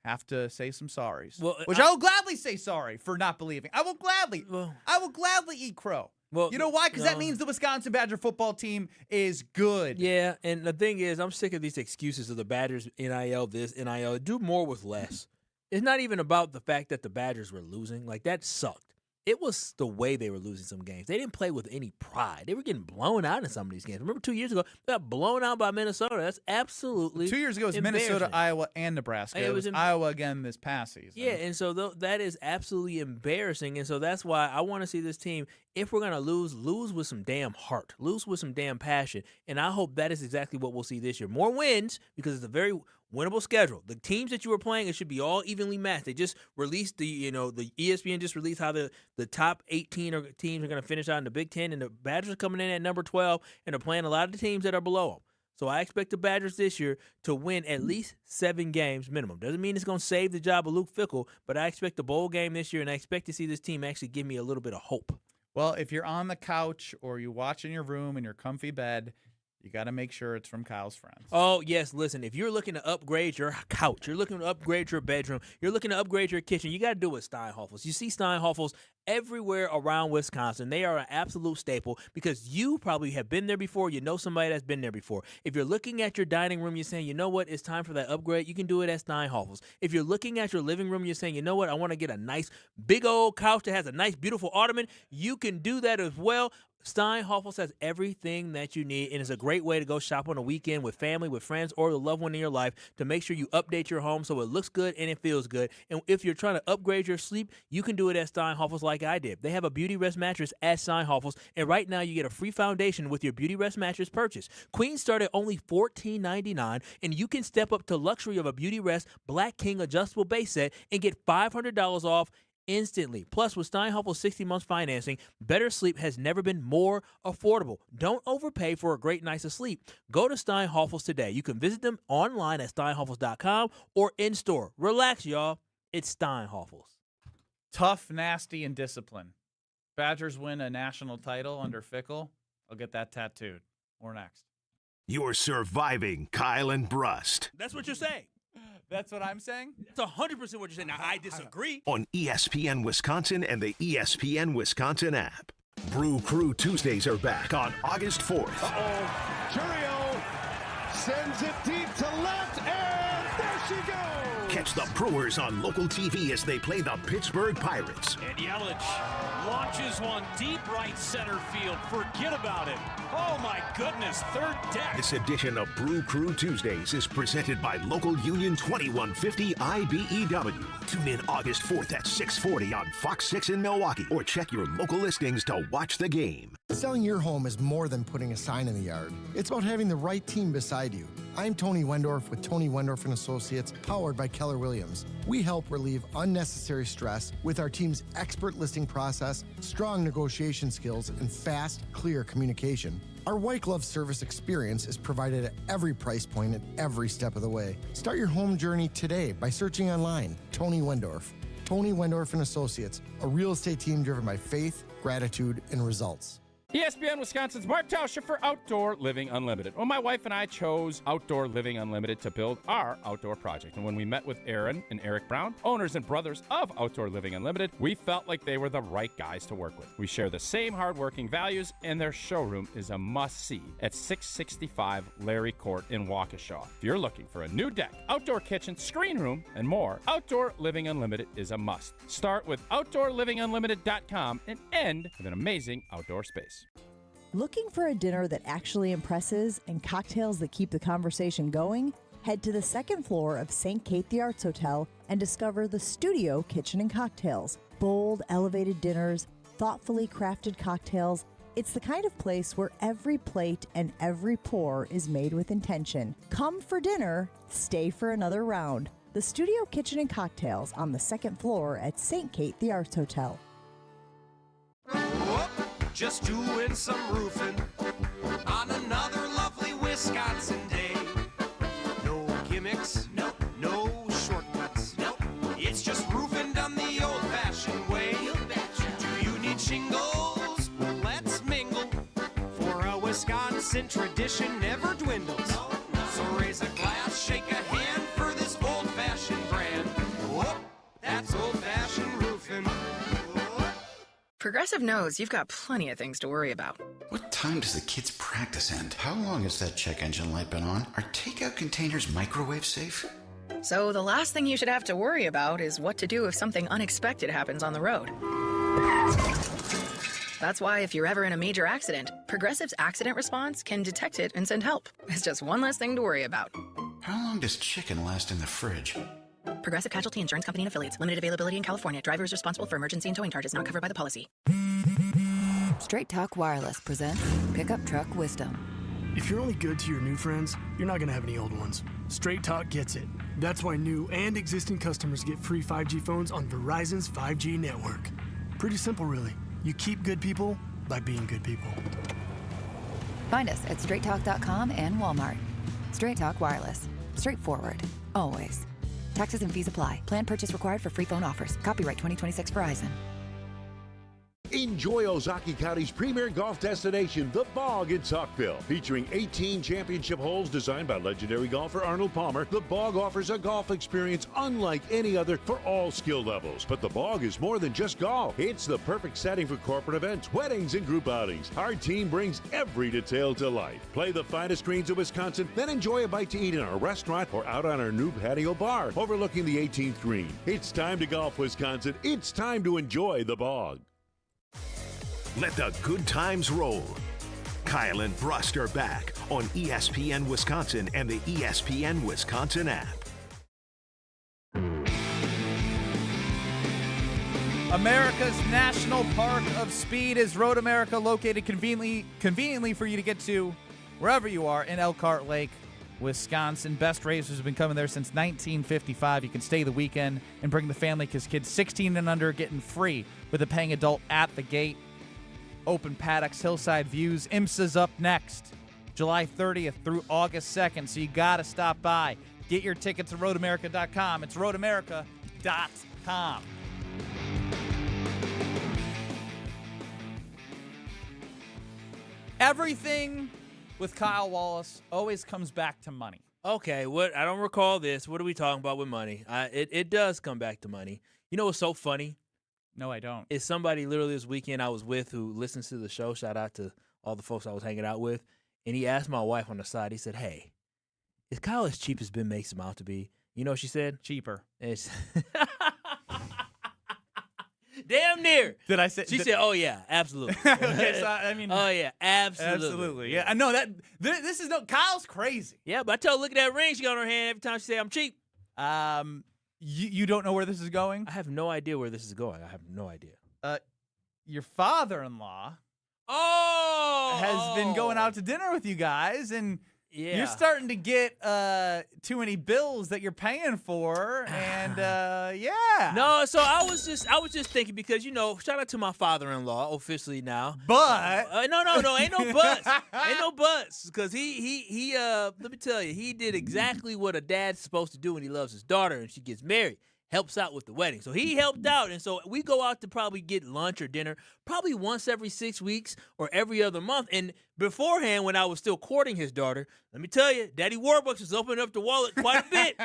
have to say some sorries. Which I will gladly say sorry for not believing. I will gladly eat crow. Well, you know why? Because that means the Wisconsin Badger football team is good. Yeah, and the thing is, I'm sick of these excuses of the Badgers, NIL this, NIL. Do more with less. It's not even about the fact that the Badgers were losing. Like, that sucked. It was the way they were losing some games. They didn't play with any pride. They were getting blown out in some of these games. Remember 2 years ago, they got blown out by Minnesota. That's absolutely 2 years ago, it was Minnesota, Iowa, and Nebraska. It was Iowa again this past season. Yeah, and so that is absolutely embarrassing. And so that's why I want to see this team, if we're going to lose with some damn heart, lose with some damn passion. And I hope that is exactly what we'll see this year. More wins, because it's a very winnable schedule. The teams that you were playing, it should be all evenly matched. They just released the ESPN just released how the top 18 teams are going to finish out in the Big Ten, and the Badgers are coming in at number 12, and they're playing a lot of the teams that are below them. So I expect the Badgers this year to win at least 7 games minimum. Doesn't mean it's going to save the job of Luke Fickell, but I expect the bowl game this year, and I expect to see this team actually give me a little bit of hope. Well, if you're on the couch or you watch in your room in your comfy bed, you got to make sure it's from Kyle's Friends. Oh, yes. Listen, if you're looking to upgrade your couch, you're looking to upgrade your bedroom, you're looking to upgrade your kitchen, you got to do it with Steinhoffels. You see Steinhoffels everywhere around Wisconsin. They are an absolute staple because you probably have been there before. You know somebody that's been there before. If you're looking at your dining room, you're saying, you know what, it's time for that upgrade, you can do it at Steinhoffels. If you're looking at your living room, you're saying, you know what, I want to get a nice big old couch that has a nice, beautiful ottoman, you can do that as well. Steinhoffels has everything that you need, and it's a great way to go shop on a weekend with family, with friends, or the loved one in your life to make sure you update your home so it looks good and it feels good. And if you're trying to upgrade your sleep, you can do it at Steinhoffels like I did. They have a Beauty Rest mattress at Steinhoffels, and right now you get a free foundation with your Beauty Rest mattress purchase. Queens start at only $14.99, and you can step up to luxury of a Beauty Rest Black King adjustable base set and get $500 off instantly. Plus, with Steinhoffels 60 months financing, better sleep has never been more affordable. Don't overpay for a great night's of sleep. Go to Steinhoffels today. You can visit them online at steinhoffels.com or in store. Relax, y'all. It's Steinhoffels. Tough, nasty, and discipline. Badgers win a national title under Fickell. I'll get that tattooed. Or next. You're surviving Kyle and Brust. That's what you're saying. That's what I'm saying? That's 100% what you're saying. Now, I disagree. On ESPN Wisconsin and the ESPN Wisconsin app. Brew Crew Tuesdays are back on August 4th. Uh-oh. Churio sends it deep to left, and there she goes. Catch the Brewers on local TV as they play the Pittsburgh Pirates. And Yelich launches one deep right center field. Forget about it. Oh, my goodness. Third deck. This edition of Brew Crew Tuesdays is presented by Local Union 2150 IBEW. Tune in August 4th at 6:40 on Fox 6 in Milwaukee, or check your local listings to watch the game. Selling your home is more than putting a sign in the yard. It's about having the right team beside you. I'm Tony Wendorf with Tony Wendorf & Associates, powered by Keller Williams. We help relieve unnecessary stress with our team's expert listing process, strong negotiation skills, and fast, clear communication. Our white glove service experience is provided at every price point at every step of the way. Start your home journey today by searching online. Tony Wendorf. Tony Wendorf & Associates, a real estate team driven by faith, gratitude, and results. ESPN Wisconsin's Mark Tauscher for Outdoor Living Unlimited. Well, my wife and I chose Outdoor Living Unlimited to build our outdoor project. And when we met with Aaron and Eric Brown, owners and brothers of Outdoor Living Unlimited, we felt like they were the right guys to work with. We share the same hardworking values, and their showroom is a must-see at 665 Larry Court in Waukesha. If you're looking for a new deck, outdoor kitchen, screen room, and more, Outdoor Living Unlimited is a must. Start with OutdoorLivingUnlimited.com and end with an amazing outdoor space. Looking for a dinner that actually impresses and cocktails that keep the conversation going? Head to the second floor of St. Kate the Arts Hotel and discover the Studio Kitchen and Cocktails. Bold, elevated dinners, thoughtfully crafted cocktails. It's the kind of place where every plate and every pour is made with intention. Come for dinner, stay for another round. The Studio Kitchen and Cocktails on the second floor at St. Kate the Arts Hotel. Just doing some roofing on another lovely Wisconsin day. No gimmicks, no shortcuts, it's just roofing done the old-fashioned way. Do you need shingles? Let's mingle, for a Wisconsin tradition never dwindles. So raise a glass, shake a hand for this old-fashioned brand. Whoop, that's old-fashioned roofing. Progressive knows you've got plenty of things to worry about. What time does the kids' practice end? How long has that check engine light been on? Are takeout containers microwave safe? So the last thing you should have to worry about is what to do if something unexpected happens on the road. That's why if you're ever in a major accident, Progressive's accident response can detect it and send help. It's just one less thing to worry about. How long does chicken last in the fridge? Progressive Casualty Insurance Company and Affiliates. Limited availability in California. Driver is responsible for emergency and towing charges not covered by the policy. Straight Talk Wireless presents Pickup Truck Wisdom. If you're only good to your new friends, you're not going to have any old ones. Straight Talk gets it. That's why new and existing customers get free 5G phones on Verizon's 5G network. Pretty simple, really. You keep good people by being good people. Find us at straighttalk.com and Walmart. Straight Talk Wireless. Straightforward. Always. Taxes and fees apply. Plan purchase required for free phone offers. Copyright 2026 Verizon. Enjoy Ozaukee County's premier golf destination, The Bog in Saukville. Featuring 18 championship holes designed by legendary golfer Arnold Palmer, The Bog offers a golf experience unlike any other for all skill levels. But The Bog is more than just golf. It's the perfect setting for corporate events, weddings, and group outings. Our team brings every detail to life. Play the finest greens of Wisconsin, then enjoy a bite to eat in our restaurant or out on our new patio bar overlooking the 18th green. It's time to golf, Wisconsin. It's time to enjoy The Bog. Let the good times roll. Kyle and Brust are back on ESPN Wisconsin and the ESPN Wisconsin app. America's National Park of Speed is Road America, located conveniently for you to get to wherever you are in Elkhart Lake, Wisconsin. Best racers have been coming there since 1955. You can stay the weekend and bring the family because kids 16 and under are getting free with a paying adult at the gate. Open paddocks, hillside views. IMSA's up next, July 30th through August 2nd, so you got to stop by. Get your tickets at roadamerica.com. It's roadamerica.com. Everything with Kyle Wallace always comes back to money. Okay, what? I don't recall this. What are we talking about with money? It does come back to money. You know what's so funny? No, I don't. It's somebody literally this weekend I was with who listens to the show. Shout out to all the folks I was hanging out with. And he asked my wife on the side, he said, hey, is Kyle as cheap as Ben makes him out to be? You know what she said? Cheaper. It's damn near. Did I say? She said, "Oh yeah, absolutely." Okay, so, I mean, oh yeah, absolutely. Absolutely. Yeah, I know that. This is no. Kyle's crazy. Yeah, but I tell her, look at that ring she got on her hand every time she say I'm cheap. You don't know where this is going? I have no idea where this is going. I have no idea. Your father-in-law has been going out to dinner with you guys, and you're starting to get too many bills that you're paying for, and yeah. No, so I was just thinking because shout out to my father-in-law officially now. But no, ain't no buts, ain't no buts, because he let me tell you, he did exactly what a dad's supposed to do when he loves his daughter and she gets married. helps out with the wedding. So he helped out, and so we go out to probably get lunch or dinner probably once every 6 weeks or every other month. And beforehand, when I was still courting his daughter, let me tell you, Daddy Warbucks was opening up the wallet quite a bit.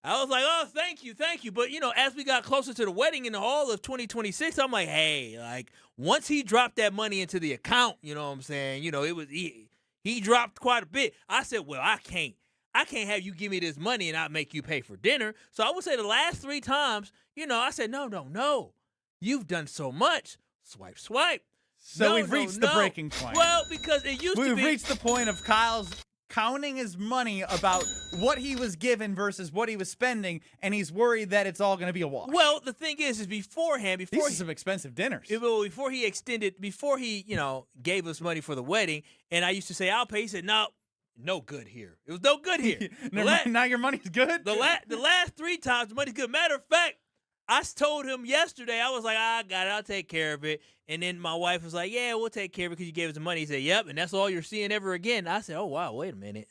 I was like, oh, thank you. But, as we got closer to the wedding in the fall of 2026, I'm like, hey, like, once he dropped that money into the account, you know what I'm saying? It was he dropped quite a bit. I said, well, I can't have you give me this money and not make you pay for dinner. So I would say the last 3 times, I said, no. You've done so much. Swipe. So we've reached the breaking point. Well, because it used to be. We've reached the point of Kyle's counting his money about what he was given versus what he was spending, and he's worried that it's all going to be a wash. Well, the thing is beforehand, these are some expensive dinners. Before he gave us money for the wedding, and I used to say, I'll pay. He said, no good here. It was no good here. Now your money's good? The last 3 times, the money's good. Matter of fact, I told him yesterday, I was like, I got it. I'll take care of it. And then my wife was like, yeah, we'll take care of it because you gave us the money. He said, yep, and that's all you're seeing ever again. I said, oh, wow, wait a minute.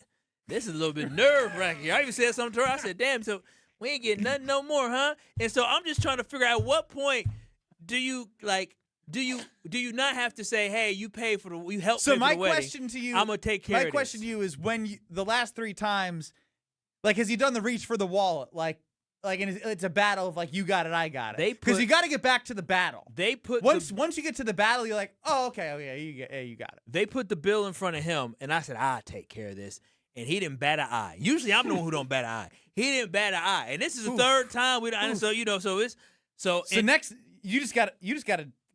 This is a little bit nerve-wracking here. I even said something to her. I said, damn, so we ain't getting nothing no more, huh? And so I'm just trying to figure out at what point do you not have to say, hey, you pay for you help pay for the wedding. So my question to you, I'm gonna take care of this. My question to you is the last 3 times, like, has he done the reach for the wallet? Like it's a battle of like you got it, I got it. Because you got to get back to the battle. They put once you get to the battle, you're like, oh okay, you got it. They put the bill in front of him, and I said, I'll take care of this. And he didn't bat an eye. Usually I'm the one who don't bat an eye. He didn't bat an eye, and this is the 3rd time we done. So next you just gotta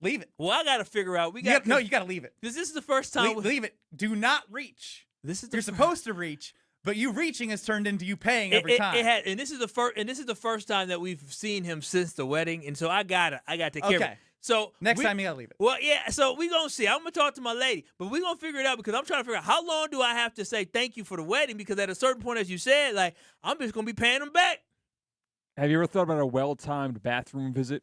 leave it. Well, I gotta figure out. You gotta leave it. This is the first time. Leave it. Do not reach. You're supposed to reach. But you reaching has turned into you paying every time. And this is the first time that we've seen him since the wedding, and so I gotta take care of it. So next time you gotta leave it. Well, yeah. So we gonna see. I'm gonna talk to my lady, but we gonna figure it out because I'm trying to figure out how long do I have to say thank you for the wedding? Because at a certain point, as you said, like I'm just gonna be paying them back. Have you ever thought about a well-timed bathroom visit?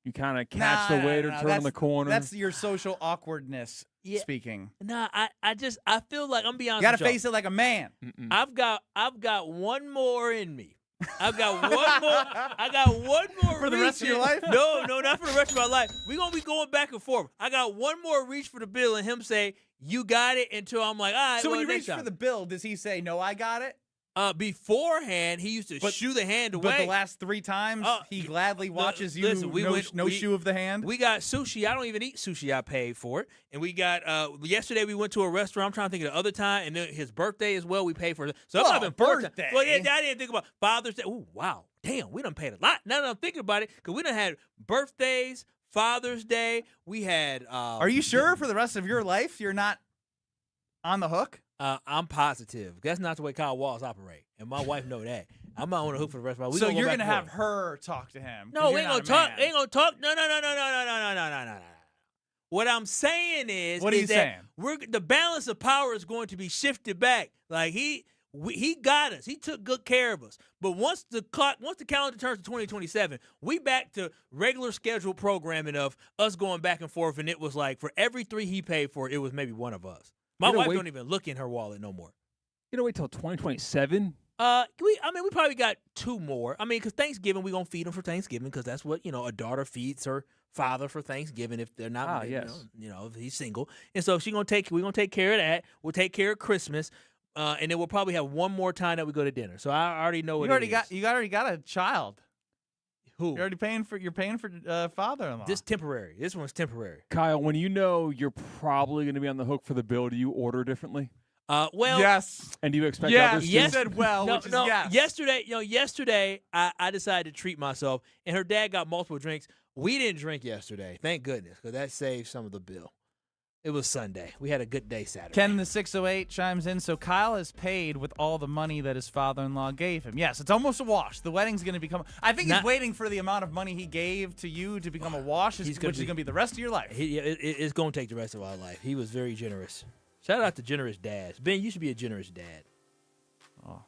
You kind of catch the waiter, turn on the corner. That's your social awkwardness speaking. I feel like I'm beyond. You gotta face it like a man. I've got one more in me. I've got one more. I got one more for the rest of your life. No, not for the rest of my life. We're gonna be going back and forth. I got one more reach for the bill, and him say, "You got it," until I'm like, "All right." So when you reach for the bill, does he say, "No, I got it"? Beforehand, he used to shoo the hand away. But the last 3 times, he gladly watches you. No shoe of the hand. We got sushi. I don't even eat sushi. I paid for it. And we got yesterday. We went to a restaurant. I'm trying to think of the other time, and then his birthday as well. We paid for it. So I'm having birthday. Well, yeah, I didn't think about Father's Day. Oh wow, damn, we done paid a lot. Now that I'm thinking about it, because we done had birthdays, Father's Day. We had. Are you sure for the rest of your life you're not on the hook? I'm positive. That's not the way Kyle Walls operate, and my wife know that. I'm not on the hook for the rest of my life. So you're gonna have her talk to him? No, we ain't gonna talk. Ain't gonna talk. No. What I'm saying is, what are you saying? The balance of power is going to be shifted back. Like he got us. He took good care of us. But once the calendar turns to 2027, we back to regular scheduled programming of us going back and forth. And it was like for every 3 he paid for, it was maybe one of us. My wife don't even look in her wallet no more. You know, wait till 2027. We probably got 2 more. I mean, because Thanksgiving, we're going to feed them for Thanksgiving because that's what, a daughter feeds her father for Thanksgiving if they're not, if he's single. And so we're going to take care of that. We'll take care of Christmas. And then we'll probably have one more time that we go to dinner. So I already know what you already got a child. Who? You're paying for father-in-law. This temporary. This one's temporary. Kyle, when you know you're probably going to be on the hook for the bill, do you order differently? Well, yes. And do you expect others to? You said which is yes. Yesterday, I decided to treat myself, and her dad got multiple drinks. We didn't drink yesterday, thank goodness, because that saved some of the bill. It was Sunday. We had a good day Saturday. Ken the 608 chimes in. So Kyle is paid with all the money that his father-in-law gave him. Yes, it's almost a wash. The wedding's going to become. I think he's waiting for the amount of money he gave to you to become a wash, which is going to be the rest of your life. It's going to take the rest of our life. He was very generous. Shout out to generous dads. Ben, you should be a generous dad. Oh,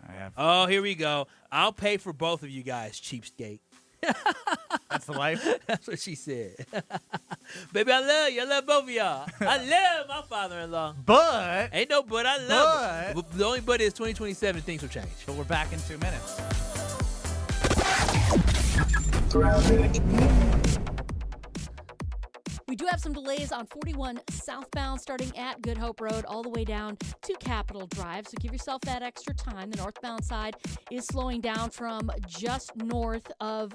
I have. Oh, here we go. I'll pay for both of you guys, cheapskate. That's the life? That's what she said. Baby, I love you. I love both of y'all. I love my father-in-law. But. Ain't no but. I love him. The only but is 2027, things will change. But we're back in 2 minutes. We do have some delays on 41 southbound starting at Good Hope Road all the way down to Capitol Drive, so give yourself that extra time. The northbound side is slowing down from just north of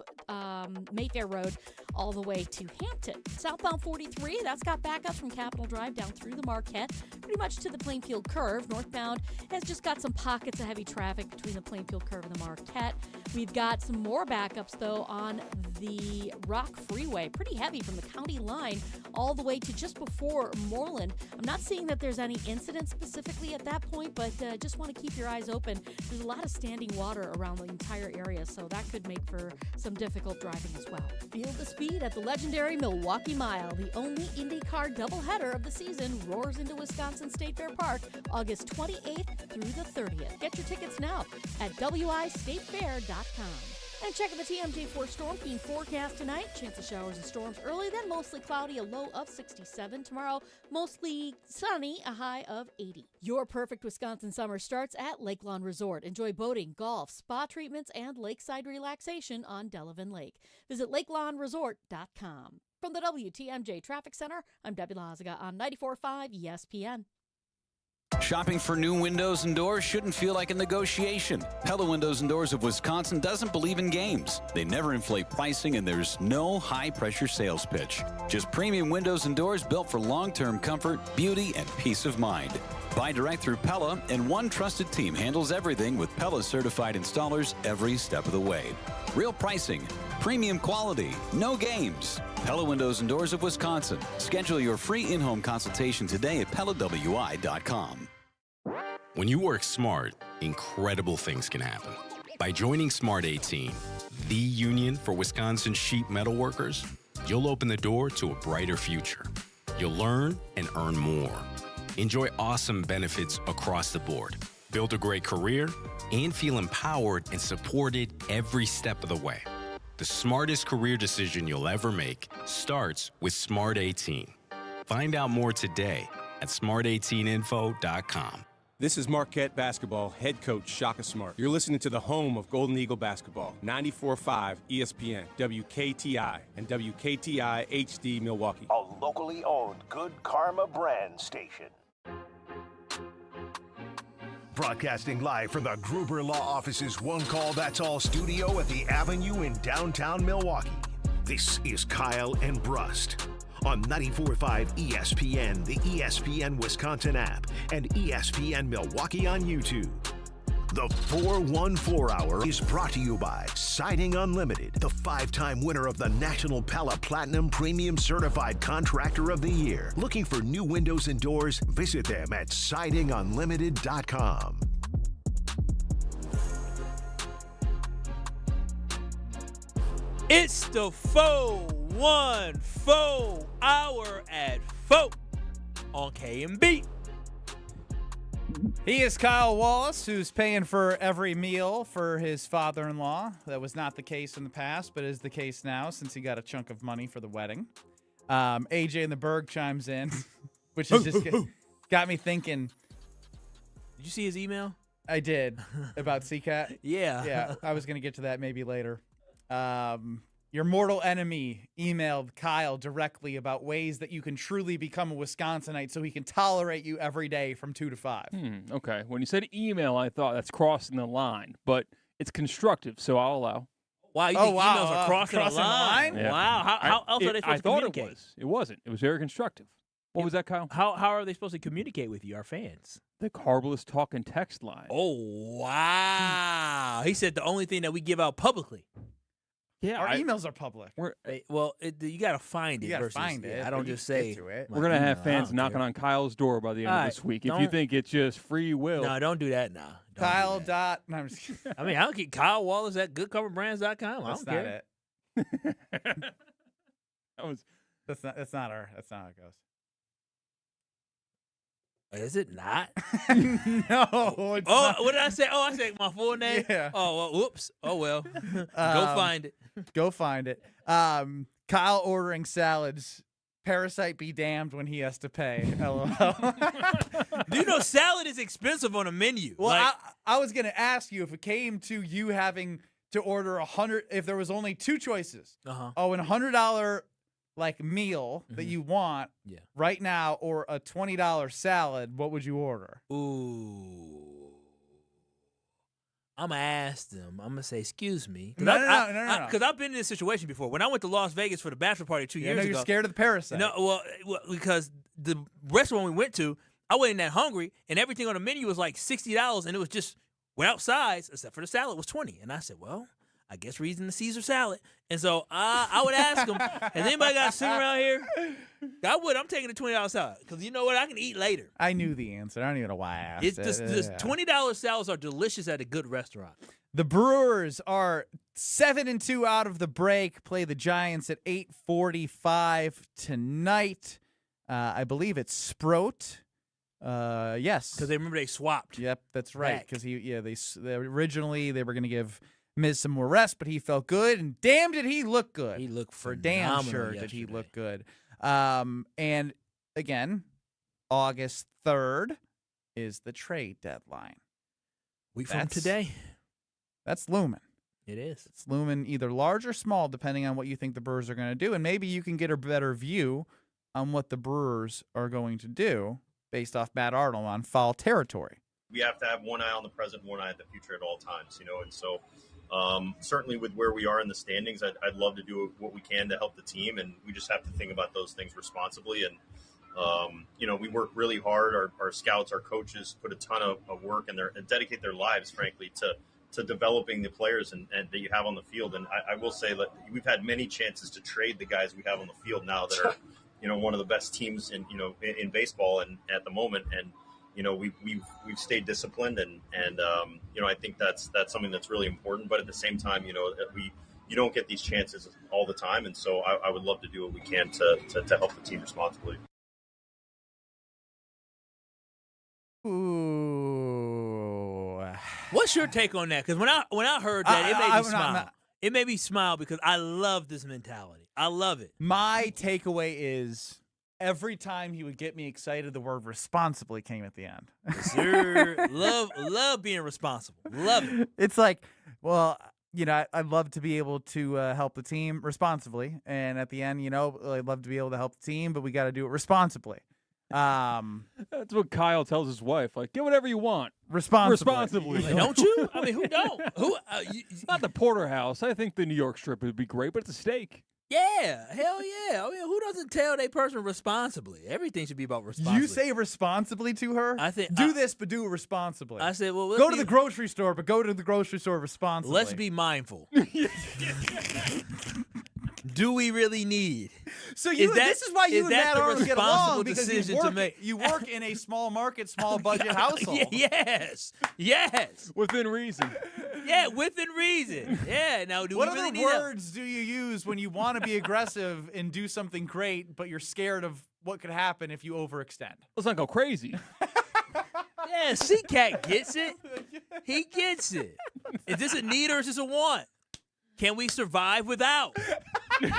Mayfair Road all the way to Hampton. Southbound 43, that's got backups from Capitol Drive down through the Marquette, pretty much to the Plainfield Curve. Northbound has just got some pockets of heavy traffic between the Plainfield Curve and the Marquette. We've got some more backups, though, on the Rock Freeway, pretty heavy from the county line all the way to just before Moreland. I'm not seeing that there's any incidents specifically at that point, but just want to keep your eyes open. There's a lot of standing water around the entire area, so that could make for some difficult driving as well. Feel the speed at the legendary Milwaukee Mile. The only IndyCar doubleheader of the season roars into Wisconsin State Fair Park August 28th through the 30th. Get your tickets now at wistatefair.com. And check out the TMJ4 Storm Team forecast tonight. Chance of showers and storms early, then mostly cloudy, a low of 67. Tomorrow, mostly sunny, a high of 80. Your perfect Wisconsin summer starts at Lake Lawn Resort. Enjoy boating, golf, spa treatments, and lakeside relaxation on Delavan Lake. Visit lakelawnresort.com. From the WTMJ Traffic Center, I'm Debbie Lazaga on 94.5 ESPN. Shopping for new windows and doors shouldn't feel like a negotiation. Pella Windows and Doors of Wisconsin doesn't believe in games. They never inflate pricing, and there's no high-pressure sales pitch. Just premium windows and doors built for long-term comfort, beauty, and peace of mind. Buy direct through Pella, and one trusted team handles everything with Pella-certified installers every step of the way. Real pricing, premium quality, no games. Pella Windows and Doors of Wisconsin. Schedule your free in-home consultation today at PellaWI.com. When you work smart, incredible things can happen. By joining Smart 18, the union for Wisconsin sheet metal workers, you'll open the door to a brighter future. You'll learn and earn more. Enjoy awesome benefits across the board. Build a great career and feel empowered and supported every step of the way. The smartest career decision you'll ever make starts with Smart 18. Find out more today at smart18info.com. This is Marquette basketball head coach Shaka Smart. You're listening to the home of Golden Eagle basketball, 94.5 ESPN, WKTI, and WKTI HD Milwaukee. A locally owned Good Karma brand station. Broadcasting live from the Gruber Law Office's One Call That's All studio at the Avenue in downtown Milwaukee. This is Kyle and Brust on 94.5 ESPN, the ESPN Wisconsin app, and ESPN Milwaukee on YouTube. The 414 Hour is brought to you by Siding Unlimited, the 5-time winner of the National Pella Platinum Premium Certified Contractor of the Year. Looking for new windows and doors? Visit them at sidingunlimited.com. It's the 414 Hour at 4 on K&B. He is Kyle Wallace, who's paying for every meal for his father-in-law. That was not the case in the past, but is the case now since he got a chunk of money for the wedding. AJ in the Berg chimes in, which is just got me thinking. Did you see his email? I did. About CCAT? Yeah. Yeah, I was going to get to that maybe later. Your mortal enemy emailed Kyle directly about ways that you can truly become a Wisconsinite so he can tolerate you every day from 2 to 5. Okay. When you said email, I thought that's crossing the line, but it's constructive, so I'll allow. Wow, you think emails are crossing the line? Yeah. Wow. How else are they supposed to communicate? It was. It wasn't. It was very constructive. What was that, Kyle? How are they supposed to communicate with you, our fans? The Carbless Talk and Text line. Oh, wow. He said the only thing that we give out publicly. Yeah, our emails are public. Well, you got to find it. You got to find it. I don't just say We're going to have fans knocking on Kyle's door by the end of this week. If you think it's just free will. No, don't do that now. Kyle dot. No, I'm just kidding. I mean, I don't get Kyle Wallace at goodcoverbrands.com. I That's don't care. not it. That's not how it goes. Is it not? No. It's not. What did I say? Oh, I said my full name? Yeah. Oh, well, whoops. Oh, well. Go find it. Go find it. Kyle ordering salads. Parasite be damned when he has to pay. LOL. Do you know salad is expensive on a menu? Well, I was going to ask you if it came to you having to order if there was only two choices. Uh-huh. Oh, an $100 like meal that you want right now, or a $20 salad, what would you order? Ooh. I'm going to ask them. I'm going to say, excuse me. No. Because I've been in this situation before. When I went to Las Vegas for the bachelor party 2 years ago. You're scared of the parasite. No, well, because the restaurant we went to, I wasn't that hungry, and everything on the menu was like $60, and it was just without sides, except for the salad was $20. And I said, well, I guess we're eating the Caesar salad. And so I would ask them, has anybody got a singer around here? I'm taking the $20 salad, because you know what? I can eat later. I knew the answer. I don't even know why I asked. It's this $20 salads are delicious at a good restaurant. The Brewers are 7-2 out of the break. Play the Giants at 8:45 tonight. I believe it's Sproat. Yes, because they remember they swapped. Yep, that's right. Because they originally they were going to give Miz some more rest, but he felt good, and damn did he look good. He looked for damn sure yesterday. Did he look good. And again, August 3rd is the trade deadline. Week from today. That's looming. It is. It's looming either large or small, depending on what you think the Brewers are going to do, and maybe you can get a better view on what the Brewers are going to do based off Matt Arnold on foul territory. We have to have one eye on the present, one eye at the future at all times, and so certainly with where we are in the standings, I'd love to do what we can to help the team, and we just have to think about those things responsibly. And, we work really hard. Our scouts, our coaches put a ton of work and dedicate their lives, frankly, to developing the players and that you have on the field. And I will say that we've had many chances to trade the guys we have on the field now that are, one of the best teams in baseball and at the moment. And, we've stayed disciplined and I think that's something that's really important. But at the same time, you don't get these chances all the time. And so I would love to do what we can to help the team responsibly. Ooh. What's your take on that? Because when I heard that, it made me smile. It made me smile because I love this mentality. I love it. My takeaway is every time he would get me excited, the word responsibly came at the end. Sir, love being responsible. Love it. It's like, well, I'd love to be able to help the team responsibly. And at the end, I'd love to be able to help the team, but we got to do it responsibly. That's what Kyle tells his wife. Like, get whatever you want. Responsibly. Don't you? I mean, who don't? Not the porterhouse. I think the New York strip would be great, but it's a steak. Yeah, hell yeah. I mean, who doesn't tell their person responsibly? Everything should be about responsibly. You say responsibly to her? I think do this, but do it responsibly. I said, well, go to the grocery store, but go to the grocery store responsibly. Let's be mindful. Do we really need? So this is why you and Matt Arnold get along, because you work in a small market, small budget household. Yes. Within reason. Yeah, within reason. Yeah. Now, what other words do you use when you want to be aggressive and do something great, but you're scared of what could happen if you overextend? Let's not go crazy. Yeah, C-Cat gets it. He gets it. Is this a need or is this a want? Can we survive without? We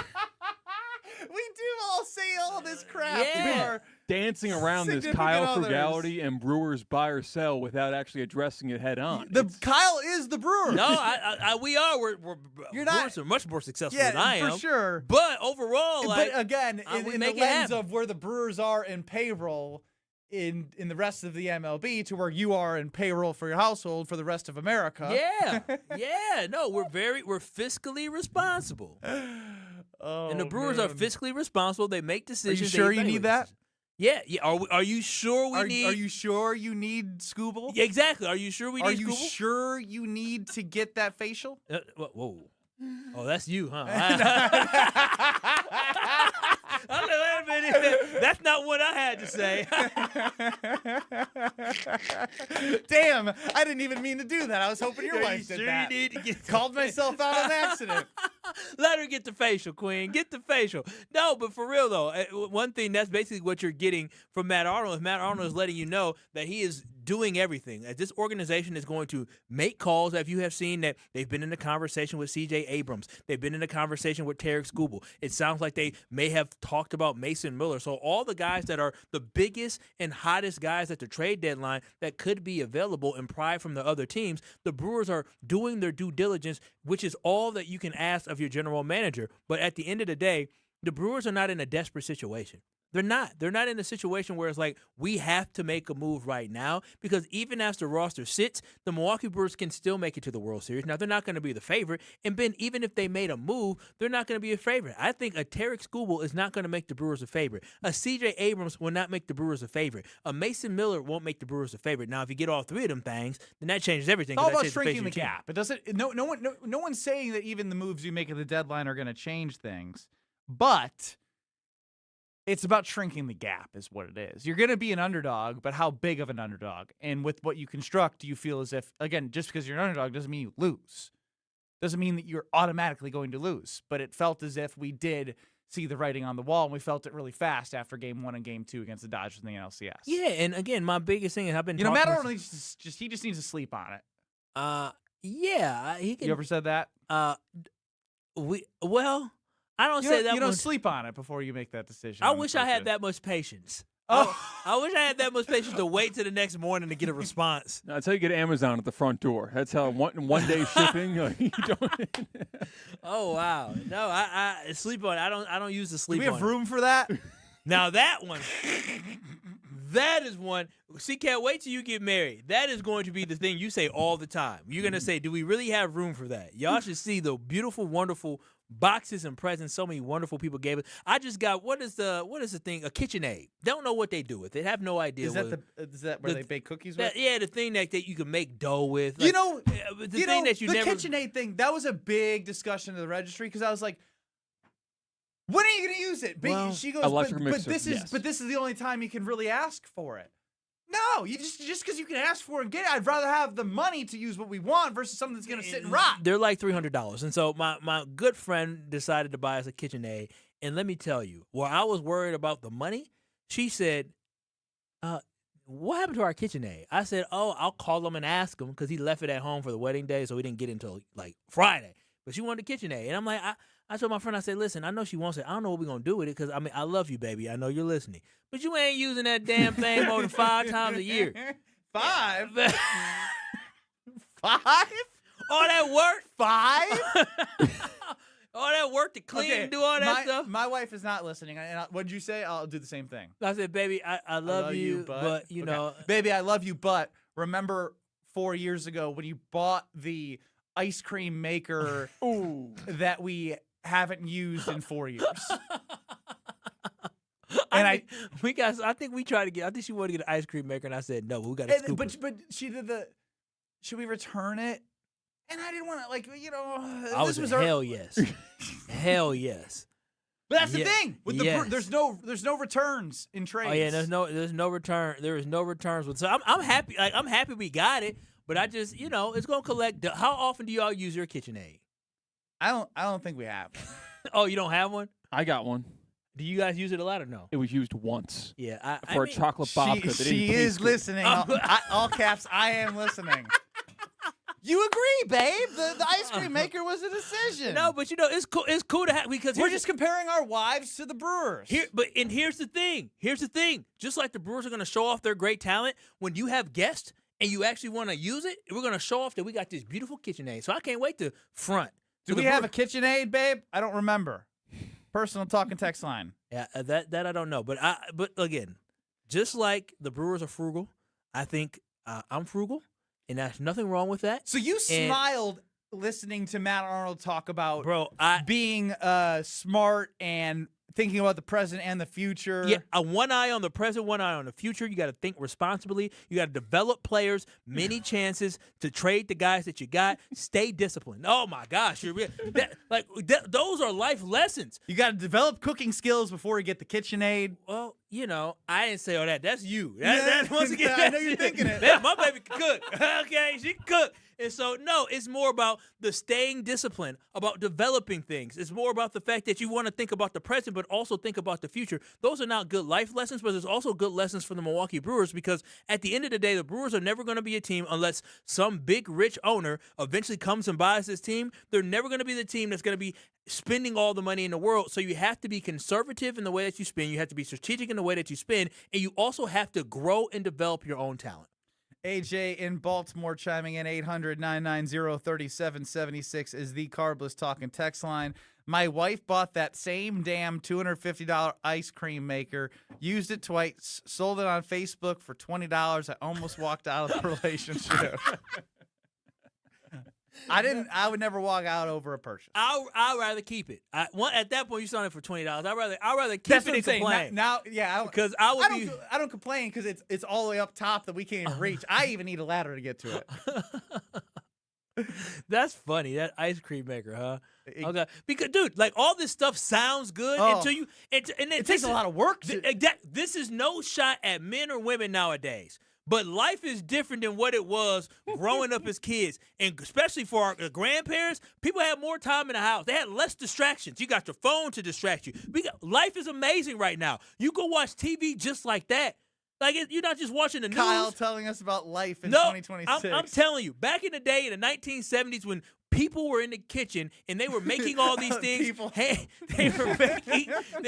do all say all this crap. Yeah. Dancing around this Kyle frugality and Brewers buy or sell without actually addressing it head on. Kyle is the Brewer. No, we are. Brewers are much more successful than I am. For sure. But overall, but again, in the lens of where the Brewers are in payroll in the rest of the MLB to where you are in payroll for your household for the rest of America. Yeah. No, we're fiscally responsible. And the Brewers are fiscally responsible. They make decisions. Are you sure you need that? Yeah. Are you sure we need? Are you sure you need Scooble? Yeah, exactly. Are you sure we need Scooble? Are you sure you need to get that facial? Whoa. Oh, that's you, huh? I'm like, wait a minute. That's not what I had to say. Damn, I didn't even mean to do that. I was hoping your wife did that. You need to get Called myself out on accident. Let her get the facial, Queen. Get the facial. No, but for real, though, one thing, that's basically what you're getting from Matt Arnold. Is Matt Arnold is letting you know that he is doing everything. This organization is going to make calls. If you have seen that they've been in a conversation with C.J. Abrams, they've been in a conversation with Tarek Skubal. It sounds like they may have talked about Mason Miller. So all the guys that are the biggest and hottest guys at the trade deadline that could be available and pry from the other teams, the Brewers are doing their due diligence, which is all that you can ask of your general manager. But at the end of the day, the Brewers are not in a desperate situation. They're not. They're not in a situation where it's like, we have to make a move right now, because even as the roster sits, the Milwaukee Brewers can still make it to the World Series. Now, they're not going to be the favorite. And, Ben, even if they made a move, they're not going to be a favorite. I think a Tarek Skubal is not going to make the Brewers a favorite. A C.J. Abrams will not make the Brewers a favorite. A Mason Miller won't make the Brewers a favorite. Now, if you get all three of them things, then that changes everything. It's all about shrinking the gap. It doesn't. No one's saying that even the moves you make at the deadline are going to change things, but it's about shrinking the gap is what it is. You're going to be an underdog, but how big of an underdog? And with what you construct, do you feel as if, again, just because you're an underdog doesn't mean you lose. Doesn't mean that you're automatically going to lose. But it felt as if we did see the writing on the wall, and we felt it really fast after Game 1 and Game 2 against the Dodgers in the NLCS. Yeah, and again, my biggest thing is I've been talking... Matt Arnold he just needs to sleep on it. Yeah. He can, you ever said that? Well... I don't say that. You don't sleep on it before you make that decision. I wish I had that much patience. Oh, I wish I had that much patience to wait till the next morning to get a response. That's how you get Amazon at the front door. That's how one day shipping. You don't. Oh wow! No, I sleep on it. I don't use the sleep. Do we on have room for that? Now that one. That is one. See, can't wait till you get married. That is going to be the thing you say all the time. You're going to say, do we really have room for that? Y'all should see the beautiful, wonderful boxes and presents so many wonderful people gave us. I just got, what is the thing? A KitchenAid. Don't know what they do with it. Have no idea. Is that where they bake cookies with? Yeah, the thing that you can make dough with. Like, the KitchenAid thing, that was a big discussion at the registry, because I was like, when are you going to use it? Well, she goes, but this is the only time you can really ask for it. No, you just because you can ask for it and get it. I'd rather have the money to use what we want versus something that's going to sit and rot. They're like $300. And so my good friend decided to buy us a KitchenAid. And let me tell you, where I was worried about the money, she said, what happened to our KitchenAid? I said, I'll call him and ask him, because he left it at home for the wedding day, so we didn't get it until like Friday. But she wanted a KitchenAid. And I'm like, I told my friend, I said, listen, I know she wants it. I don't know what we're going to do with it, because, I love you, baby. I know you're listening. But you ain't using that damn thing more than 5 times a year. 5? 5? All that work? 5? All that work to clean and do all that stuff? My wife is not listening. What'd you say? I'll do the same thing. I said, baby, I love you, but you know. Baby, I love you, but remember 4 years ago when you bought the ice cream maker that we haven't used in 4 years. I think we tried to get. I think she wanted to get an ice cream maker, and I said no. We got to scoop it. But she did the. Should we return it? And I didn't want to, I was hell yes, hell yes. But that's the thing with there's no returns in trades. Oh yeah, there's no return. There is no returns with. So I'm happy. Like, I'm happy we got it. But I just, it's going to collect. How often do y'all use your KitchenAid? I don't think we have. Oh, you don't have one? I got one. Do you guys use it a lot or no? It was used once. Yeah. For a chocolate babka. She is listening. All caps, I am listening. You agree, babe. The ice cream maker was a decision. No, but it's cool. It's cool to have, because we're just comparing our wives to the Brewers. Here's the thing. Just like the Brewers are going to show off their great talent, when you have guests and you actually want to use it, we're going to show off that we got this beautiful KitchenAid. So I can't wait to front. Do we have a KitchenAid, babe? I don't remember. Personal talk and text line. Yeah, that I don't know. But again, just like the Brewers are frugal, I think I'm frugal, and there's nothing wrong with that. So you smiled listening to Matt Arnold talk about being smart and thinking about the present and the future. Yeah, one eye on the present, one eye on the future. You got to think responsibly. You got to develop players, many chances to trade the guys that you got. Stay disciplined. Oh my gosh, those are life lessons. You got to develop cooking skills before you get the KitchenAid. Well, I didn't say all that. That's you. Once again, I know you're thinking it. My baby can cook. Okay, she can cook. And so, no, it's more about the staying disciplined, about developing things. It's more about the fact that you want to think about the present, but also think about the future. Those are not good life lessons, but there's also good lessons for the Milwaukee Brewers, because at the end of the day, the Brewers are never going to be a team unless some big, rich owner eventually comes and buys this team. They're never going to be the team that's going to be spending all the money in the world. So you have to be conservative in the way that you spend. You have to be strategic in the way that you spend. And you also have to grow and develop your own talent. AJ in Baltimore chiming in. 800-990-3776 is the Carbless Talking text line. My wife bought that same damn $250 ice cream maker, used it twice, sold it on Facebook for $20. I almost walked out of the relationship. I would never walk out over a purchase. I'd rather keep it. At that point, you sold it for $20. I'd rather keep it and complain. Because I don't complain because it's all the way up top that we can't even reach. I even need a ladder to get to it. That's funny. That ice cream maker, huh? Okay. Because, dude, like, all this stuff sounds good until you. It takes a lot of work. This is no shot at men or women nowadays. But life is different than what it was growing up as kids. And especially for our grandparents, people had more time in the house. They had less distractions. You got your phone to distract you. Life is amazing right now. You go watch TV just like that. Like, you're not just watching the news. Kyle telling us about life in 2026. I'm telling you, back in the day, in the 1970s, when people were in the kitchen and they were making all these things, they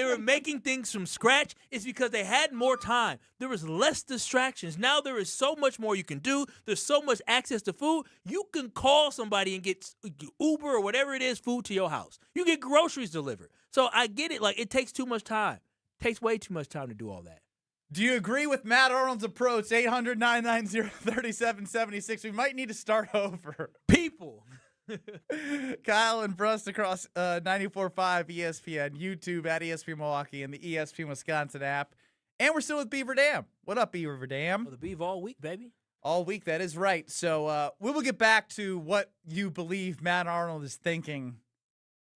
were making things from scratch. It's because they had more time. There was less distractions. Now there is so much more you can do. There's so much access to food. You can call somebody and get Uber or whatever it is, food to your house. You get groceries delivered. So I get it. Like, it takes too much time. It takes way too much time to do all that. Do you agree with Matt Arnold's approach? 800-990-3776. We might need to start over. People. Kyle and Brust across 94.5 ESPN, YouTube at ESPN Milwaukee, and the ESPN Wisconsin app. And we're still with Beaver Dam. What up, Beaver Dam? The Beaver all week, baby. All week, that is right. So we will get back to what you believe Matt Arnold is thinking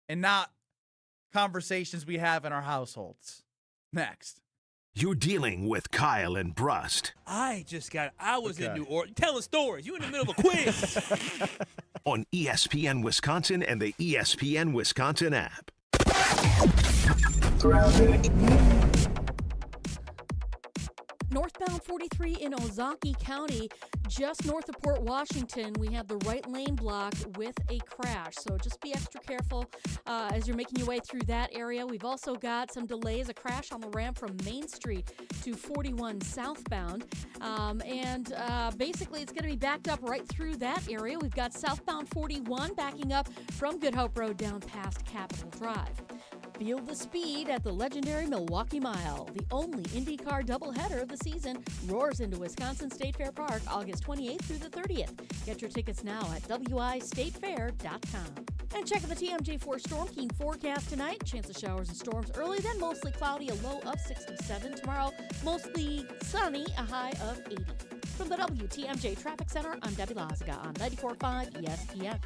and not conversations we have in our households. Next. You're dealing with Kyle and Brust. I was in New Orleans telling stories. You in the middle of a quiz. On ESPN Wisconsin and the ESPN Wisconsin app. Northbound 43 in Ozaukee County, just north of Port Washington, we have the right lane blocked with a crash. So just be extra careful as you're making your way through that area. We've also got some delays, a crash on the ramp from Main Street to 41 southbound. Basically, it's going to be backed up right through that area. We've got southbound 41 backing up from Good Hope Road down past Capitol Drive. Feel the speed at the legendary Milwaukee Mile. The only IndyCar doubleheader of the season roars into Wisconsin State Fair Park August 28th through the 30th. Get your tickets now at wistatefair.com. And check out the TMJ4 Storm King forecast tonight. Chance of showers and storms early, then mostly cloudy, a low of 67. Tomorrow, mostly sunny, a high of 80. From the WTMJ Traffic Center, I'm Debbie Lazaga on 94.5 ESPN.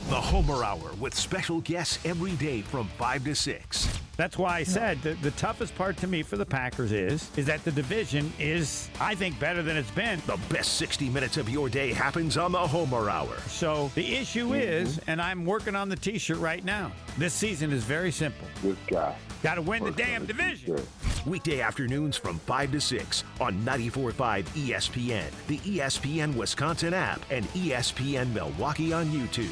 The Homer Hour with special guests every day from 5 to 6. That's why I said the toughest part to me for the Packers is that the division is, I think, better than it's been. The best 60 minutes of your day happens on the Homer Hour. So the issue is, and I'm working on the T-shirt right now, this season is very simple. This guy. Got to win the damn division. Weekday afternoons from 5 to 6 on 94.5 ESPN, the ESPN Wisconsin app, and ESPN Milwaukee on YouTube.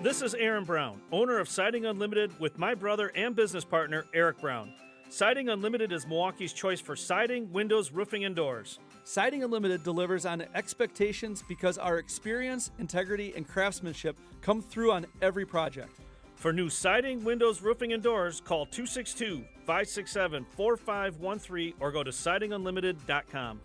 This is Aaron Brown, owner of Siding Unlimited with my brother and business partner, Eric Brown. Siding Unlimited is Milwaukee's choice for siding, windows, roofing, and doors. Siding Unlimited delivers on expectations because our experience, integrity, and craftsmanship come through on every project. For new siding, windows, roofing, and doors, call 262-567-4513 or go to sidingunlimited.com.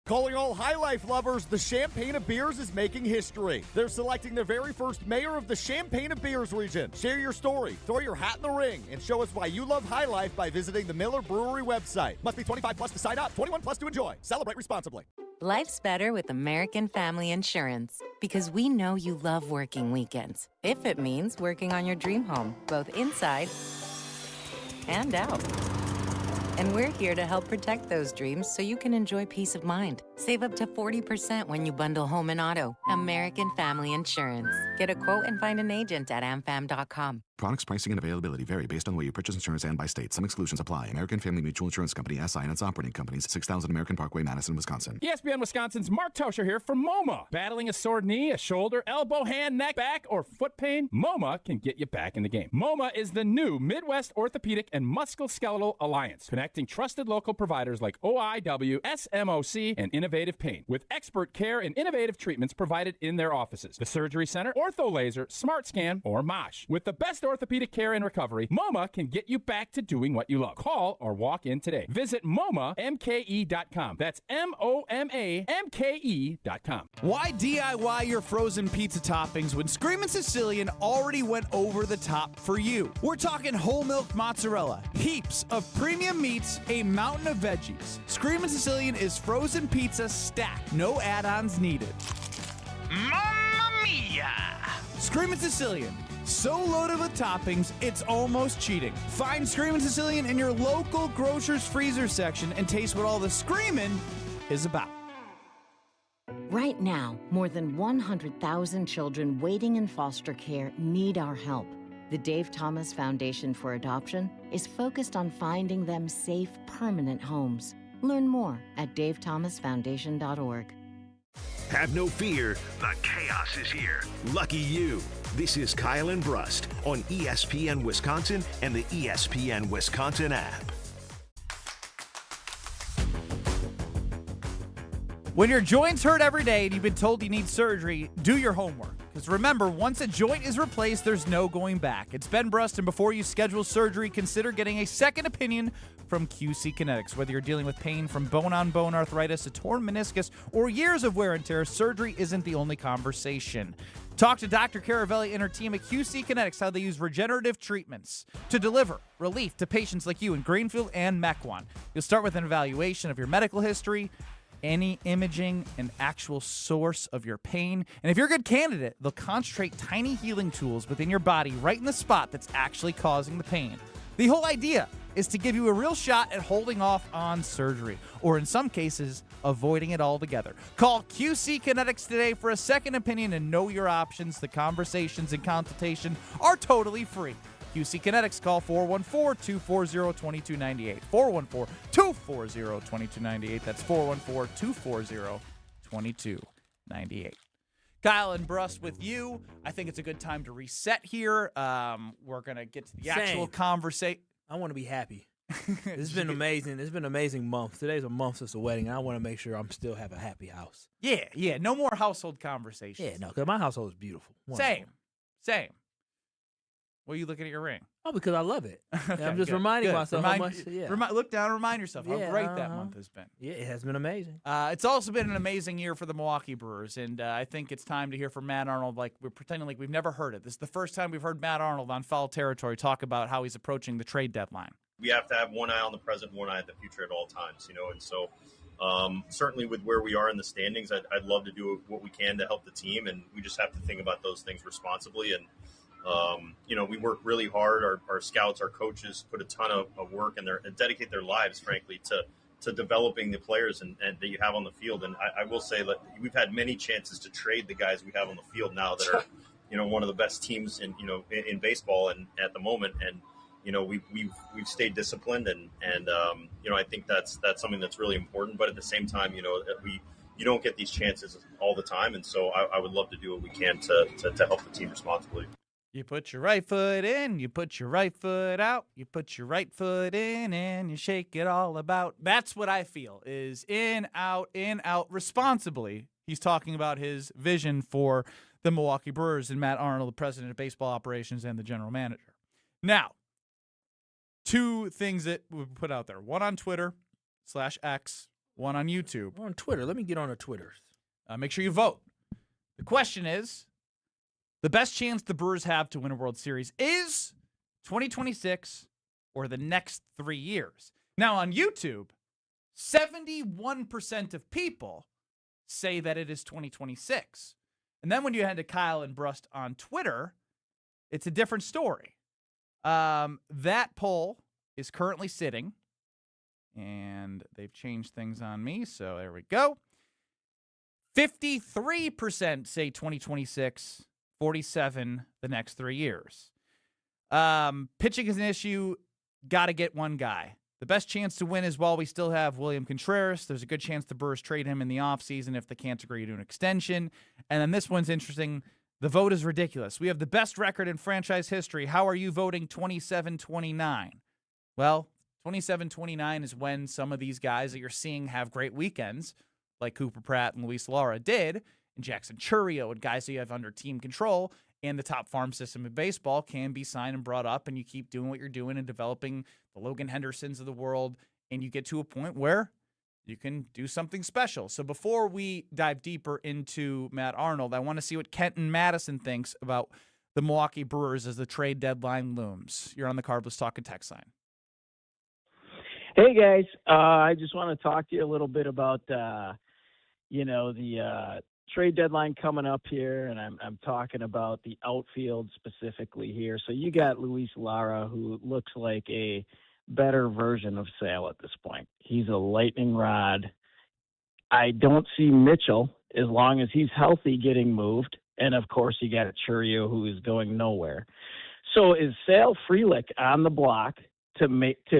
Calling all High Life lovers, the Champaign of Beers is making history. They're selecting their very first mayor of the Champaign of Beers region. Share your story, throw your hat in the ring, and show us why you love High Life by visiting the Miller Brewery website. Must be 25 plus to sign up, 21 plus to enjoy. Celebrate responsibly. Life's better with American Family Insurance because we know you love working weekends. If it means working on your dream home, both inside and out. And we're here to help protect those dreams so you can enjoy peace of mind. Save up to 40% when you bundle home and auto. American Family Insurance. Get a quote and find an agent at amfam.com. Products, pricing, and availability vary based on the way you purchase insurance and by state. Some exclusions apply. American Family Mutual Insurance Company, SI, and its operating companies, 6000 American Parkway, Madison, Wisconsin. ESPN Wisconsin's Mark Toscher here for MoMA. Battling a sore knee, a shoulder, elbow, hand, neck, back, or foot pain? MoMA can get you back in the game. MoMA is the new Midwest Orthopedic and Musculoskeletal Alliance, connecting trusted local providers like OIW, SMOC, and Innovative Pain, with expert care and innovative treatments provided in their offices. The Surgery Center, Ortho Laser, Smart Scan, or MOSH. With the best orthopedic care and recovery, MoMA can get you back to doing what you love. Call or walk in today. Visit MoMaMKE.com. That's MoMaMKE.com. Why DIY your frozen pizza toppings when Screamin' Sicilian already went over the top for you? We're talking whole milk mozzarella, heaps of premium meats, a mountain of veggies. Screamin' Sicilian is frozen pizza stacked, no add-ons needed. Mamma mia! Screamin' Sicilian, so loaded with toppings, it's almost cheating. Find Screamin' Sicilian in your local grocer's freezer section and taste what all the screamin' is about. Right now, more than 100,000 children waiting in foster care need our help. The Dave Thomas Foundation for Adoption is focused on finding them safe, permanent homes. Learn more at davethomasfoundation.org. Have no fear, the chaos is here. Lucky you. This is Kyle and Brust on ESPN Wisconsin and the ESPN Wisconsin app. When your joints hurt every day and you've been told you need surgery, do your homework. Because remember, once a joint is replaced, there's no going back. It's Ben Brust, and before you schedule surgery, consider getting a second opinion from QC Kinetics. Whether you're dealing with pain from bone-on-bone arthritis, a torn meniscus, or years of wear and tear, surgery isn't the only conversation. Talk to Dr. Caravelli and her team at QC Kinetics how they use regenerative treatments to deliver relief to patients like you in Greenfield and Mequon. You'll start with an evaluation of your medical history, any imaging, and actual source of your pain. And if you're a good candidate, they'll concentrate tiny healing tools within your body right in the spot that's actually causing the pain. The whole idea is to give you a real shot at holding off on surgery, or in some cases, avoiding it altogether. Call QC Kinetics today for a second opinion and know your options. The conversations and consultation are totally free. QC Kinetics, call 414-240-2298. 414-240-2298. That's 414-240-2298. Kyle and Brust with you. I think it's a good time to reset here. We're going to get to the actual conversation. I want to be happy. It's been amazing. It's been an amazing month. Today's a month since the wedding, and I want to make sure I'm still have a happy house. Yeah. No more household conversations. Yeah, no, because my household is beautiful. Wonderful. Same. What are you looking at your ring? Oh, because I love it. Okay, I'm just reminding myself how much. Yeah. Look down and remind yourself how great that month has been. Yeah, it has been amazing. It's also been an amazing year for the Milwaukee Brewers, and I think it's time to hear from Matt Arnold. Like we're pretending like we've never heard it. This is the first time we've heard Matt Arnold on Foul Territory talk about how he's approaching the trade deadline. We have to have one eye on the present, one eye at the future at all times, and so certainly with where we are in the standings, I'd love to do what we can to help the team, and we just have to think about those things responsibly. And we work really hard. Our scouts, our coaches put a ton of work and dedicate their lives, frankly, to developing the players and that you have on the field. And I will say that we've had many chances to trade the guys we have on the field now that are, one of the best teams in baseball and at the moment. And, we've stayed disciplined and I think that's something that's really important. But at the same time, you don't get these chances all the time. And so I would love to do what we can to help the team responsibly. You put your right foot in, you put your right foot out, you put your right foot in, and you shake it all about. That's what I feel is in, out, responsibly. He's talking about his vision for the Milwaukee Brewers and Matt Arnold, the president of baseball operations and the general manager. Now, two things that we put out there. One on Twitter /X, one on YouTube. On Twitter. Let me get on the Twitters. Make sure you vote. The question is, the best chance the Brewers have to win a World Series is 2026 or the next 3 years. Now, on YouTube, 71% of people say that it is 2026. And then when you head to Kyle and Brust on Twitter, it's a different story. That poll is currently sitting, and they've changed things on me, so there we go. 53% say 2026, 47% the next 3 years. Pitching is an issue. Got to get one guy. The best chance to win is while we still have William Contreras. There's a good chance the Brewers trade him in the offseason if they can't agree to an extension. And then this one's interesting. The vote is ridiculous. We have the best record in franchise history. How are you voting 27-29? Well, 27-29 is when some of these guys that you're seeing have great weekends, like Cooper Pratt and Luis Lara did, and Jackson Chourio and guys that you have under team control, and the top farm system in baseball can be signed and brought up, and you keep doing what you're doing and developing the Logan Hendersons of the world, and you get to a point where you can do something special. So before we dive deeper into Matt Arnold, I want to see what Kenton Madison thinks about the Milwaukee Brewers as the trade deadline looms. You're on the Carbless Talk and Text line. Hey, guys. I just want to talk to you a little bit about, the trade deadline coming up here, and I'm talking about the outfield specifically here. So you got Luis Lara, who looks like a better version of Sale at this point. He's a lightning rod. I don't see Mitchell, as long as he's healthy, getting moved. And, of course, you got Chourio, who is going nowhere. So is Sale Frelick on the block to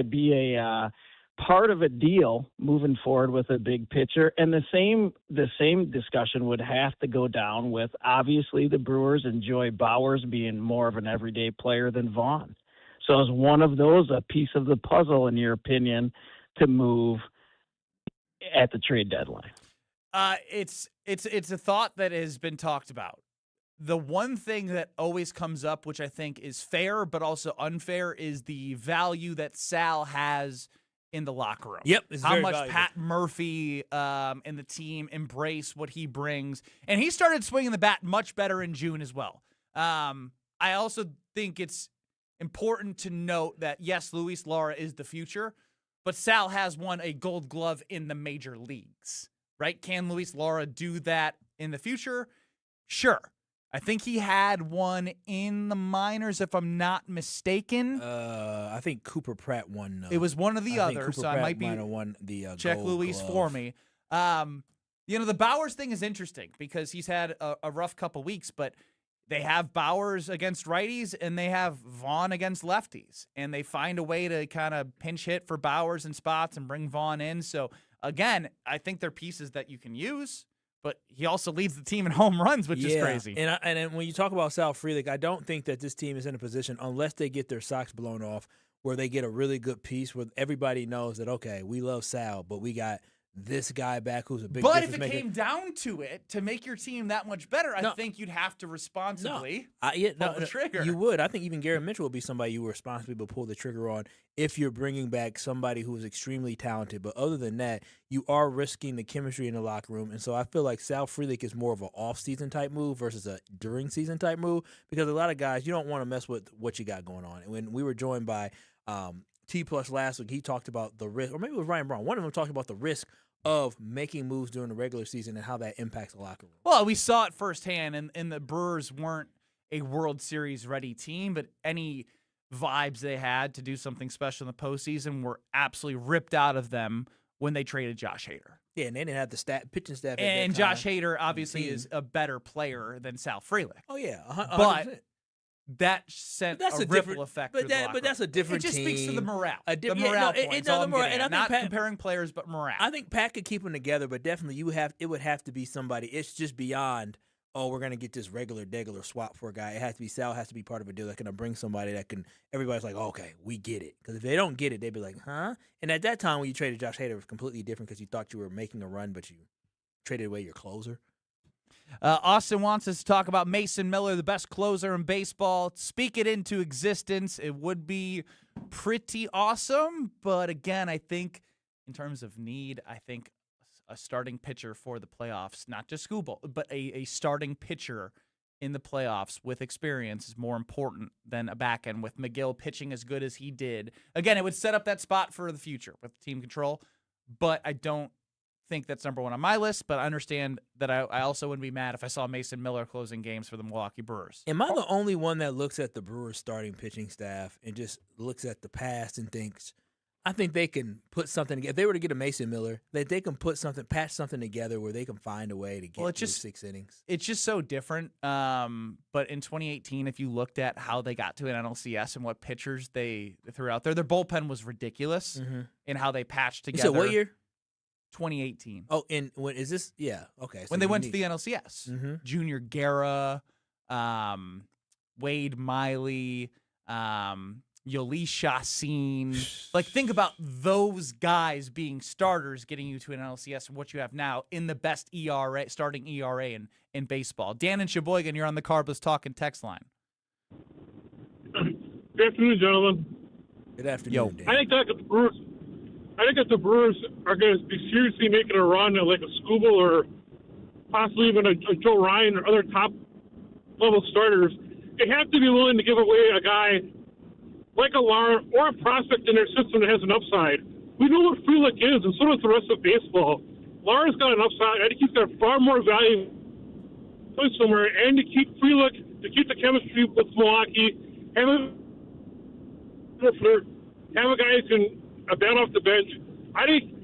be a part of a deal moving forward with a big pitcher? And the same discussion would have to go down with, obviously, the Brewers enjoy Bowers being more of an everyday player than Vaughn. So is one of those a piece of the puzzle, in your opinion, to move at the trade deadline? It's a thought that has been talked about. The one thing that always comes up, which I think is fair but also unfair, is the value that Sal has in the locker room. Yep. It's how very much valuable. Pat Murphy and the team embrace what he brings. And he started swinging the bat much better in June as well. I also think it's important to note that, yes, Luis Lara is the future, but Sal has won a Gold Glove in the major leagues, right? Can Luis Lara do that in the future? Sure. I think he had one in the minors, if I'm not mistaken. I think Cooper Pratt won. It was one of the others, so I might be won the check Gold Luis Glove. for me. The Bowers thing is interesting because he's had a rough couple weeks, but they have Bowers against righties and they have Vaughn against lefties, and they find a way to kind of pinch hit for Bowers in spots and bring Vaughn in. So again, I think they're pieces that you can use. But he also leads the team in home runs, which is crazy. And when you talk about Sal Frelick, I don't think that this team is in a position, unless they get their socks blown off, where they get a really good piece where everybody knows that, okay, we love Sal, but we got this guy back who's a big But if difference it maker. came down to it, to make your team that much better, I think you'd have to responsibly pull the trigger. You would. I think even Garrett Mitchell would be somebody you would responsibly pull the trigger on if you're bringing back somebody who is extremely talented. But other than that, you are risking the chemistry in the locker room. And so I feel like Sal Frelick is more of an off-season type move versus a during-season type move, because a lot of guys, you don't want to mess with what you got going on. And when we were joined by T-Plus last week, he talked about the risk, or maybe it was Ryan Braun. One of them talked about the risk of making moves during the regular season and how that impacts the locker room. Well, we saw it firsthand, and the Brewers weren't a World Series ready team, but any vibes they had to do something special in the postseason were absolutely ripped out of them when they traded Josh Hader. Yeah, and they didn't have the pitching staff. At And that Josh time. Hader obviously is a better player than Sal Frelick. Oh yeah, 100%. But that sent That's a ripple effect. But through the locker but that's a room. different It just speaks to the team. morale. A The morale point. It is all does I'm morale. getting And I at. think Not Pat, comparing players, but morale. I think Pat could keep them together, but definitely it would have to be somebody. It's just beyond, oh, we're gonna get this degular swap for a guy. It has to be Sal has to be part of a deal that's gonna bring somebody that can. Everybody's like, okay, we get it. Because if they don't get it, they'd be like, huh? And at that time when you traded Josh Hader, it was completely different because you thought you were making a run, but you traded away your closer. Austin wants us to talk about Mason Miller, the best closer in baseball. Speak it into existence. It would be pretty awesome. But again, I think in terms of need, I think a starting pitcher for the playoffs, not just schoolball, but a starting pitcher in the playoffs with experience is more important than a back end with McGill pitching as good as he did. Again, it would set up that spot for the future with team control, but I don't think that's number one on my list, but I understand that I also wouldn't be mad if I saw Mason Miller closing games for the Milwaukee Brewers. Am I the only one that looks at the Brewers starting pitching staff and just looks at the past and thinks, I think they can put something together. If they were to get a Mason Miller, they can patch something together where they can find a way to get through 6 innings. It's just so different. But in 2018, if you looked at how they got to an NLCS and what pitchers they threw out there, their bullpen was ridiculous in how they patched together. You said what year? 2018. Oh, and when is this? Yeah, okay. So when they went to the NLCS. Junior Guerra, Wade Miley, Yoeli Chacin. Like, think about those guys being starters getting you to an NLCS and what you have now in the best ERA, starting ERA in baseball. Dan and Sheboygan, you're on the Carbless Talking text line. Good afternoon, gentlemen. Good afternoon, Dan. I think that the Brewers are going to be seriously making a run at like a Skubal or possibly even a Joe Ryan or other top-level starters. They have to be willing to give away a guy like a Lara or a prospect in their system that has an upside. We know what Frelick is, and so does the rest of baseball. Lara's got an upside. I think he's got far more value somewhere, and to keep Frelick, to keep the chemistry with Milwaukee, have a guy who can bat off the bench. I think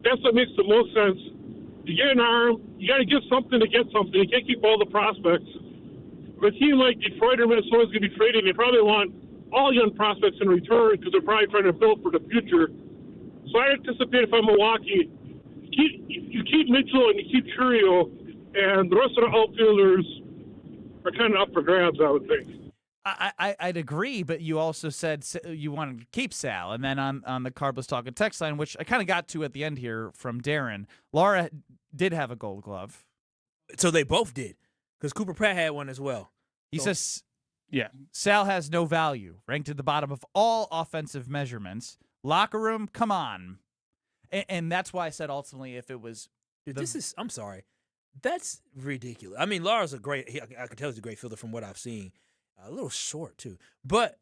that's what makes the most sense. You get an arm, you got to give something to get something. You can't keep all the prospects. But a team like Detroit or Minnesota is going to be trading. They probably want all young prospects in return because they're probably trying to build for the future. So I anticipate if I'm Milwaukee, you keep Mitchell and you keep Churio, and the rest of the outfielders are kind of up for grabs, I would think. I'd agree, but you also said you wanted to keep Sal. And then on the Carbless Talking text line, which I kind of got to at the end here from Darren, Lara did have a Gold Glove. So they both did, because Cooper Pratt had one as well. He says, yeah, Sal has no value, ranked at the bottom of all offensive measurements. Locker room, come on. And that's why I said ultimately if it was... I'm sorry. That's ridiculous. I mean, Lara's I can tell he's a great fielder from what I've seen. A little short, too. But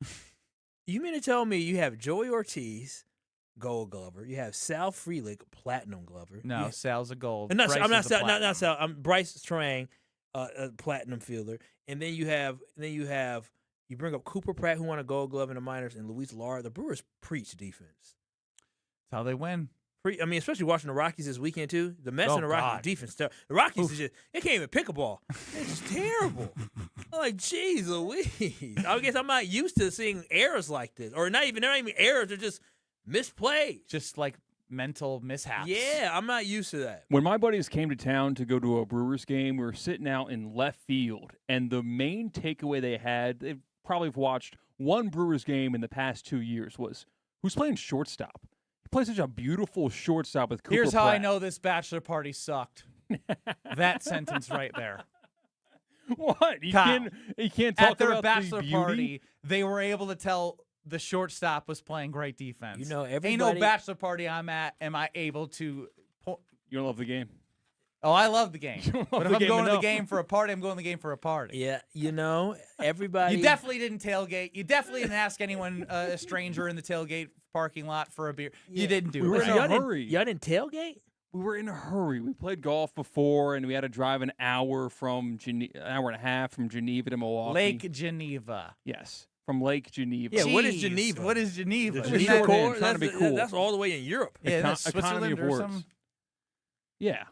you mean to tell me you have Joey Ortiz, Gold Glover. You have Sal Frelick, Platinum Glover. No, Sal's a Gold. I'm not Sal. I'm Bryce Trang, a Platinum fielder. And then you bring up Cooper Pratt, who won a Gold Glove in the minors, and Luis Lara. The Brewers preach defense. That's how they win. I mean, especially watching the Rockies this weekend, too. The Mets and the Rockies defense. The Rockies they can't even pick a ball. It's just terrible. I'm like, geez Louise. I guess I'm not used to seeing errors like this. Or they're not even errors. They're just misplays. Just like mental mishaps. Yeah, I'm not used to that. When my buddies came to town to go to a Brewers game, we were sitting out in left field, and the main takeaway they had, they probably have watched one Brewers game in the past 2 years, was who's playing shortstop. He plays such a beautiful shortstop with Cooper Here's how Pratt. I know this bachelor party sucked. That sentence right there. What? You can't talk at their about bachelor the party, they were able to tell the shortstop was playing great defense. You know, everybody... Ain't no bachelor party I'm at am I able to... You don't love the game? Oh, I love the game. But if I'm going to the enough. game for a party, I'm going to the game for a party. Yeah, everybody... You definitely didn't tailgate. You definitely didn't ask anyone, a stranger in the tailgate parking lot for a beer. Yeah. You didn't do it. We were in a hurry. Y'all didn't tailgate? We were in a hurry. We played golf before, and we had to drive an hour and a half from Geneva to Milwaukee. Lake Geneva. Yes, from Lake Geneva. Yeah, what is Geneva? What is Geneva? The Geneva Corps? Trying to be cool. That's all the way in Europe. Yeah, that's Economy Switzerland of or words. something. Yeah.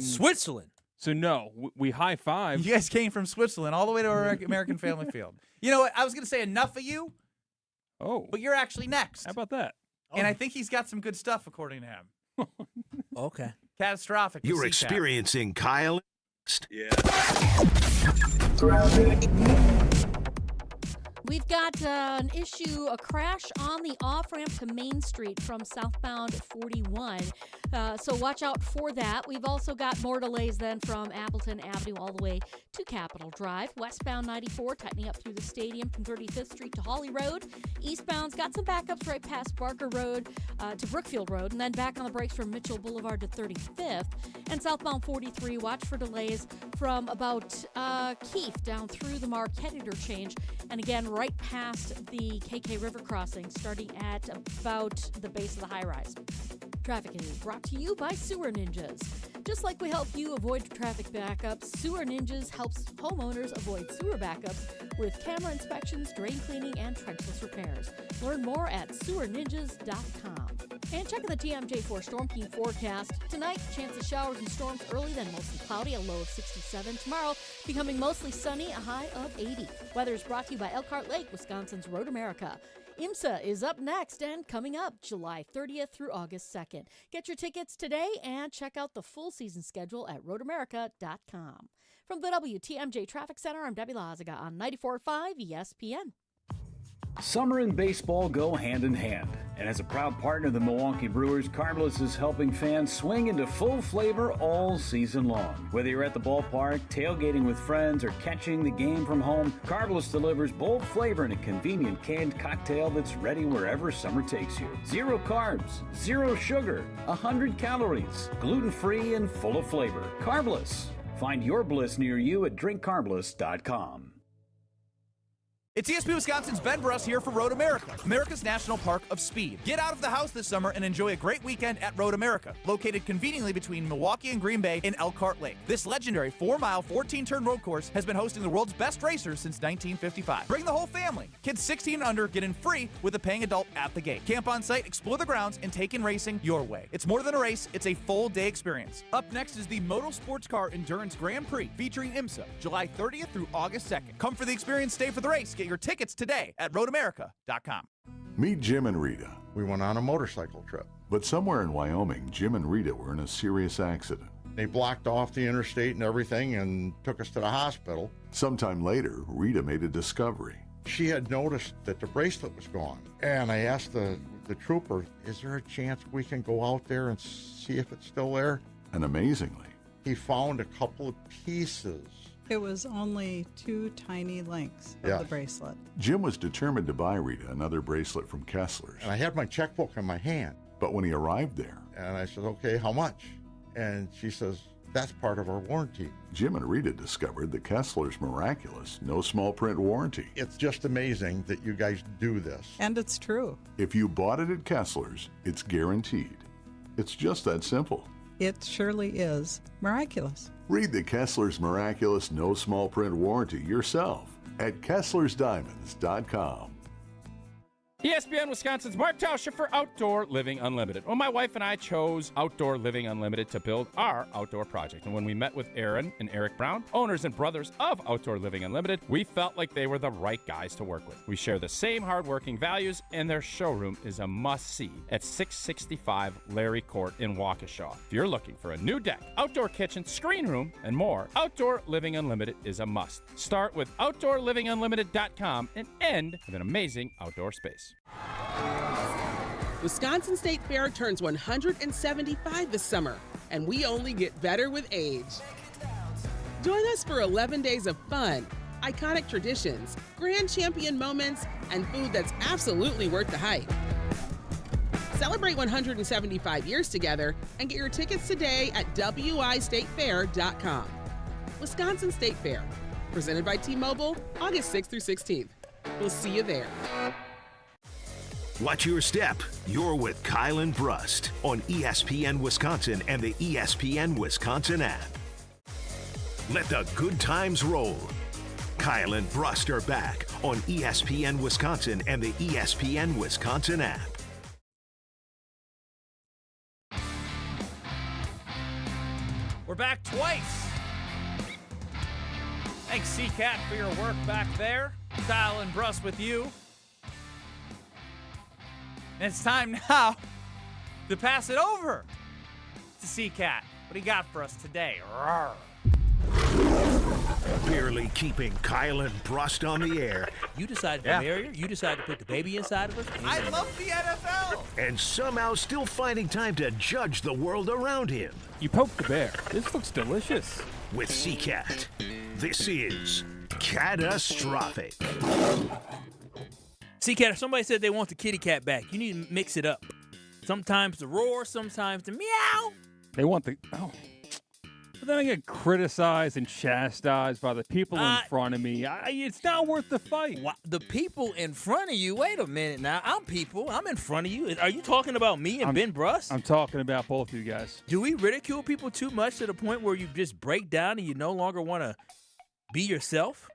Switzerland. So, no, we high-fived. You guys came from Switzerland all the way to our American Family Field. You know what? I was going to say enough of you. Oh. But you're actually next. How about that? And I think he's got some good stuff, according to him. Okay. Catastrophic. You're experiencing Kyle. Yeah. We've got a crash on the off-ramp to Main Street from southbound 41. So watch out for that. We've also got more delays then from Appleton Avenue all the way to Capitol Drive. Westbound 94 tightening up through the stadium from 35th Street to Hawley Road. Eastbound's got some backups right past Barker Road to Brookfield Road, and then back on the brakes from Mitchell Boulevard to 35th. And southbound 43, watch for delays from about Keefe down through the Marquette interchange. And again, right past the KK River crossing, starting at about the base of the high rise. Traffic is brought to you by Sewer Ninjas. Just like we help you avoid traffic backups, Sewer Ninjas helps homeowners avoid sewer backups with camera inspections, drain cleaning, and trenchless repairs. Learn more at sewerninjas.com. And check out the TMJ4 Storm Team forecast. Tonight, chance of showers and storms early, then mostly cloudy, a low of 67. Tomorrow, becoming mostly sunny, a high of 80. Weather is brought to you by Elkhart Lake, Wisconsin's Road America. IMSA is up next and coming up July 30th through August 2nd. Get your tickets today and check out the full season schedule at roadamerica.com. From the WTMJ Traffic Center, I'm Debbie Lazaga on 94.5 ESPN. Summer and baseball go hand in hand, and as a proud partner of the Milwaukee Brewers, Carbless is helping fans swing into full flavor all season long. Whether you're at the ballpark, tailgating with friends, or catching the game from home, Carbless delivers bold flavor in a convenient canned cocktail that's ready wherever summer takes you. 0 carbs, 0 sugar, 100 calories, gluten-free and full of flavor. Carbless. Find your bliss near you at drinkcarbless.com. It's ESPN Wisconsin's Ben Brust here for Road America, America's National Park of Speed. Get out of the house this summer and enjoy a great weekend at Road America, located conveniently between Milwaukee and Green Bay in Elkhart Lake. This legendary 4-mile, 14-turn road course has been hosting the world's best racers since 1955. Bring the whole family. Kids 16 and under get in free with a paying adult at the gate. Camp on site, explore the grounds, and take in racing your way. It's more than a race, it's a full-day experience. Up next is the Moto Sports Car Endurance Grand Prix featuring IMSA, July 30th through August 2nd. Come for the experience, stay for the race. Get your tickets today at roadamerica.com. Meet Jim and Rita. We went on a motorcycle trip. But somewhere in Wyoming, Jim and Rita were in a serious accident. They blocked off the interstate and everything and took us to the hospital. Sometime later, Rita made a discovery. She had noticed that the bracelet was gone. And I asked the trooper, is there a chance we can go out there and see if it's still there? And amazingly, he found a couple of pieces. It was only 2 tiny links of the bracelet. Jim was determined to buy Rita another bracelet from Kessler's. And I had my checkbook in my hand. But when he arrived there, and I said, okay, how much? And she says, that's part of our warranty. Jim and Rita discovered the Kessler's miraculous no small print warranty. It's just amazing that you guys do this. And it's true. If you bought it at Kessler's, it's guaranteed. It's just that simple. It surely is miraculous. Read the Kessler's miraculous no small print warranty yourself at Kessler'sDiamonds.com. ESPN Wisconsin's Mark Tauscher for Outdoor Living Unlimited. Well, my wife and I chose Outdoor Living Unlimited to build our outdoor project. And when we met with Aaron and Eric Brown, owners and brothers of Outdoor Living Unlimited, we felt like they were the right guys to work with. We share the same hardworking values, and their showroom is a must-see at 665 Larry Court in Waukesha. If you're looking for a new deck, outdoor kitchen, screen room, and more, Outdoor Living Unlimited is a must. Start with OutdoorLivingUnlimited.com and end with an amazing outdoor space. Wisconsin State Fair turns 175 this summer, and we only get better with age. Join us for 11 days of fun, iconic traditions, grand champion moments, and food that's absolutely worth the hype. Celebrate 175 years together and get your tickets today at wistatefair.com. Wisconsin State Fair, presented by T-Mobile, August 6th through 16th. We'll see you there. Watch your step. You're with Kyle and Brust on ESPN Wisconsin and the ESPN Wisconsin app. Let the good times roll. Kyle and Brust are back on ESPN Wisconsin and the ESPN Wisconsin app. We're back twice. Thanks, C-Cat, for your work back there. Kyle and Brust with you. And it's time now to pass it over to C-Cat. What do you got for us today? Rawr. Barely keeping Kyle and Brust on the air. You decided to marry her. You decided to put the baby inside of her. I love the NFL. And somehow still finding time to judge the world around him. You poked the bear. This looks delicious. With C-Cat, this is catastrophic. C-Cat, if somebody said they want the kitty cat back, you need to mix it up. Sometimes the roar, sometimes the meow. They want the... But then I get criticized and chastised by the people in front of me. It's not worth the fight. The people in front of you? Wait a minute now. I'm people. I'm in front of you. Are you talking about me and Ben Brust? I'm talking about both of you guys. Do we ridicule people too much to the point where you just break down and you no longer want to be yourself?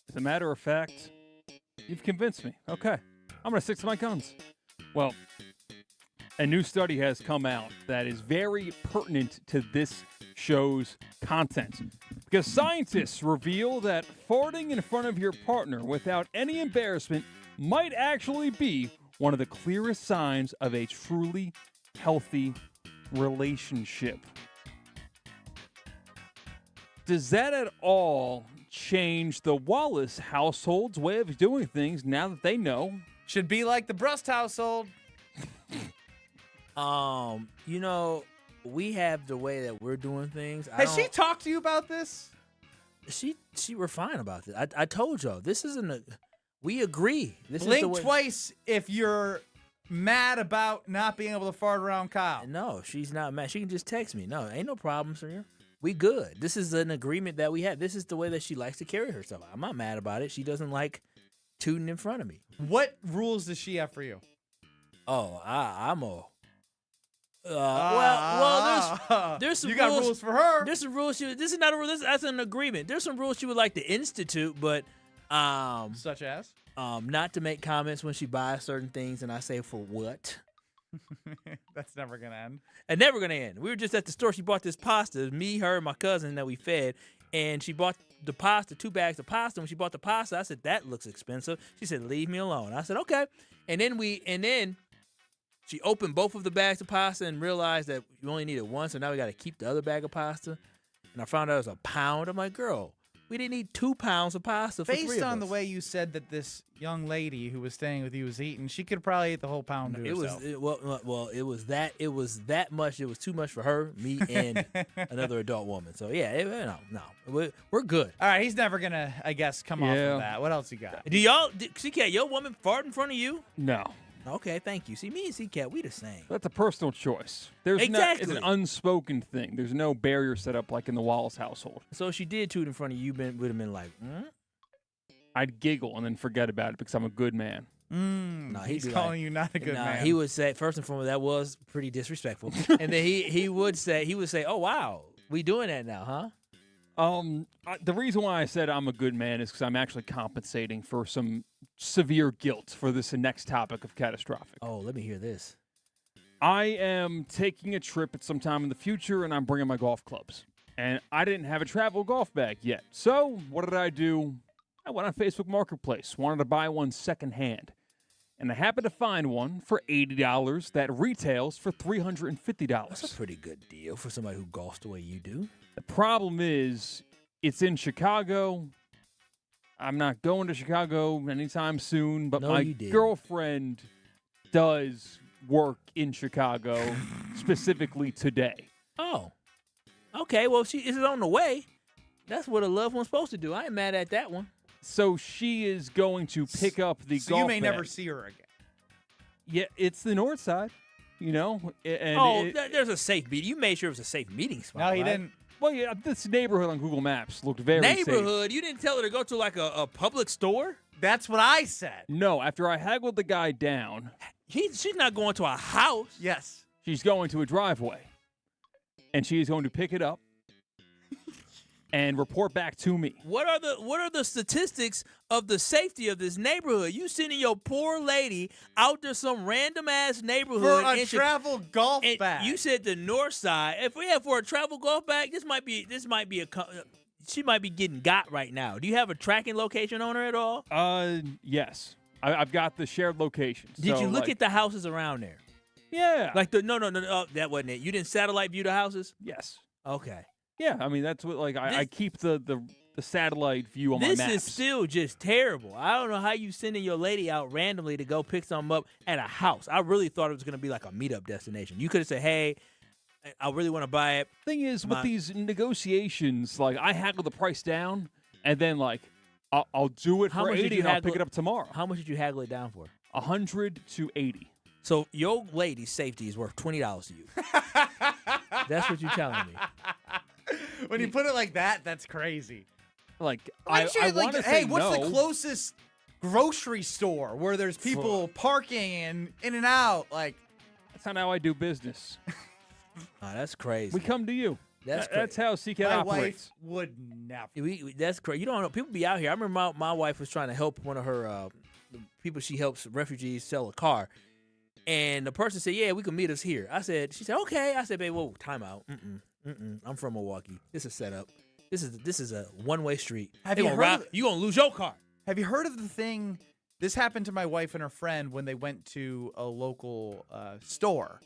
As a matter of fact, you've convinced me. Okay. I'm going to stick to my guns. Well, a new study has come out that is very pertinent to this show's content. Because scientists reveal that farting in front of your partner without any embarrassment might actually be one of the clearest signs of a truly healthy relationship. Does that at all change the Wallace household's way of doing things now that they know? Should be like the Brust household. You know, we have the way that we're doing things. Has she talked to you about this? We're fine about this. I told y'all, this isn't we agree. This Blink is the way. Twice if you're mad about not being able to fart around Kyle. No, she's not mad. She can just text me. No, ain't no problem, sir. We good. This is an agreement that we have. This is the way that she likes to carry herself. I'm not mad about it. She doesn't like tooting in front of me. What rules does she have for you? Oh, I'm a. There's some you got rules for her. There's some rules. This is not a rule. That's an agreement. There's some rules she would like to institute, but such as not to make comments when she buys certain things, and I say for what? That's never gonna end. And never gonna end. We were just at the store. She bought this pasta. Me, her, and my cousin that we fed, and she bought the pasta, 2 bags of pasta. When she bought the pasta, I said that looks expensive. She said leave me alone. I said okay, and then she opened both of the bags of pasta and realized that you only needed one, so now we got to keep the other bag of pasta. And I found out it was a pound. I'm like, girl, we didn't need 2 pounds of pasta for 3 of us. Based on the way you said that this young lady who was staying with you was eating, she could probably eat the whole pound to herself. It was that much. It was too much for her, me, and another adult woman. So yeah, we're good. All right, he's never gonna, I guess, come off of that. What else you got? Do y'all, C-Cat, your woman fart in front of you? No. Okay, thank you. See, me and C-Cat, we the same. That's a personal choice. It's an unspoken thing. There's no barrier set up like in the Wallace household. So if she did toot in front of you, would have been like, I'd giggle and then forget about it because I'm a good man. No, he's calling you not a good man. He would say, first and foremost, that was pretty disrespectful. And then he would say, oh, wow, we doing that now, huh? The reason why I said I'm a good man is because I'm actually compensating for some severe guilt for this next topic of catastrophic. Oh, let me hear this. I am taking a trip at some time in the future, and I'm bringing my golf clubs. And I didn't have a travel golf bag yet. So what did I do? I went on Facebook Marketplace, wanted to buy one secondhand. And I happened to find one for $80 that retails for $350. That's a pretty good deal for somebody who golfs the way you do. The problem is, it's in Chicago. I'm not going to Chicago anytime soon, but my girlfriend does work in Chicago, specifically today. Oh. Okay, well, she is on the way. That's what a loved one's supposed to do. I ain't mad at that one. So she is going to pick up the golf you may bag. never see her again. Yeah, it's the north side, And there's a safe meeting. You made sure it was a safe meeting spot. No, he didn't. Well, yeah, this neighborhood on Google Maps looked very safe. Neighborhood? You didn't tell her to go to like a public store? That's what I said. No, after I haggled the guy down. She's not going to a house. Yes. She's going to a driveway. And she is going to pick it up and report back to me. What are the statistics of the safety of this neighborhood? You sending your poor lady out to some random ass neighborhood for a travel golf bag. You said the north side. If we have for a travel golf bag, this might be she might be getting got right now. Do you have a tracking location on her at all? Yes. I've got the shared locations. Did you look at the houses around there? Yeah. Like no, that wasn't it. You didn't satellite view the houses? Yes. Okay. Yeah, I mean that's what I keep the satellite view on my maps. This is still just terrible. I don't know how you sending your lady out randomly to go pick something up at a house. I really thought it was going to be like a meetup destination. You could have said, "Hey, I really want to buy it." Thing is, with these negotiations, like I haggle the price down, and then like I'll do it for $80 and I'll pick it up tomorrow. How much did you haggle it down for? $100 to $80. So your lady's safety is worth $20 to you. That's what you're telling me. When you put it like that, that's crazy. Like, I want to say hey, what's no. the closest grocery store where there's people parking and in and out? Like, that's not how I do business. That's crazy. We come to you. That's how CCAT my operates. wife would never. That's crazy. You don't know. People be out here. I remember my wife was trying to help one of her the people she helps refugees sell a car. And the person said, yeah, we can meet us here. She said, okay. I said, babe, whoa, time out. I'm from Milwaukee. This is set up. This is a one-way street. You gonna lose your car. Have you heard of the thing? This happened to my wife and her friend when they went to a local store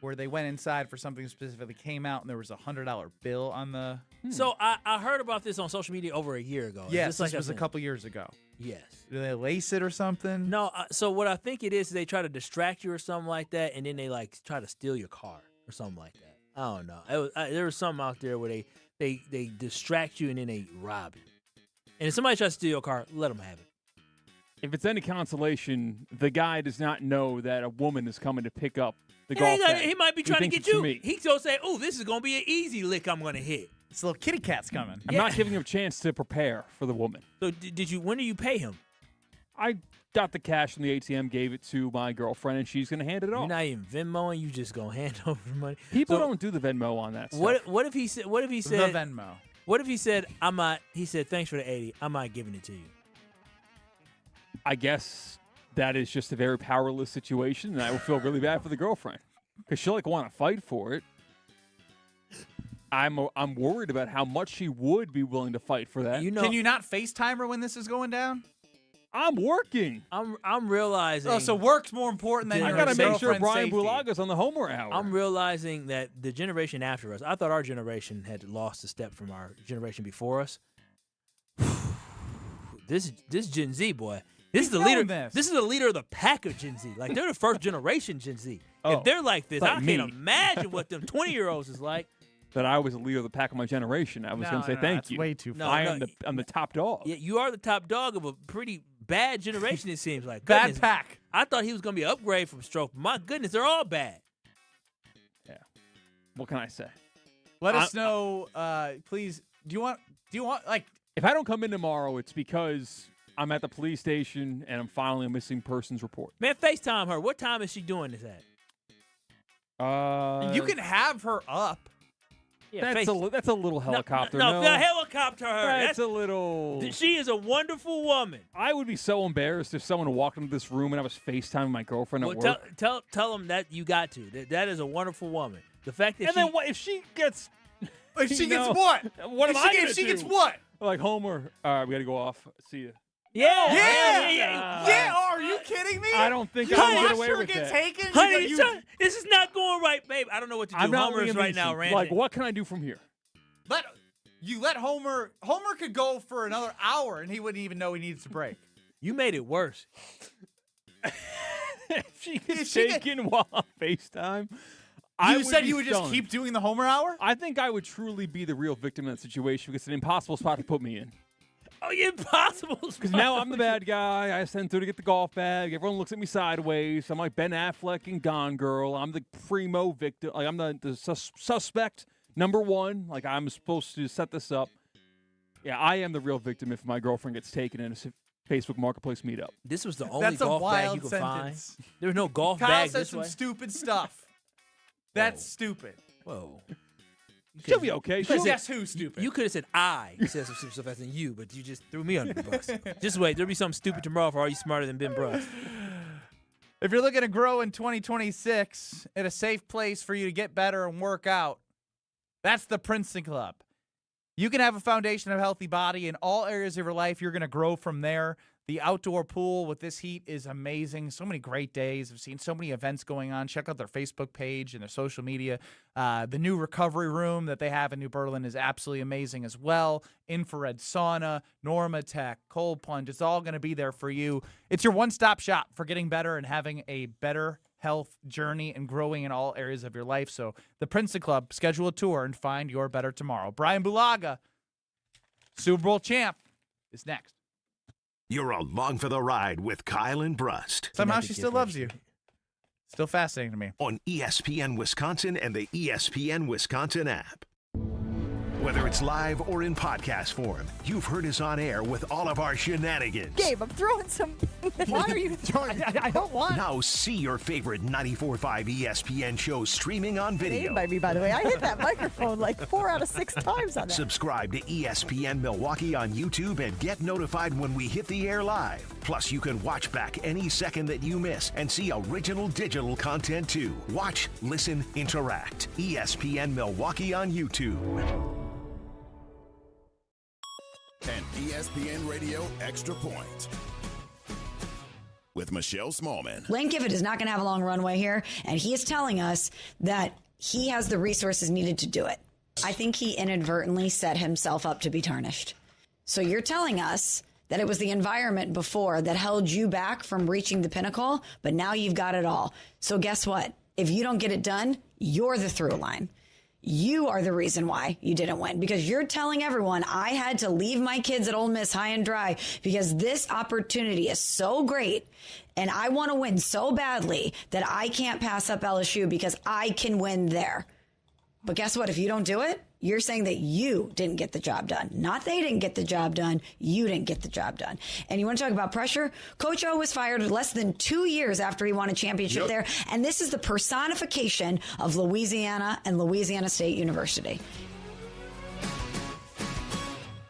where they went inside for something specifically, came out, and there was a $100 bill on the... So I heard about this on social media over a year ago. Yes, this was a couple years ago. Yes. Do they lace it or something? No, so what I think it is they try to distract you or something like that, and then they like try to steal your car or something like that. I don't know. There was something out there where they distract you and then they rob you. And if somebody tries to steal your car, let them have it. If it's any consolation, the guy does not know that a woman is coming to pick up the golf bag. He might be trying to thinks get it's you. me. He's going to say, oh, this is going to be an easy lick I'm going to hit. This little kitty cat's coming. I'm not giving him a chance to prepare for the woman. So when do you pay him? I got the cash from the ATM, gave it to my girlfriend, and she's going to hand it off. You're not even Venmoing. You just going to hand over the money. People don't do the Venmo on that stuff. What if he said? The Venmo. What if he said, I'm not? He said, thanks for the 80. I'm not giving it to you. I guess that is just a very powerless situation, and I would feel really bad for the girlfriend because she'll want to fight for it. I'm worried about how much she would be willing to fight for that. Can you not FaceTime her when this is going down? I'm working. I'm realizing. Oh, so work's more important than I your got to make sure Brian safety. Bulaga's on the Homer Hour. I'm realizing that the generation after us, I thought our generation had lost a step from our generation before us. This Gen Z, boy. This is the leader. This is the leader of the pack of Gen Z. Like, they're the first generation Gen Z. If they're like this, I can't imagine what them 20-year-olds is like. That I was the leader of the pack of my generation. I was going to say thank that's you. Way too far. I'm the top dog. Yeah, you are the top dog of a pretty bad generation, it seems like. Bad Goodness, pack. I thought he was going to be an upgrade from Stroke. My goodness, they're all bad. Yeah. What can I say? Let us know, please. Do you want like? If I don't come in tomorrow, it's because I'm at the police station and I'm filing a missing persons report. Man, FaceTime her. What time is she doing this at? You can have her up. Yeah, that's a little helicopter. No, helicopter her. That's a little. She is a wonderful woman. I would be so embarrassed if someone walked into this room and I was FaceTiming my girlfriend at work. Tell them that you got to. That is a wonderful woman. The fact that and then what if she gets? If she gets what? What am I gonna If she do? gets what? Like Homer. All right, we got to go off. See you. Yeah. Are you kidding me? I don't think I can get away with get that. taken. Honey, this is not going right, babe. I don't know what to do. I'm not Homer's right now, ranting. Like, what can I do from here? Let Homer. Homer could go for another hour and he wouldn't even know he needs to break. You made it worse. If she gets taken while on FaceTime. You said you would just keep doing the Homer Hour? I think I would truly be the real victim in that situation because it's an impossible spot to put me in. Oh, impossible spot. Because now I'm the bad guy. I sent her to get the golf bag. Everyone looks at me sideways. I'm like Ben Affleck in Gone Girl. I'm the primo victim. Like I'm the suspect number one. Like I'm supposed to set this up. Yeah, I am the real victim if my girlfriend gets taken in a Facebook Marketplace meetup. This was the only golf bag you could find. There was no golf Kyle bag said this some way. stupid stuff. That's stupid. Whoa. She'll be okay. Guess who's stupid? You could have said I said some stupid stuff as in you, but you just threw me under the bus. Just wait. There'll be something stupid tomorrow for all you smarter than Ben Brust. If you're looking to grow in 2026 at a safe place for you to get better and work out, that's the Princeton Club. You can have a foundation of a healthy body in all areas of your life. You're going to grow from there. The outdoor pool with this heat is amazing. So many great days. I've seen so many events going on. Check out their Facebook page and their social media. The new recovery room that they have in New Berlin is absolutely amazing as well. Infrared sauna, Normatec, cold plunge. It's all going to be there for you. It's your one-stop shop for getting better and having a better health journey and growing in all areas of your life. So the Princeton Club, schedule a tour and find your better tomorrow. Brian Bulaga, Super Bowl champ, is next. You're along for the ride with Kyle and Brust. Somehow she still loves you. Still fascinating to me. On ESPN Wisconsin and the ESPN Wisconsin app. Whether it's live or in podcast form, you've heard us on air with all of our shenanigans. Gabe, I'm throwing some. Why are you throwing? I don't want. Now see your favorite 94.5 ESPN shows streaming on video. Made by me, by the way. I hit that microphone like 4 out of 6 times on that. Subscribe to ESPN Milwaukee on YouTube and get notified when we hit the air live. Plus, you can watch back any second that you miss and see original digital content too. Watch, listen, interact. ESPN Milwaukee on YouTube. An ESPN Radio Extra Point with Michelle Smallman. Lane Kiffin is not going to have a long runway here, and he is telling us that he has the resources needed to do it. I think he inadvertently set himself up to be tarnished. So you're telling us that it was the environment before that held you back from reaching the pinnacle, but now you've got it all. So guess what? If you don't get it done, you're the through line. You are the reason why you didn't win, because you're telling everyone I had to leave my kids at Ole Miss high and dry because this opportunity is so great and I want to win so badly that I can't pass up LSU because I can win there. But guess what? If you don't do it, you're saying that you didn't get the job done. Not they didn't get the job done. You didn't get the job done. And you want to talk about pressure? Coach O was fired less than 2 years after he won a championship there. And this is the personification of Louisiana and Louisiana State University.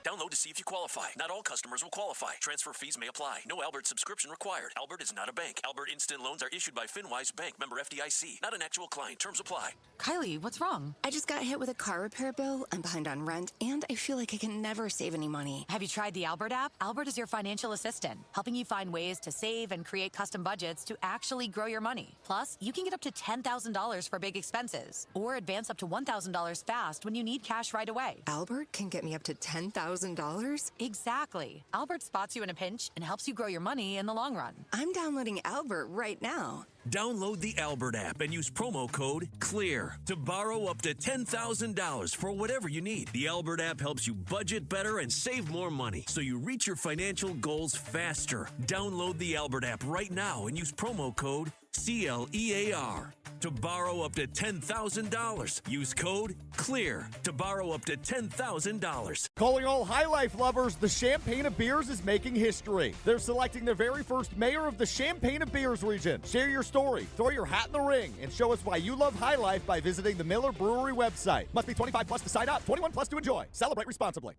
Download to see if you qualify. Not all customers will qualify. Transfer fees may apply. No Albert subscription required. Albert is not a bank. Albert Instant Loans are issued by FinWise Bank, member FDIC. Not an actual client. Terms apply. Kylie, what's wrong? I just got hit with a car repair bill. I'm behind on rent, and I feel like I can never save any money. Have you tried the Albert app? Albert is your financial assistant, helping you find ways to save and create custom budgets to actually grow your money. Plus, you can get up to $10,000 for big expenses, or advance up to $1,000 fast when you need cash right away. Albert can get me up to $10,000? Exactly. Albert spots you in a pinch and helps you grow your money in the long run. I'm downloading Albert right now. Download the Albert app and use promo code CLEAR to borrow up to $10,000 for whatever you need. The Albert app helps you budget better and save more money so you reach your financial goals faster. Download the Albert app right now and use promo code CLEAR to borrow up to $10,000. Use code CLEAR to borrow up to $10,000. Calling all High Life lovers, the Champaign of Beers is making history. They're selecting their very first mayor of the Champaign of Beers region. Share your story, throw your hat in the ring, and show us why you love High Life by visiting the Miller Brewery website. Must be 25 plus to sign up, 21 plus to enjoy. Celebrate responsibly.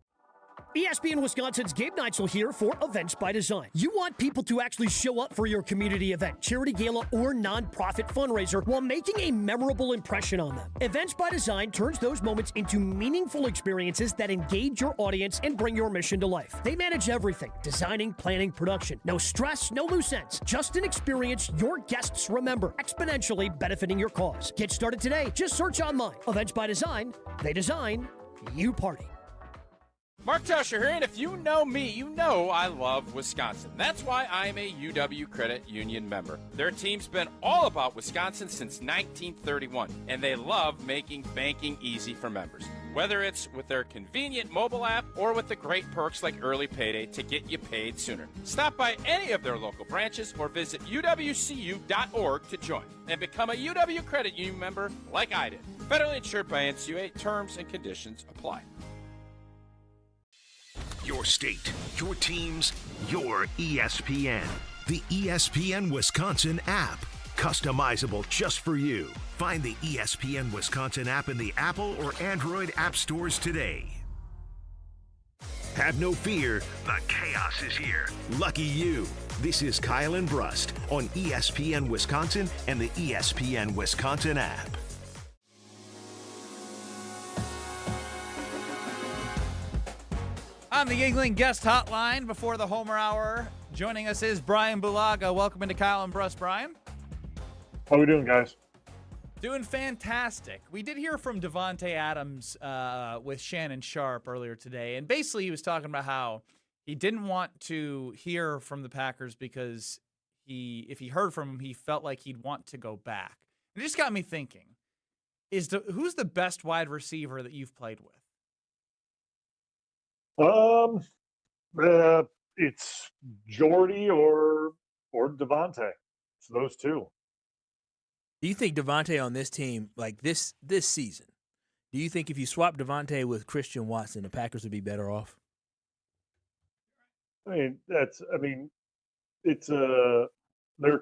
ESPN Wisconsin's Gabe Neitzel here for Events by Design. You want people to actually show up for your community event, charity gala, or nonprofit fundraiser while making a memorable impression on them. Events by Design turns those moments into meaningful experiences that engage your audience and bring your mission to life. They manage everything: designing, planning, production. No stress, no loose ends. Just an experience your guests remember, exponentially benefiting your cause. Get started today. Just search online. Events by Design. They design, you party. Mark Tauscher here, and if you know me, you know I love Wisconsin. That's why I'm a UW Credit Union member. Their team's been all about Wisconsin since 1931, and they love making banking easy for members. Whether it's with their convenient mobile app or with the great perks like early payday to get you paid sooner. Stop by any of their local branches or visit uwcu.org to join and become a UW Credit Union member like I did. Federally insured by NCUA. Terms and conditions apply. Your state, your teams, your ESPN. The ESPN Wisconsin app. Customizable just for you. Find the ESPN Wisconsin app in the Apple or Android app stores today. Have no fear, the chaos is here. Lucky you. This is Kyle and Brust on ESPN Wisconsin and the ESPN Wisconsin app. On the Yingling Guest Hotline before the Homer Hour, joining us is Brian Bulaga. Welcome into Kyle and Brust, Brian. How we doing, guys? Doing fantastic. We did hear from Davante Adams with Shannon Sharp earlier today, and basically he was talking about how he didn't want to hear from the Packers because if he heard from him, he felt like he'd want to go back. It just got me thinking, who's the best wide receiver that you've played with? It's Jordy or Davante. It's those two. Do you think Davante on this team, like this season, Do you think if you swap Davante with Christian Watson, the Packers would be better off? They're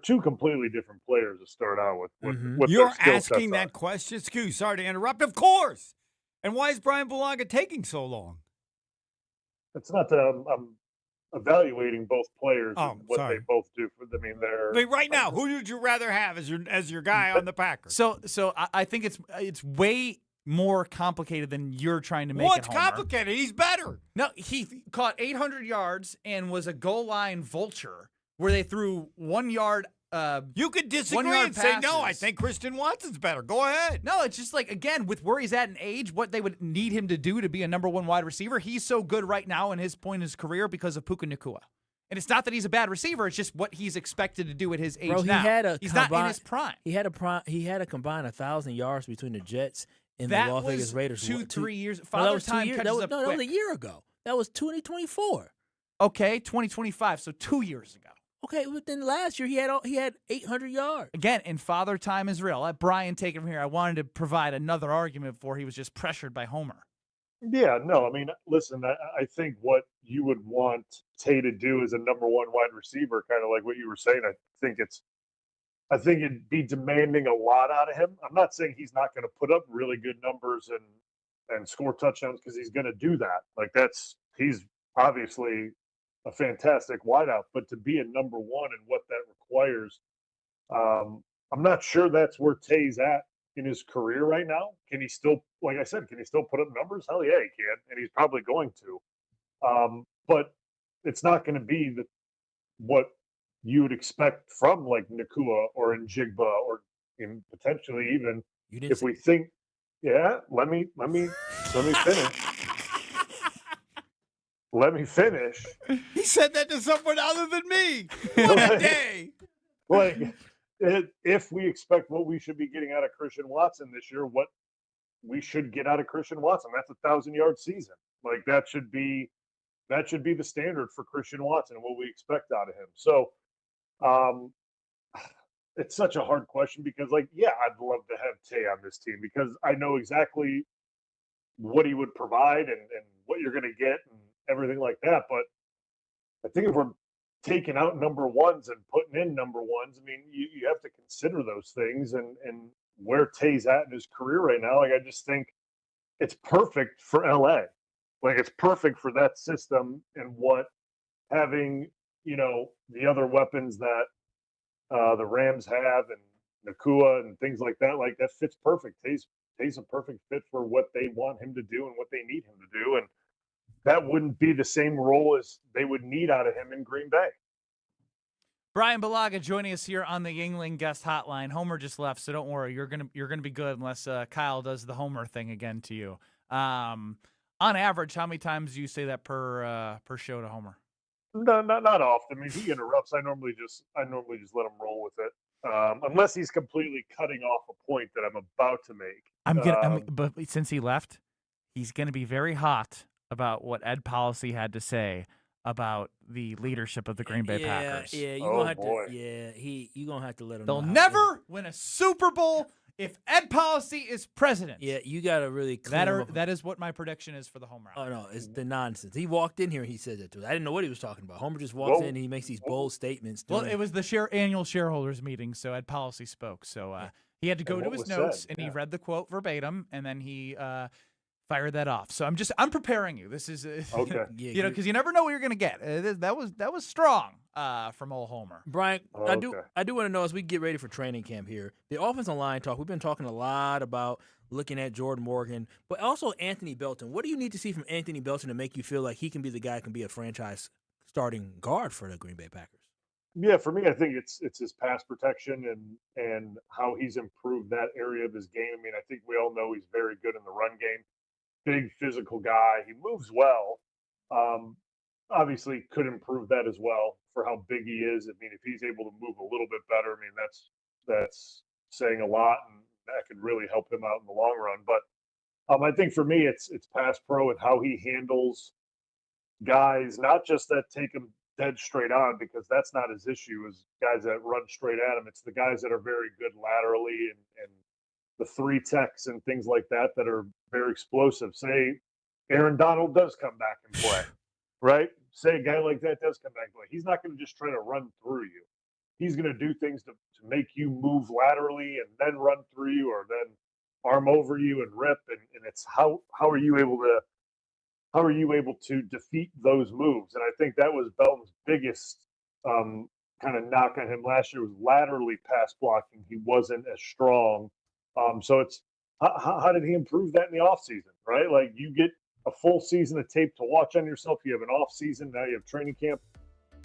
two completely different players to start out with. With You're their skill asking sets that question. Excuse, sorry to interrupt. Of course. And why is Brian Bulaga taking so long? It's not that I'm evaluating both players and what sorry. they both do. They're Right now, who would you rather have as your guy on the Packers? So I think it's way more complicated than you're trying to make What's it, Homer. complicated? He's better. No, he caught 800 yards and was a goal line vulture where they threw 1 yard. You could disagree and say, no, I think Christian Watson's better. Go ahead. No, it's just like, again, with where he's at in age, what they would need him to do to be a number one wide receiver. He's so good right now in his point in his career because of Puka Nacua. And it's not that he's a bad receiver. It's just what he's expected to do at his age now. He's not in his prime. He had a combined 1,000 yards between the Jets and that the Las Vegas was Raiders. 3 years. Father Time catches that was, up no, that was a quick. year ago. That was 2024. Okay, 2025, so 2 years ago. Okay, but then last year he had 800 yards. Again, in Father Time is real. Let Brian take it from here. I wanted to provide another argument before he was just pressured by Homer. Yeah, no, I mean, listen, I think what you would want Tay to do as a number one wide receiver, kind of like what you were saying, I think it'd be demanding a lot out of him. I'm not saying he's not going to put up really good numbers and score touchdowns because he's going to do that. Like he's obviously a fantastic wideout, but to be a number one and what that requires, I'm not sure that's where Tay's at in his career right now. Can he still, like I said, can he still put up numbers? Hell yeah, he can, and he's probably going to. But it's not going to be what you would expect from like Nacua or Njigba or potentially even if we think. Yeah, let me finish. Let me finish. He said that to someone other than me. What a day. Like, if we expect what we should be getting out of Christian Watson this year, what we should get out of Christian Watson, that's 1,000-yard season. Like that should be the standard for Christian Watson and what we expect out of him. So, it's such a hard question because, like, yeah, I'd love to have Tay on this team because I know exactly what he would provide and what you're going to get and everything like that. But I think if we're taking out number ones and putting in number ones, I mean, you have to consider those things and where Tay's at in his career right now. Like, I just think it's perfect for LA. Like, it's perfect for that system and what having, the other weapons that the Rams have and Nacua and things like that fits perfect. Tay's a perfect fit for what they want him to do and what they need him to do. And that wouldn't be the same role as they would need out of him in Green Bay. Brian Bulaga joining us here on the Yingling guest hotline. Homer just left, so don't worry. You're gonna be good unless Kyle does the Homer thing again to you. On average, how many times do you say that per show to Homer? No, not often. I mean, he interrupts. I normally just let him roll with it, unless he's completely cutting off a point that I'm about to make. But since he left, he's gonna be very hot about what Ed Policy had to say about the leadership of the Green Bay Packers. Yeah, you're gonna have to. Yeah, you're gonna have to let him. They'll know never win a Super Bowl if Ed Policy is president. Yeah, you gotta really clean him up. That is what my prediction is for the home round. Oh no, it's the nonsense. He walked in here and he said that to us. I didn't know what he was talking about. Homer just walks in and he makes these bold statements. Well, it was the annual shareholders meeting, so Ed Policy spoke. So he had to go to his notes and he read the quote verbatim, and then he fired that off. So I'm preparing you. This is okay. Because you never know what you're gonna get. That was strong from old Homer. Brian, I do want to know as we get ready for training camp here, the offensive line talk. We've been talking a lot about looking at Jordan Morgan, but also Anthony Belton. What do you need to see from Anthony Belton to make you feel like he can be the guy who can be a franchise starting guard for the Green Bay Packers? Yeah, for me, I think it's his pass protection and how he's improved that area of his game. I mean, I think we all know he's very good in the run game. Big physical guy. He moves well. Obviously could improve that as well for how big he is. I mean, if he's able to move a little bit better, I mean, that's saying a lot, and that could really help him out in the long run. But I think for me, it's pass pro and how he handles guys, not just that take him dead straight on, because that's not his issue, is guys that run straight at him. It's the guys that are very good laterally and the 3 techs and things like that are very explosive. Say Aaron Donald does come back and play, right? Say a guy like that does come back and play. He's not going to just try to run through you. He's going to do things to make you move laterally and then run through you, or then arm over you and rip. And it's how are you able to defeat those moves? And I think that was Belton's biggest kind of knock on him last year, was laterally pass blocking. He wasn't as strong. So it's how did he improve that in the offseason, right? Like, you get a full season of tape to watch on yourself. You have an off season. Now you have training camp.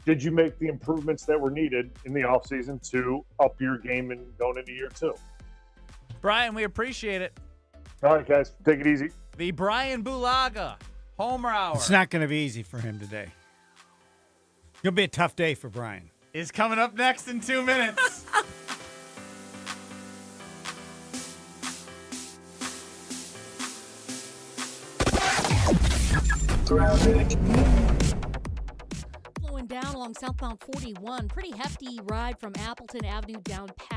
Did you make the improvements that were needed in the off season to up your game and going into year 2? Brian, we appreciate it. All right, guys, take it easy. The Brian Bulaga Homer Hour. It's not going to be easy for him today. It'll be a tough day for Brian. Is coming up next in 2 minutes. Flowing down along southbound 41. Pretty hefty ride from Appleton Avenue down past